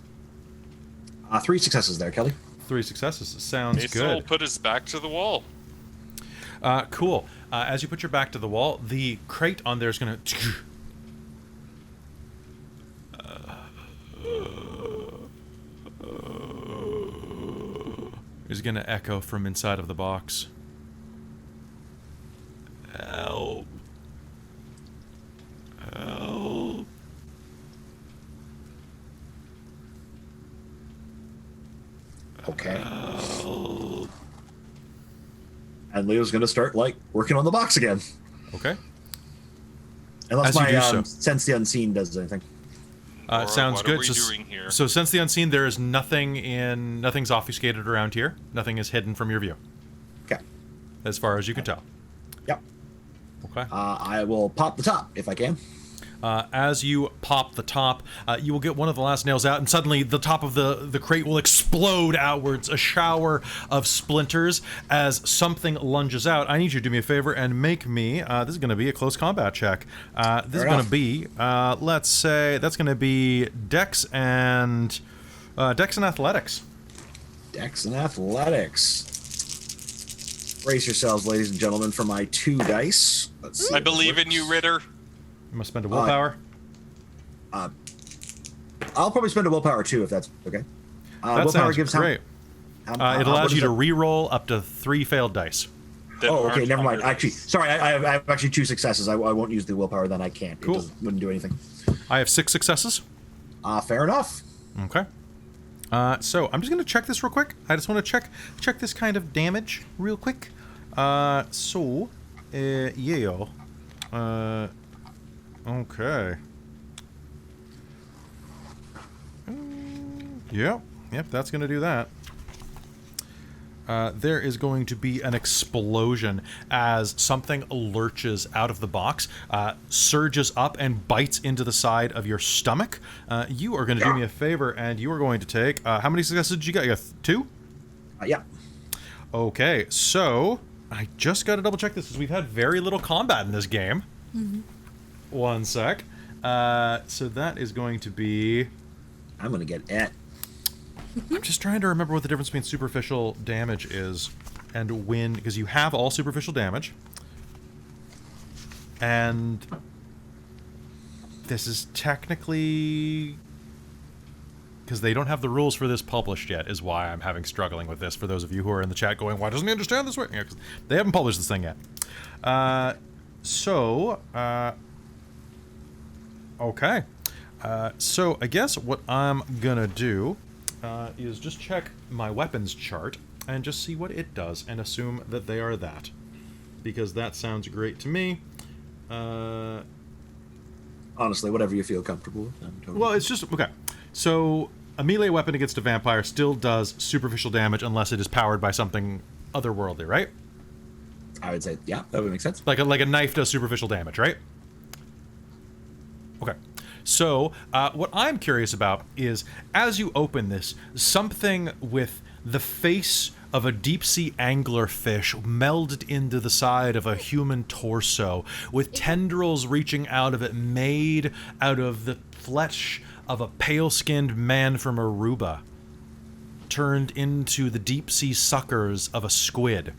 3 successes there, Kelly. 3 successes. Sounds Mason will good. put his back to the wall. Cool. As you put your back to the wall, the crate on there is going to... is going to echo from inside of the box. Help. Help. Okay. Help. And Leo's going to start like working on the box again. Okay. Unless As you my do so. sense the unseen does anything. Or Sounds what good. are we doing here? So since the unseen, there is nothing's obfuscated around here. Nothing is hidden from your view, Okay. as far as you can tell. Yep. Okay. I will pop the top if I can. As you pop the top, you will get one of the last nails out, and suddenly the top of the crate will explode outwards, a shower of splinters as something lunges out. I need you to do me a favor and make me, this is going to be a close combat check. This is going to be, let's say, that's going to be Dex and Athletics. Dex and athletics. Brace yourselves, ladies and gentlemen, for my 2 dice. Let's see I if this believe in works. you, Ritter. You must spend a willpower. I'll probably spend a willpower too, if that's okay. That willpower sounds gives great. How, It what allows is you to it? re-roll up to 3 failed dice. That Oh, okay, aren't never mind. under Actually, this. sorry, I have actually 2 successes. I won't use the willpower, then I can't. Cool. Wouldn't do anything. I have 6 successes. Fair enough. Okay. So I'm just gonna check this real quick. I just want to check this kind of damage real quick. Yeah. Okay. Yep, that's gonna do that. There is going to be an explosion as something lurches out of the box, surges up and bites into the side of your stomach. You are going to do me a favor, and you are going to take... how many successes did you get? You got 2? Yeah. Okay, so I just got to double check this because we've had very little combat in this game. 1 sec. So that is going to be... I'm going to get it. I'm just trying to remember what the difference between superficial damage is and wind, because you have all superficial damage. And this is technically... because they don't have the rules for this published yet, is why I'm having struggling with this, for those of you who are in the chat going, why doesn't he understand this way? Yeah, 'cause they haven't published this thing yet. Okay. So I guess what I'm gonna do is just check my weapons chart and just see what it does and assume that they are that. Because that sounds great to me. Honestly, whatever you feel comfortable with. I'm totally Well, it's just... okay. So, a melee weapon against a vampire still does superficial damage unless it is powered by something otherworldly, right? I would say, yeah, that would make sense. Like a knife does superficial damage, right? Okay. So, what I'm curious about is, as you open this, something with the face of a deep-sea anglerfish melded into the side of a human torso, with tendrils reaching out of it, made out of the flesh of a pale-skinned man from Aruba, turned into the deep-sea suckers of a squid.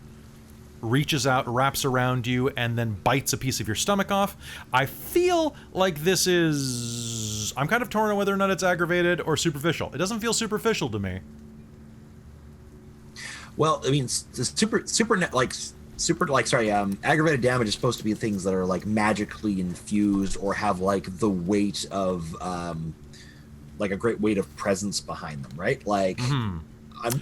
Reaches out, wraps around you, and then bites a piece of your stomach off. I feel like this is... I'm kind of torn on whether or not it's aggravated or superficial. It doesn't feel superficial to me. Well, I mean, aggravated damage is supposed to be things that are like magically infused or have like the weight of like a great weight of presence behind them, right? Like,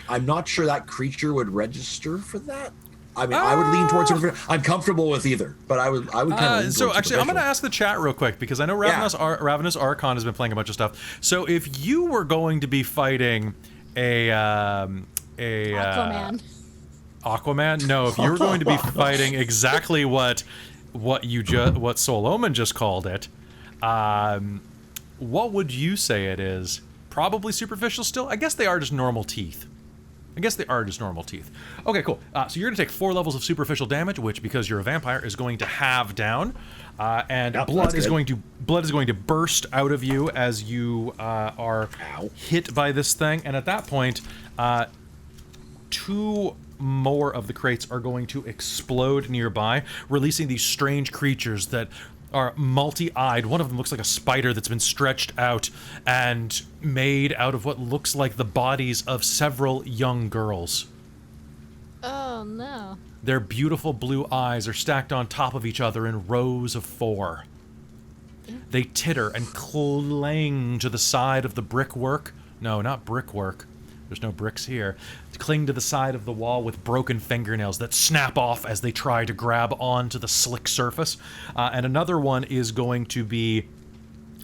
I'm not sure that creature would register for that. I mean, I would lean towards superficial. I'm comfortable with either, but I would kind of. So actually, I'm going to ask the chat real quick because I know Ravenous Archon has been playing a bunch of stuff. So if you were going to be fighting Aquaman? No, if you were going to be fighting exactly what Soul Omen just called it, what would you say it is? Probably superficial still? I guess they are just normal teeth. Okay, cool. So you're going to take 4 levels of superficial damage, which, because you're a vampire, is going to halve down. And blood is going to burst out of you as you are hit by this thing. And at that point, 2 more of the crates are going to explode nearby, releasing these strange creatures that are multi-eyed. One of them looks like a spider that's been stretched out and made out of what looks like the bodies of several young girls. Oh, no. Their beautiful blue eyes are stacked on top of each other in rows of 4. They titter and cling to the side of the brickwork. No, not brickwork. There's no bricks here. Cling to the side of the wall with broken fingernails that snap off as they try to grab onto the slick surface. And another one is going to be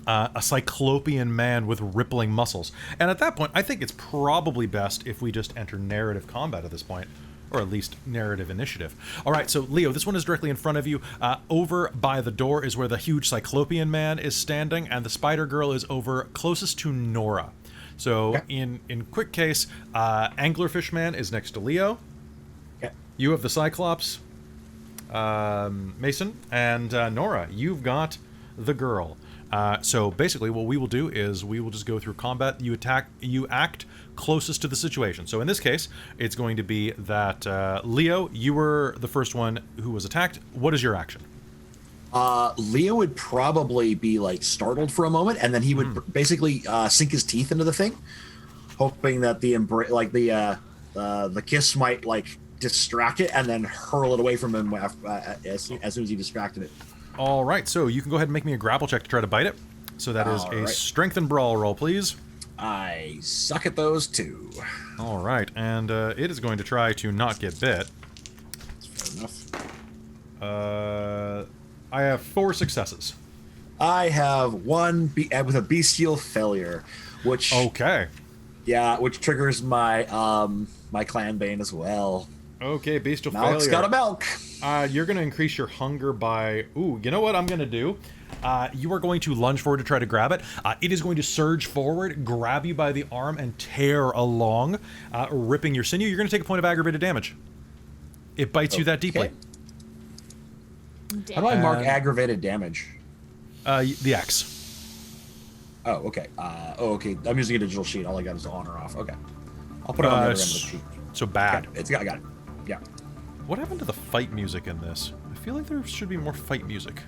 a cyclopean man with rippling muscles. And at that point, I think it's probably best if we just enter narrative combat at this point. Or at least narrative initiative. All right, so Leo, this one is directly in front of you. Over by the door is where the huge cyclopean man is standing, and the spider girl is over closest to Nora. So in quick case, Anglerfish Man is next to Leo. Okay. You have the Cyclops, Mason, and Nora, you've got the girl. So basically what we will do is we will just go through combat. You act closest to the situation. So in this case, it's going to be that Leo, you were the first one who was attacked. What is your action? Leo would probably be like startled for a moment, and then he would basically sink his teeth into the thing, hoping that the kiss might like distract it, and then hurl it away from him as soon as he distracted it. All right, so you can go ahead and make me a grapple check to try to bite it. So that is a strength and brawl roll, please. I suck at those too. All right, and it is going to try to not get bit. That's fair enough. I have 4 successes. I have 1 with a bestial failure, which which triggers my my clan bane as well. Okay, bestial Malk's failure. got a milk. You're going to increase your hunger by... Ooh, you know what I'm going to do? You are going to lunge forward to try to grab it. It is going to surge forward, grab you by the arm, and tear along, ripping your sinew. You're going to take a point of aggravated damage. It bites you that deeply. Damn. How do I mark aggravated damage? The X. Oh, okay. Okay. I'm using a digital sheet. All I got is on or off. Okay. I'll put it on the other end of the sheet. So bad. Okay. I got it. Yeah. What happened to the fight music in this? I feel like there should be more fight music.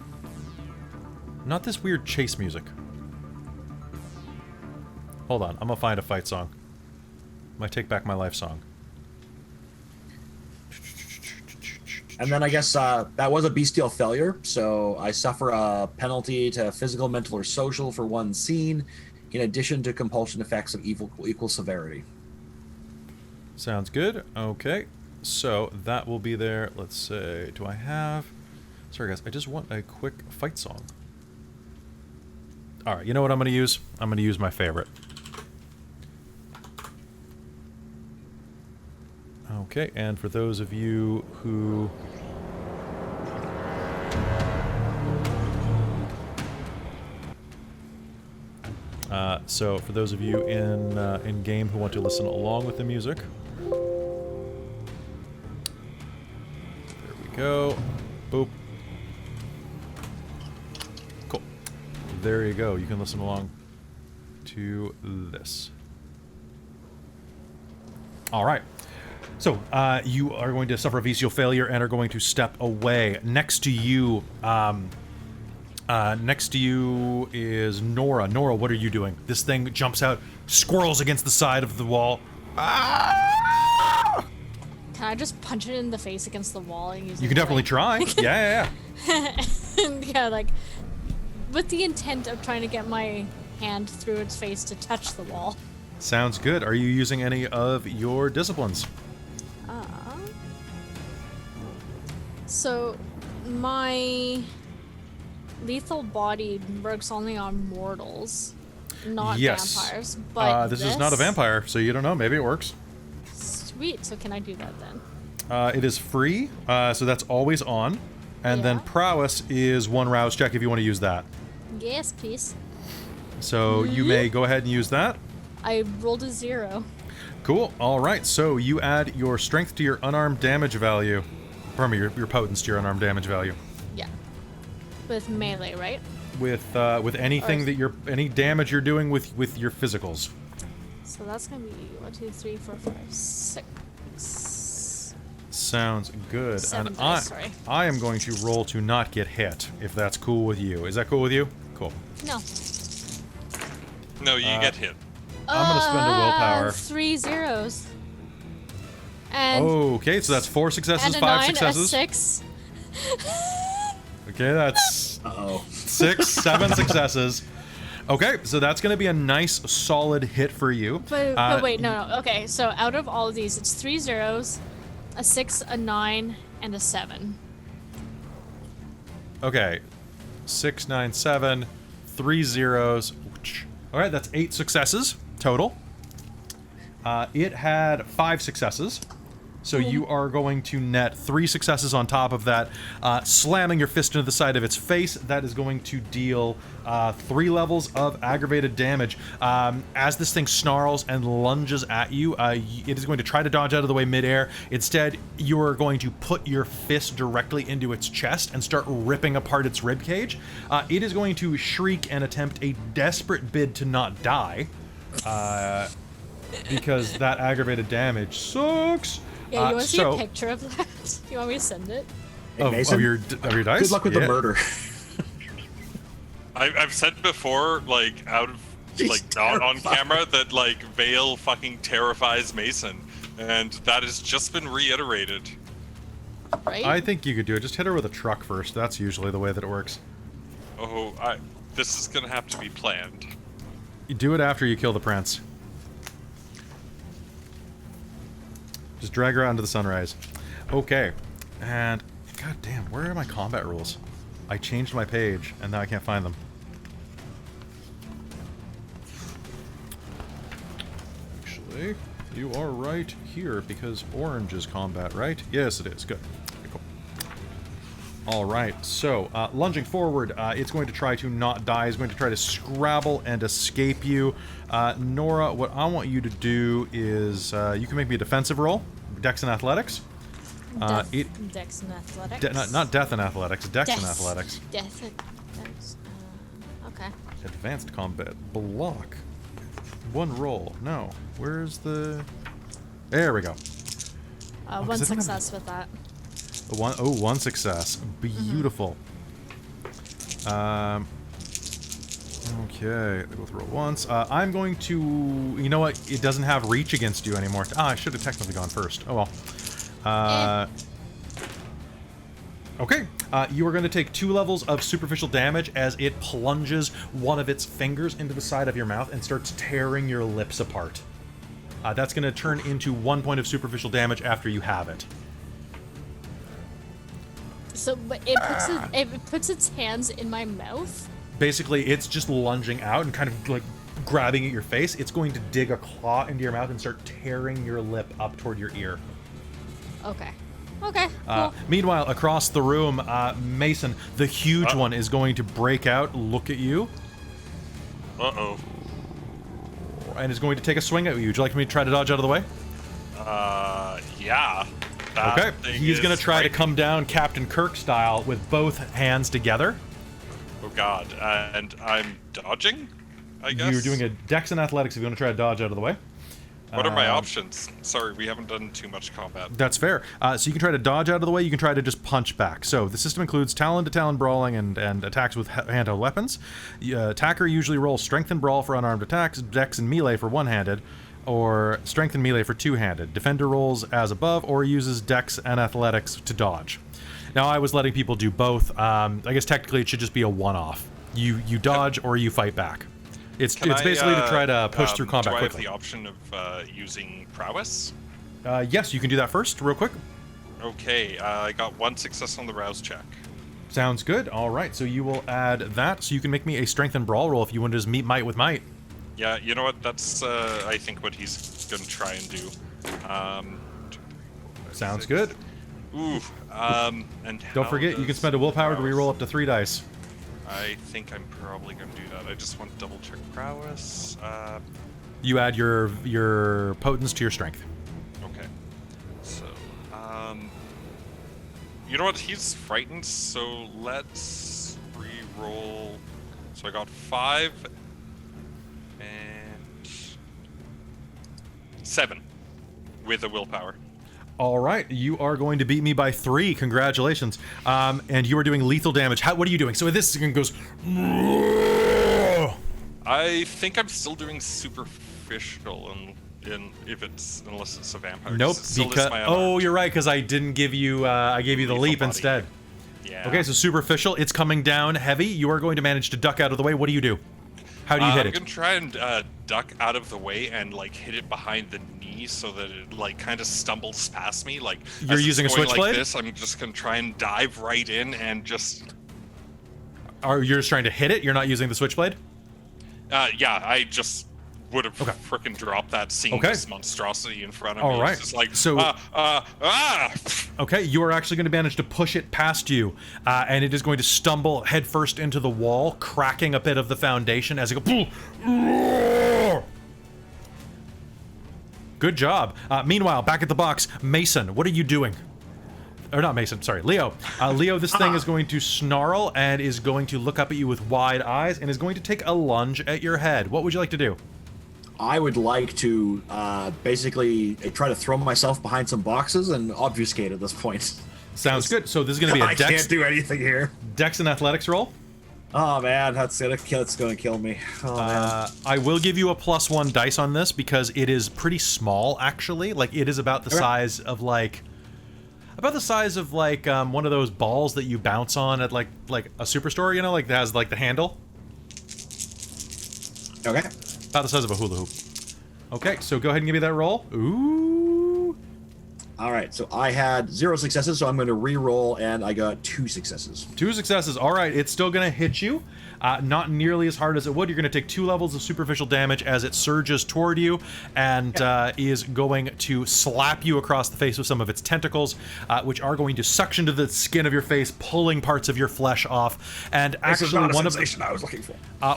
Not this weird chase music. Hold on. I'm gonna find a fight song. My Take Back My Life song. And then I guess that was a bestial failure, so I suffer a penalty to physical, mental, or social for 1 scene, in addition to compulsion effects of equal severity. Sounds good. Okay, so that will be there. Let's say, do I have... Sorry guys, I just want a quick fight song. Alright, you know what I'm going to use? I'm going to use my favorite. Okay, and for those of you who... so for those of you in game who want to listen along with the music, go. Boop. Cool. There you go. You can listen along to this. All right. So, you are going to suffer a visual failure and are going to step away. Next to you is Nora. Nora, what are you doing? This thing jumps out, squirrels against the side of the wall. Ah! Can I just punch it in the face against the wall and use it? You can definitely try. Yeah. And yeah, like, with the intent of trying to get my hand through its face to touch the wall. Sounds good. Are you using any of your disciplines? So, my lethal body works only on mortals, not vampires. But this is not a vampire, so you don't know. Maybe it works. Sweet. So can I do that then? It is free, so that's always on. And then prowess is 1 rouse check if you want to use that. Yes, please. So you may go ahead and use that. I rolled a 0. Cool. All right. So you add your strength to your unarmed damage value. Pardon me, your potence to your unarmed damage value. Yeah. With melee, right? With anything that any damage you're doing with your physicals. So that's gonna be 1, 2, 3, 4, 5, 6. Sounds good. 7 and dice, sorry. I am going to roll to not get hit, if that's cool with you. Is that cool with you? Cool. No. No, you get hit. I'm gonna spend a willpower. 3 zeros. And Okay, so that's 4 successes, and a 5 9, successes. a 6. Okay, that's Uh-oh. 6, 7 successes. Okay, so that's going to be a nice, solid hit for you. But wait, no. Okay, so out of all of these, it's 3 zeros, a 6, a 9, and a 7. Okay, 6, 9, 7, 3 zeros. All right, that's 8 successes total. It had 5 successes. So you are going to net 3 successes on top of that, slamming your fist into the side of its face. That is going to deal 3 levels of aggravated damage. As this thing snarls and lunges at you, it is going to try to dodge out of the way midair. Instead, you are going to put your fist directly into its chest and start ripping apart its ribcage. It is going to shriek and attempt a desperate bid to not die, because that aggravated damage sucks. Yeah, you want to see a picture of that? You want me to send it? Hey, Of Mason, your dice? good luck with the murder. I've said before, like, out of, He's like, not on terrified. camera, that, like, Vale fucking terrifies Mason. And that has just been reiterated. Right? I think you could do it. Just hit her with a truck first. That's usually the way that it works. Oh, this is gonna have to be planned. You do it after you kill the prince. Just drag her out into the sunrise. Okay. And, god damn, where are my combat rules? I changed my page, and now I can't find them. Actually, you are right here, because orange is combat, right? Yes, it is. Good. Okay, cool. Alright, so, lunging forward, it's going to try to not die. It's going to try to scrabble and escape you. Nora, what I want you to do is, you can make me a defensive roll. Dex and athletics. Dex and athletics. Not death and athletics, Dex and athletics. Dex. Okay. Advanced combat. Block. 1 roll. No. Where's the... There we go. 1 success with that. 1 success. Beautiful. Okay, they both roll once. I'm going to... You know what? It doesn't have reach against you anymore. I should have technically gone first. Oh well. Okay. You are going to take 2 levels of superficial damage as it plunges one of its fingers into the side of your mouth and starts tearing your lips apart. That's going to turn into 1 point of superficial damage after you have it. So, but it puts its hands in my mouth? Basically, it's just lunging out and kind of like grabbing at your face. It's going to dig a claw into your mouth and start tearing your lip up toward your ear. Okay. Okay, cool. Meanwhile, across the room, Mason, the huge one, is going to break out, look at you, Uh-oh. and is going to take a swing at you. Would you like me to try to dodge out of the way? Yeah. That Okay, thing he's going is to try to frightening. come down Captain Kirk style with both hands together. Oh god, and I'm dodging, I guess? You're doing a dex and athletics if you want to try to dodge out of the way. What are my options? Sorry, we haven't done too much combat. That's fair. So you can try to dodge out of the way. You can try to just punch back. So the system includes talon-to-talon brawling and attacks with handheld weapons. Attacker usually rolls strength and brawl for unarmed attacks, dex and melee for one-handed, or strength and melee for two-handed. Defender rolls as above or uses dex and athletics to dodge. Now I was letting people do both. I guess technically it should just be a one-off. You dodge or you fight back. It's basically to try to push through combat quickly. Do I quickly. have the option of using prowess? Yes, you can do that first, real quick. Okay, I got 1 success on the rouse check. Sounds good. All right, so you will add that. So you can make me a strength and brawl roll if you want to just meet might with might. Yeah, you know what? That's I think what he's gonna try and do. 2, 3, 4, 5, Sounds 6. good. Ooh, and Don't how forget, you can does spend a willpower to prowess- reroll up to 3 dice. I think I'm probably gonna do that. I just want to double check prowess. You add your potence to your strength. Okay. So, you know what? He's frightened, so let's re-roll. So I got 5 and 7 with a willpower. All right, you are going to beat me by 3. Congratulations. And you are doing lethal damage. What are you doing? So this thing goes. I think I'm still doing superficial, unless it's a vampire. Nope. It still lists Because my unarmed. you're right. Because I didn't give you. I gave you the Lethal leap body. instead. Yeah. Okay, so superficial. It's coming down heavy. You are going to manage to duck out of the way. What do you do? How do you hit I'm it? gonna try and duck out of the way and like hit it behind the knee so that it like kind of stumbles past me. Like You're as it's using a going switchblade? like this, I'm just gonna try and dive right in and just. You're just trying to hit it. You're not using the switchblade. Yeah, I just would have Okay. frickin' dropped that, seeing Okay. this monstrosity in front of All me. right. It's just like So- ah. Okay, you are actually going to manage to push it past you, and it is going to stumble headfirst into the wall, cracking a bit of the foundation as it goes. Good job. Meanwhile, back at the box, Mason, what are you doing? Or not Mason, sorry, Leo. Leo, this thing is going to snarl and is going to look up at you with wide eyes and is going to take a lunge at your head. What would you like to do? I would like to basically try to throw myself behind some boxes and obfuscate at this point. Sounds good. So this is going to be I a dex, can't do anything here. dex and athletics roll. Oh man, that's gonna kill me. Oh man. I will give you a +1 dice on this because it is pretty small, actually. Like, it is about the size of one of those balls that you bounce on at like a superstore, you know, like that has like the handle. Okay. About the size of a hula hoop. Okay, so go ahead and give me that roll. Ooh. All right. So I had 0 successes, so I'm going to re-roll, and I got 2 successes. 2 successes. All right, it's still going to hit you. Not nearly as hard as it would. You're going to take 2 levels of superficial damage as it surges toward you and is going to slap you across the face with some of its tentacles, which are going to suction to the skin of your face, pulling parts of your flesh off. And This is actually, not a one of sensation I was looking for.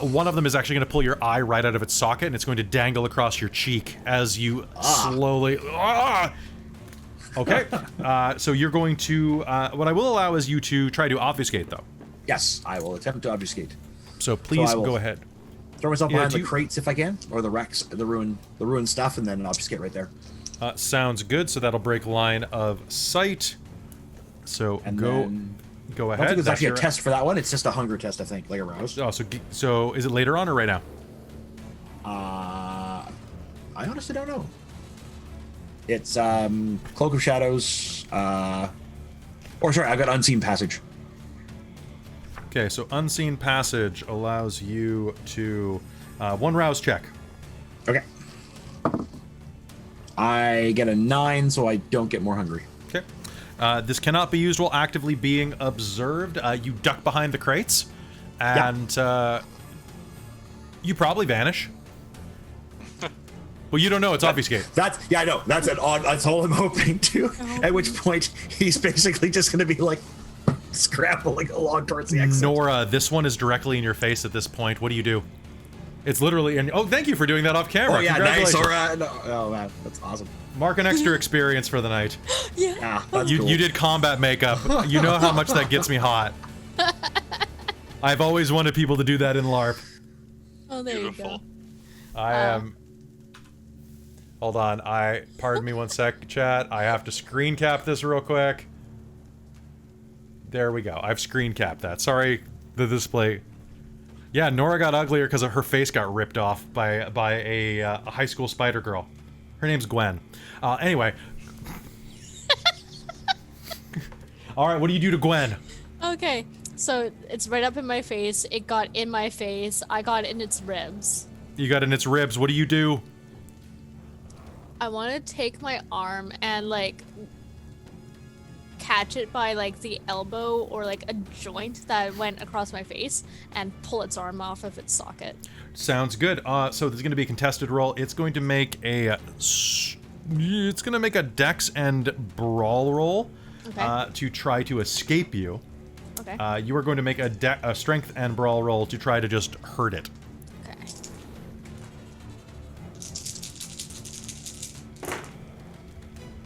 one of them is actually going to pull your eye right out of its socket, and it's going to dangle across your cheek as you slowly. Okay, so you're going to. What I will allow is you to try to obfuscate, though. Yes, I will attempt to obfuscate. So please I will- go ahead. Throw myself Yeah, behind do the you- crates if I can, or the wrecks, the ruined stuff, and then obfuscate right there. Sounds good. So that'll break line of sight. So And go then- go I ahead. don't think there's That's actually a your- test for that one. It's just a hunger test, I think, like a rouse. Oh, so is it later on or right now? I honestly don't know. It's Cloak of Shadows, or sorry, I got Unseen Passage. Okay, so unseen passage allows you to 1 rouse check. Okay. I get a 9, so I don't get more hungry. Okay. This cannot be used while actively being observed. You duck behind the crates, and you probably vanish. Well, you don't know. It's obfuscate. I know. That's that's all I'm hoping to. At which point, he's basically just going to be like scrambling along towards the exit. Nora, this one is directly in your face at this point. What do you do? It's literally, and oh, thank you for doing that off camera. Oh yeah, nice. Congratulations. All right. No, oh man, that's awesome. Mark an extra experience for the night. Yeah. Yeah, that's You, cool. you did combat makeup. You know how much that gets me hot. I've always wanted people to do that in LARP. Oh, there Beautiful. you go. I am. Hold on. Pardon me one sec, chat. I have to screen cap this real quick. There we go. I've screen capped that. Sorry, the display. Yeah, Nora got uglier because her face got ripped off by a high school spider girl. Her name's Gwen. Anyway. All right, what do you do to Gwen? Okay, so it's right up in my face. It got in my face. I got in its ribs. You got in its ribs. What do you do? I want to take my arm and like catch it by like the elbow or like a joint that went across my face and pull its arm off of its socket. Sounds good. So there's going to be a contested roll. It's going to make a dex and brawl roll to try to escape you. Okay. You are going to make a strength and brawl roll to try to just hurt it. Okay.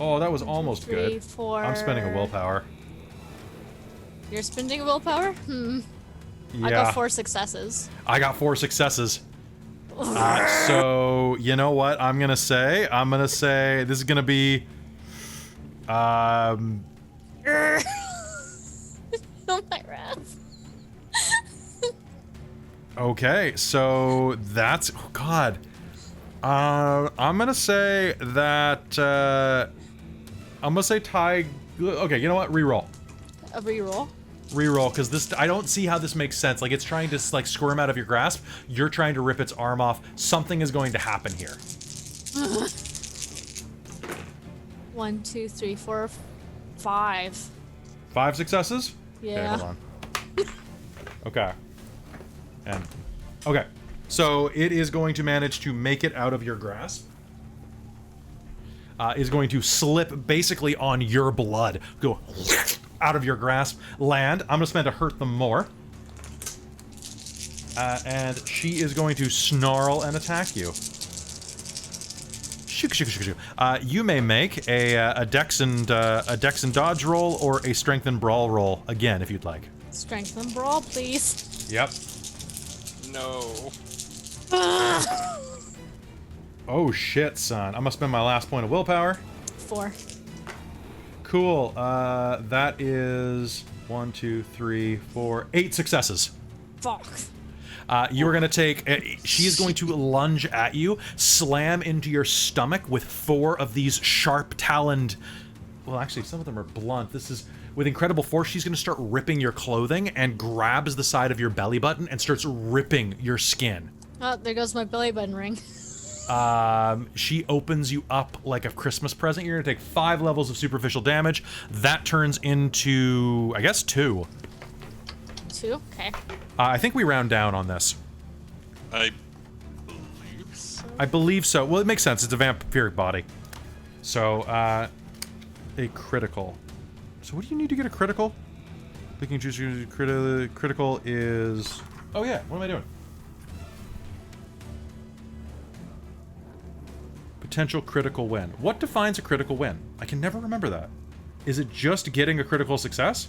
Oh, that was almost 3, good. 4. I'm spending a willpower. You're spending a willpower? Yeah. I got 4 successes. I got 4 successes. So, you know what I'm gonna say? I'm gonna say this is gonna be... Oh my wrath. Okay, so that's... Oh, God. I'm gonna say that... I'm gonna say Ty... Okay, you know what? Reroll. A reroll? Reroll, because this... I don't see how this makes sense. Like, it's trying to, like, squirm out of your grasp. You're trying to rip its arm off. Something is going to happen here. 1, 2, 3, 4, 5. 5 successes? Yeah. Okay, hold on. Okay. And... Okay. So, it is going to manage to make it out of your grasp. Is going to slip basically on your blood. Go out of your grasp. Land. I'm going to spend to hurt them more. And she is going to snarl and attack you. You may make a dex and dodge roll or a strength and brawl roll again if you'd like. Strength and brawl, please. Yep. No. Oh shit, son. I'm gonna spend my last point of willpower. 4. Cool. That is 1, 2, 3, 4, 8 successes. Fuck. You are going to take... she is going to lunge at you, slam into your stomach with 4 of these sharp-taloned... Well, actually, some of them are blunt. This is... With incredible force, she's going to start ripping your clothing and grabs the side of your belly button and starts ripping your skin. Oh, there goes my belly button ring. She opens you up like a Christmas present. You're going to take 5 levels of superficial damage. That turns into, I guess, 2. 2? Okay. I think we round down on this. I believe so. I believe so. Well, it makes sense. It's a vampiric body. So, a critical. So what do you need to get a critical? Picking choose critical is... Oh yeah, what am I doing? Potential critical win. What defines a critical win? I can never remember that. Is it just getting a critical success?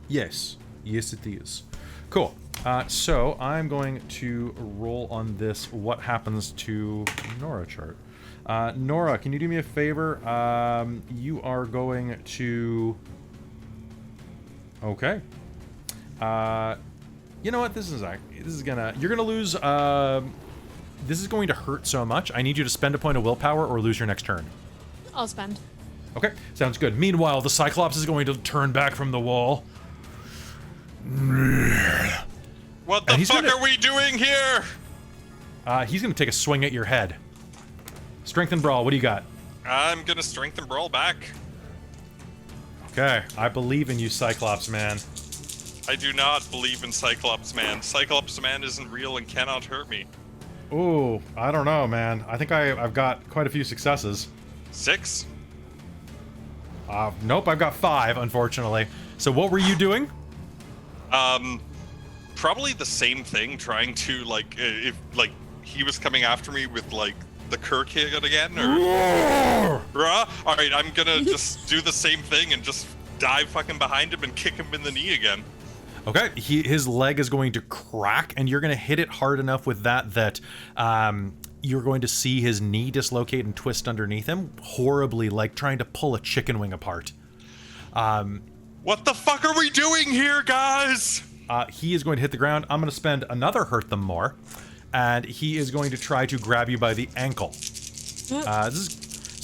Yes. Yes, it is. Cool. So I'm going to roll on this what happens to Nora chart. Nora, can you do me a favor? You are going to... Okay. You know what? This is gonna... You're gonna lose... This is going to hurt so much. I need you to spend a point of willpower or lose your next turn. I'll spend. Okay, sounds good. Meanwhile, the Cyclops is going to turn back from the wall. What the fuck are we doing here? He's going to take a swing at your head. Strength and brawl, what do you got? I'm gonna strength and brawl back. Okay, I believe in you, Cyclops man. I do not believe in Cyclops Man. Cyclops Man isn't real and cannot hurt me. Ooh, I don't know, man. I think I've got quite a few successes. 6? Nope, I've got 5, unfortunately. So what were you doing? probably the same thing, trying to like if like he was coming after me with like the Kirk hit again, or all right, I'm gonna just do the same thing and just dive fucking behind him and kick him in the knee again. Okay, his leg is going to crack, and you're going to hit it hard enough with that you're going to see his knee dislocate and twist underneath him horribly, like trying to pull a chicken wing apart. What the fuck are we doing here, guys? He is going to hit the ground. I'm going to spend another hurt them more, and he is going to try to grab you by the ankle. This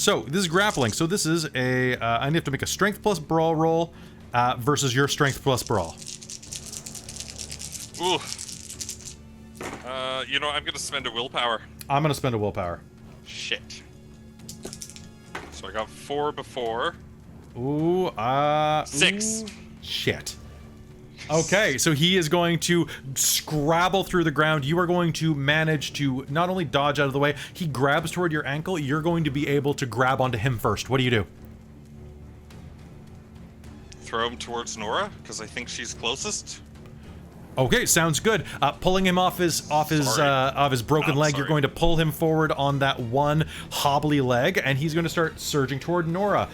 is grappling. So this is I have to make a strength plus brawl roll versus your strength plus brawl. Ooh. I'm gonna spend a willpower. I'm gonna spend a willpower. Shit. So I got 4 before. Ooh, 6. Ooh, shit. Okay, so he is going to scrabble through the ground. You are going to manage to not only dodge out of the way, he grabs toward your ankle. You're going to be able to grab onto him first. What do you do? Throw him towards Nora, because I think she's closest. Okay, sounds good. Pulling him off his broken leg, you're going to pull him forward on that one hobbly leg, and he's going to start surging toward Nora.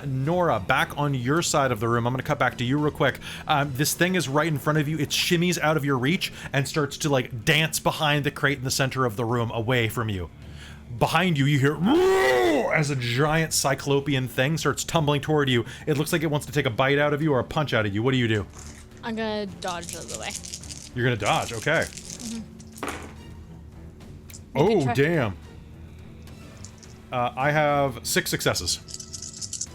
Nora, back on your side of the room. I'm going to cut back to you real quick. This thing is right in front of you. It shimmies out of your reach and starts to like dance behind the crate in the center of the room, away from you. Behind you, you hear as a giant cyclopean thing starts tumbling toward you. It looks like it wants to take a bite out of you or a punch out of you. What do you do? I'm gonna dodge out of the way. You're gonna dodge, okay. Mm-hmm. Damn. I have 6 successes.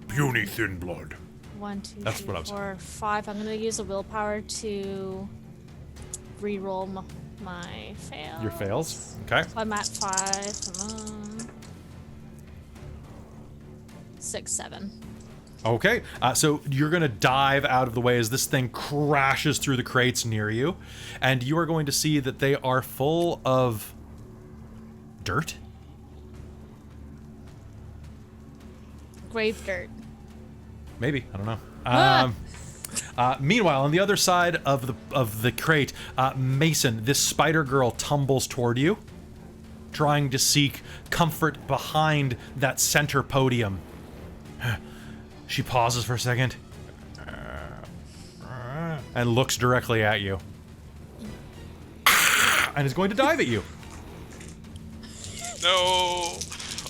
Puny thin blood. 1, 2, That's 3, what I was 4, 5. I'm gonna use a willpower to re-roll my fails. Your fails? Okay. So I'm at 5. Come on. 6, 7. Okay, so you're going to dive out of the way as this thing crashes through the crates near you, and you are going to see that they are full of dirt? Grave dirt. Maybe, I don't know. Meanwhile, on the other side of the crate, Mason, this spider girl tumbles toward you, trying to seek comfort behind that center podium. She pauses for a second and looks directly at you and is going to dive at you. No.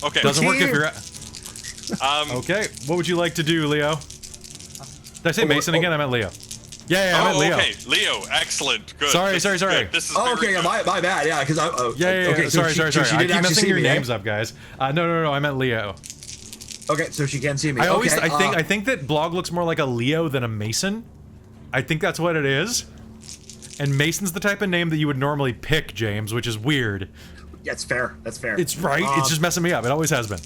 Okay. Doesn't work if you're okay, what would you like to do, Leo? Did I say Mason again? I meant Leo. Yeah, I meant Leo. Okay, Leo, excellent, good. Sorry. Good. This is very good. My bad. Yeah, because Okay, sorry. I keep messing your names up, guys. No, I meant Leo. Okay, so she can see me. I think that Blog looks more like a Leo than a Mason. I think that's what it is. And Mason's the type of name that you would normally pick, James, which is weird. Yeah, it's fair. That's fair. It's right. It's just messing me up. It always has been.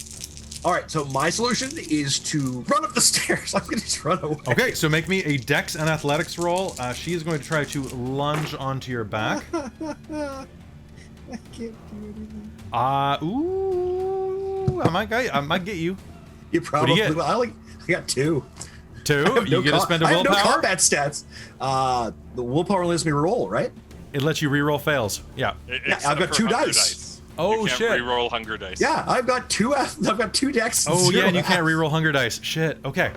All right, so my solution is to run up the stairs. I'm going to just run away. Okay, so make me a Dex and Athletics roll. She is going to try to lunge onto your back. I can't do anything. I might get you. You probably What do you will. I got 2. 2? You get to spend a willpower? I have no combat stats. The willpower lets me roll, right? It lets you reroll fails. Yeah. I've got 2 dice. Oh, you shit. can't reroll hunger dice. Yeah, I've got 2 decks. Oh, yeah, and you can't reroll hunger dice. Shit. Okay.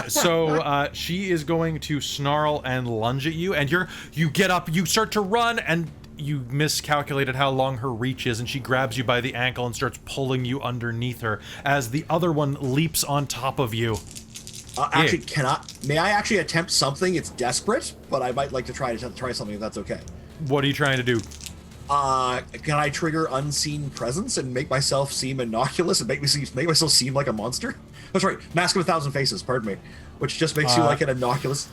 So she is going to snarl and lunge at you, and you get up, you start to run, and you miscalculated how long her reach is, and she grabs you by the ankle and starts pulling you underneath her as the other one leaps on top of you. Actually, may I actually attempt something? It's desperate, but I might like to try something if that's okay. What are you trying to do? Can I trigger unseen presence and make myself seem innocuous and make myself seem like a monster? That's right, Mask of 1,000 Faces, pardon me, which just makes you like an innocuous.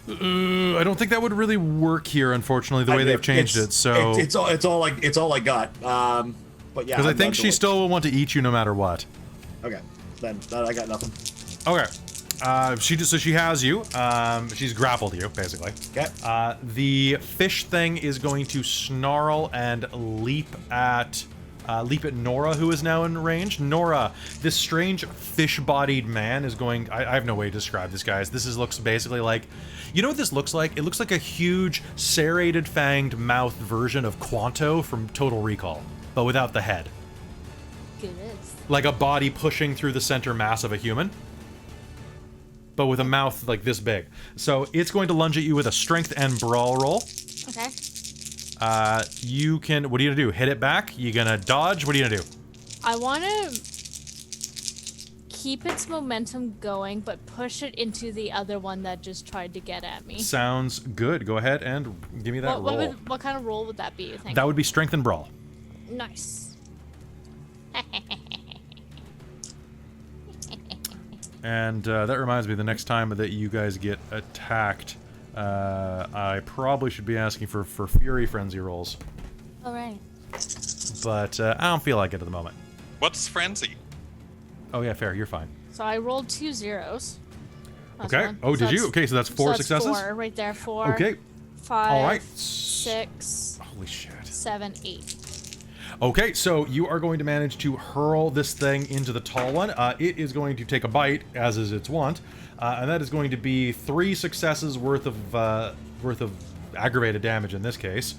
I don't think that would really work here, unfortunately, the way they've changed it. So it's all I got. But yeah, because I think she still will want to eat you no matter what. Okay, then I got nothing. Okay, she has you. She's grappled you basically. Okay. The fish thing is going to snarl and leap at leap at Nora, who is now in range. Nora, this strange fish-bodied man is going... I have no way to describe this, guys. Looks basically like... You know what this looks like? It looks like a huge, serrated, fanged mouth version of Quanto from Total Recall, but without the head. It is. Like a body pushing through the center mass of a human, but with a mouth like this big. So it's going to lunge at you with a strength and brawl roll. Okay. You can... What are you gonna do? Hit it back? You gonna dodge? What are you gonna do? I want to keep its momentum going, but push it into the other one that just tried to get at me. Sounds good. Go ahead and give me that roll. What kind of roll would that be, you think? That would be strength and brawl. Nice. And that reminds me, the next time that you guys get attacked, I probably should be asking for Fury Frenzy rolls. All right. But I don't feel like it at the moment. What's frenzy? Oh yeah, fair. You're fine. So I rolled 2 zeros. That's Okay. one. Oh, So did you? Okay, so that's 4 that's successes? 4 right there. 4. Okay. 5. All right. 6. Holy shit. 7, 8. Okay, so you are going to manage to hurl this thing into the tall one. It is going to take a bite, as is its wont, and that is going to be 3 successes worth of aggravated damage in this case.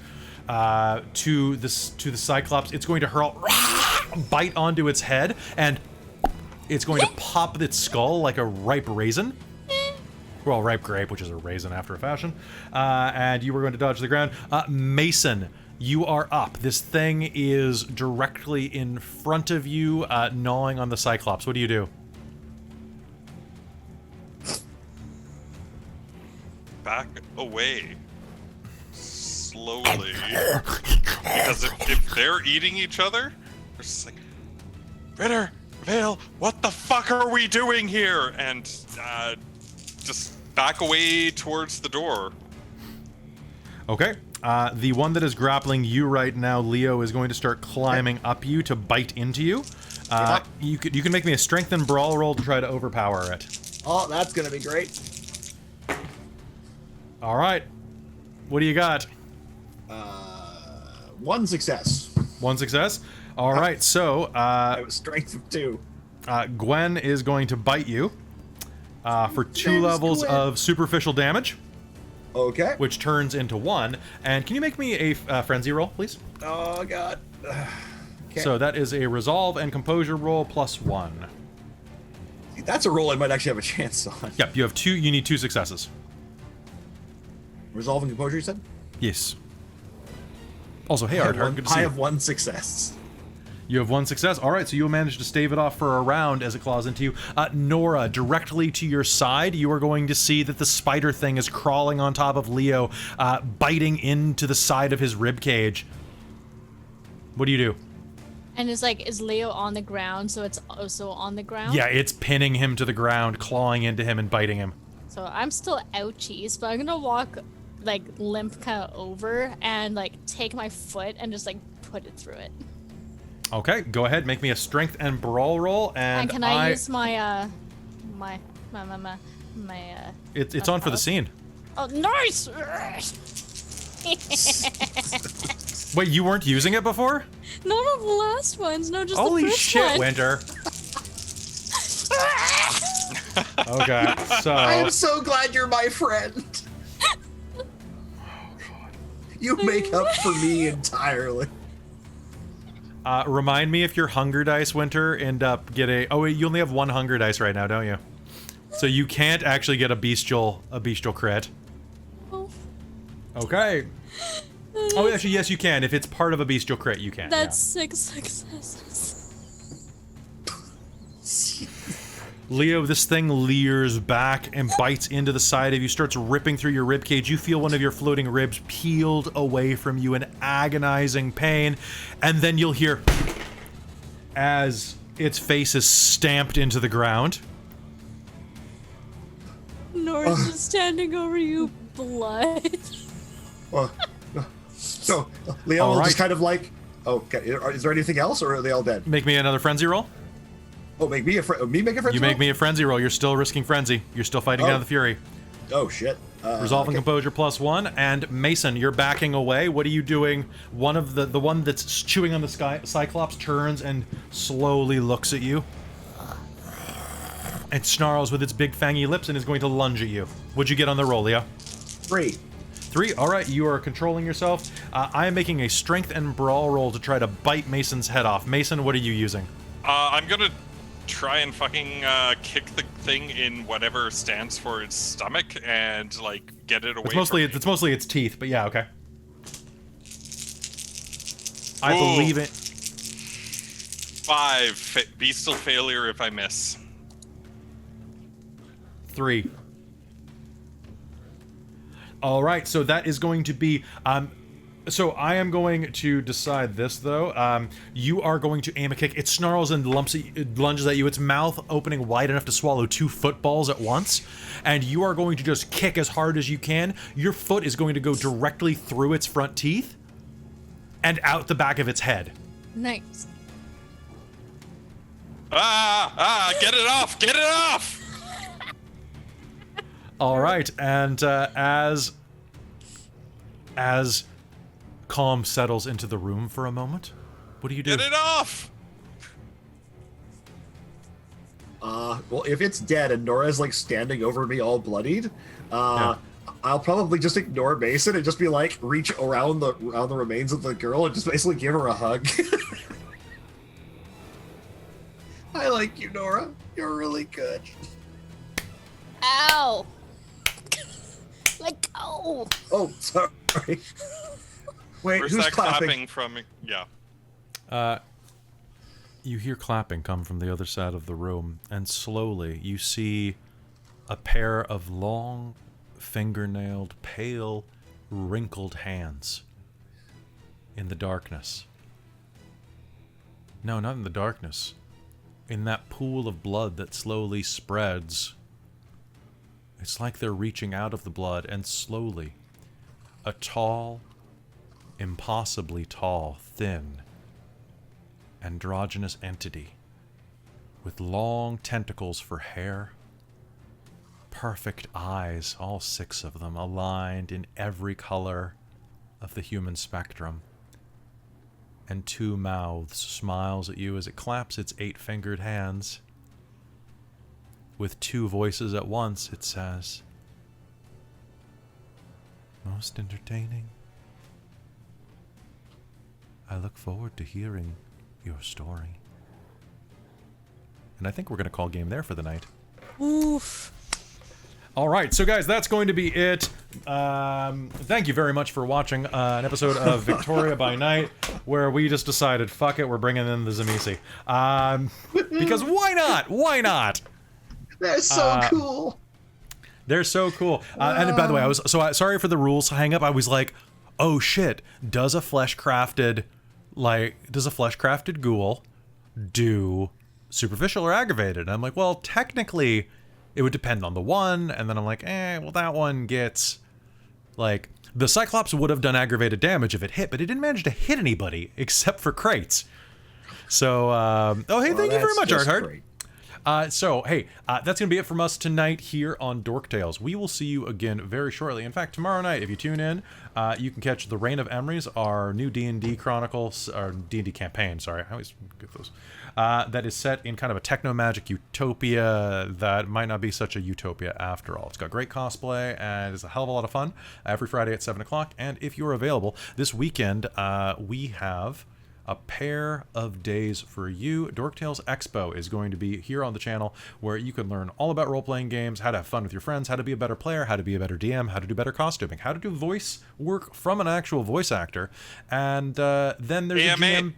To the Cyclops, it's going to hurl, bite onto its head, and it's going to pop its skull like a ripe raisin. Well, ripe grape, which is a raisin after a fashion. And you were going to dodge to the ground. Mason, you are up. This thing is directly in front of you, gnawing on the Cyclops. What do you do? Back away. Slowly. Because if they're eating each other, they're just like, Ritter, Vale, what the fuck are we doing here? And just back away towards the door. Okay. The one that is grappling you right now, Leo, is going to start climbing up you to bite into you. You can make me a strength and brawl roll to try to overpower it. Oh, that's gonna be great. All right. What do you got? 1 success. 1 success. All right. So I was strength of 2. Gwen is going to bite you for 2 There's levels Gwen. of superficial damage, Okay. which turns into 1. And can you make me a frenzy roll, please? Oh god. Okay. So that is a resolve and composure roll plus 1. That's a roll I might actually have a chance on. Yep. You have 2. You need 2 successes. Resolving composure, you said? Yes. Also, hey, I have Ardhart, one- good to see I you. have 1 success. You have 1 success. All right, so you'll manage to stave it off for a round as it claws into you. Nora, directly to your side, you are going to see that the spider thing is crawling on top of Leo, biting into the side of his rib cage. What do you do? And it's like, is Leo on the ground, so it's also on the ground? Yeah, it's pinning him to the ground, clawing into him and biting him. So I'm still ouchies, but I'm gonna walk, like, limp kind of over and, like, take my foot and just, like, put it through it. Okay, go ahead, make me a strength and brawl roll, and can I use my, It's on for the scene. Oh, nice! Wait, you weren't using it before? No, not the last ones. No, just Holy the first shit, one. Winter. Okay, so... I am so glad you're my friend. You make up for me entirely. Remind me if your hunger dice, Winter, end up get Oh wait, you only have 1 hunger dice right now, don't you? So you can't actually get a bestial crit. Oh, Okay. Oh, actually, yes, you can. If it's part of a bestial crit, you can. that's 6 successes. Leo, this thing leers back and bites into the side of you, starts ripping through your ribcage. You feel one of your floating ribs peeled away from you in agonizing pain, and then you'll hear as its face is stamped into the ground. Nora's just standing over you, blood. So, Leo All will right. just kind of like, okay, is there anything else, or are they all dead? Make me another frenzy roll. Oh, make me a me make a friend. You make me a frenzy roll. You're still risking frenzy. You're still fighting Oh. down the fury. Oh shit. Resolve and okay. composure +1. And Mason, you're backing away. What are you doing? One of the one that's chewing on the Cyclops turns and slowly looks at you. It snarls with its big fangy lips and is going to lunge at you. What'd you get on the roll, Leo? 3. 3. All right, you are controlling yourself. I am making a strength and brawl roll to try to bite Mason's head off. Mason, what are you using? I'm gonna try and fucking kick the thing in whatever stands for its stomach and like get it away. It's mostly its teeth, but yeah, okay. I believe it. 5. Beastal failure if I miss. 3. All right, so that is going to be. So I am going to decide this though. You are going to aim a kick. It snarls and lunges at you. Its mouth opening wide enough to swallow 2 footballs at once, and you are going to just kick as hard as you can. Your foot is going to go directly through its front teeth and out the back of its head. Nice. Get it off! Get it off! All right, and as calm settles into the room for a moment, what do you do? Get it off! Well, if it's dead and Nora's like standing over me all bloodied, Yeah. I'll probably just ignore Mason and just be like, reach around the remains of the girl and just basically give her a hug. I like you, Nora. You're really good. Ow! Let go! Oh, sorry. Wait, Where's who's that clapping? from? Yeah. You hear clapping come from the other side of the room, and slowly you see a pair of long, fingernailed, pale, wrinkled hands in the darkness. No, not in the darkness. In that pool of blood that slowly spreads. It's like they're reaching out of the blood, and slowly, a tall, impossibly tall, thin, androgynous entity with long tentacles for hair, perfect eyes, all 6 of them, aligned in every color of the human spectrum, and 2 mouths smiles at you as it claps its 8-fingered hands. With 2 voices at once, it says, "Most entertaining. I look forward to hearing your story." And I think we're going to call game there for the night. Oof. All right, so guys, that's going to be it. Thank you very much for watching an episode of Victoria by Night, where we just decided, fuck it, we're bringing in the Zamisi. Because why not? Why not? They're so cool. They're so cool. And by the way, sorry for the rules hang up. I was like, oh shit, does a flesh crafted ghoul do superficial or aggravated? And I'm like, well, technically it would depend on the one. And then I'm like, well, that one gets like, the Cyclops would have done aggravated damage if it hit, but it didn't manage to hit anybody except for crates. So, thank you very much, Arthur. So, hey, that's going to be it from us tonight here on Dork Tales. We will see you again very shortly. In fact, tomorrow night, if you tune in, you can catch The Reign of Emrys, our new D&D Chronicles, or D&D campaign, sorry. I always get those. That is set in kind of a techno-magic utopia that might not be such a utopia after all. It's got great cosplay, and it's a hell of a lot of fun every Friday at 7 o'clock. And if you're available, this weekend, we have a pair of days for you. Dork Tales Expo is going to be here on the channel, where you can learn all about role-playing games, how to have fun with your friends, how to be a better player, how to be a better DM, how to do better costuming, how to do voice work from an actual voice actor. And then there's AMA. a GM.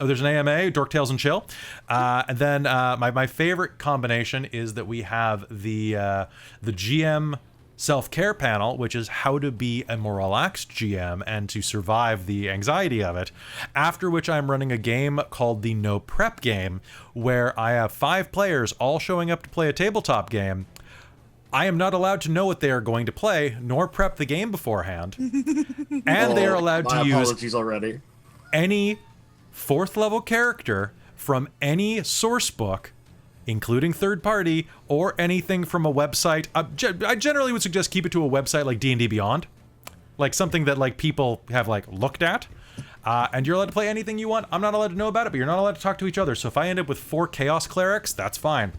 Oh, there's an AMA, Dork Tales and Chill. And then my favorite combination is that we have the GM self-care panel, which is how to be a more relaxed GM and to survive the anxiety of it, after which I'm running a game called the No Prep game, where I have 5 players all showing up to play a tabletop game. I am not allowed to know what they are going to play, nor prep the game beforehand. And they are allowed to use already. any 4th level character from any source book including third party or anything from a website. I generally would suggest keep it to a website like D&D Beyond, like something that like people have like looked at. And you're allowed to play anything you want. I'm not allowed to know about it, but you're not allowed to talk to each other. So if I end up with 4 Chaos Clerics, that's fine.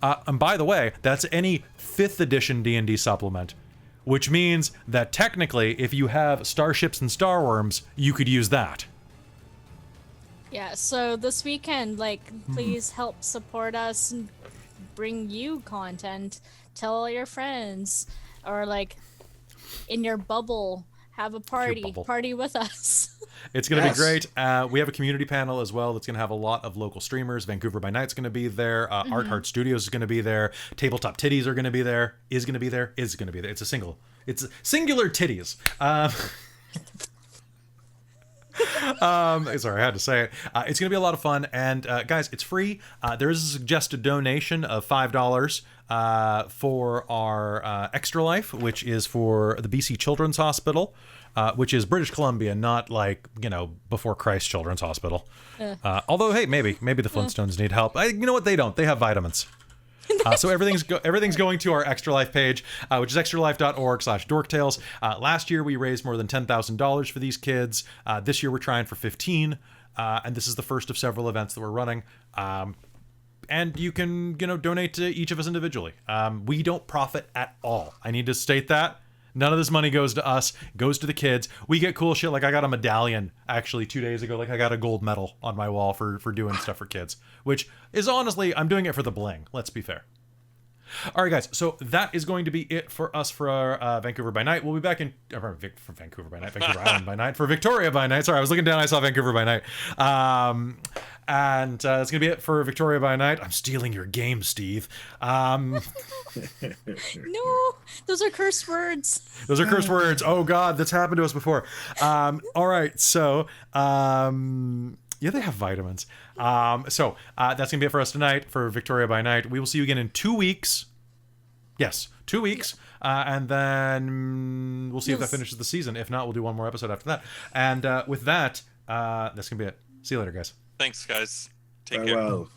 And by the way, that's any 5th edition D&D supplement, which means that technically, if you have Starships and Starworms, you could use that. Yeah, so this weekend, like, please help support us and bring you content. Tell all your friends, or like, in your bubble, have a party with us. It's going to be great. We have a community panel as well that's going to have a lot of local streamers. Vancouver by Night's going to be there. Art Heart Studios is going to be there. Tabletop Titties are going to be there. Is going to be there. Is going to be there. It's singular titties. Sorry, I had to say it. It's going to be a lot of fun. And guys, it's free. There is a suggested donation of $5 for our Extra Life, which is for the BC Children's Hospital, which is British Columbia, not like, before Christ Children's Hospital. Although, hey, maybe the Flintstones need help. You know what? They don't. They have vitamins. So everything's going to our Extra Life page, which is extralife.org/dorktales. Last year we raised more than $10,000 for these kids. This year we're trying for 15, and this is the first of several events that we're running. And you can, donate to each of us individually. We don't profit at all. I need to state that. None of this money goes to us, goes to the kids. We get cool shit. Like I got a medallion actually 2 days ago. Like I got a gold medal on my wall for doing stuff for kids, which is honestly, I'm doing it for the bling. Let's be fair. All right, guys. So that is going to be it for us for our Vancouver by Night. We'll be back in for Vancouver by Night, Vancouver Island by Night, for Victoria by Night. Sorry, I was looking down. I saw Vancouver by Night. And that's going to be it for Victoria by Night. I'm stealing your game, Steve. No, those are curse words. Those are curse words. Oh, God, that's happened to us before. All right, so... yeah, they have vitamins. So that's going to be it for us tonight for Victoria by Night. We will see you again in 2 weeks. Yes, 2 weeks. And then we'll see if that finishes the season. If not, we'll do one more episode after that. And with that, that's going to be it. See you later, guys. Thanks, guys. Take care. Farewell.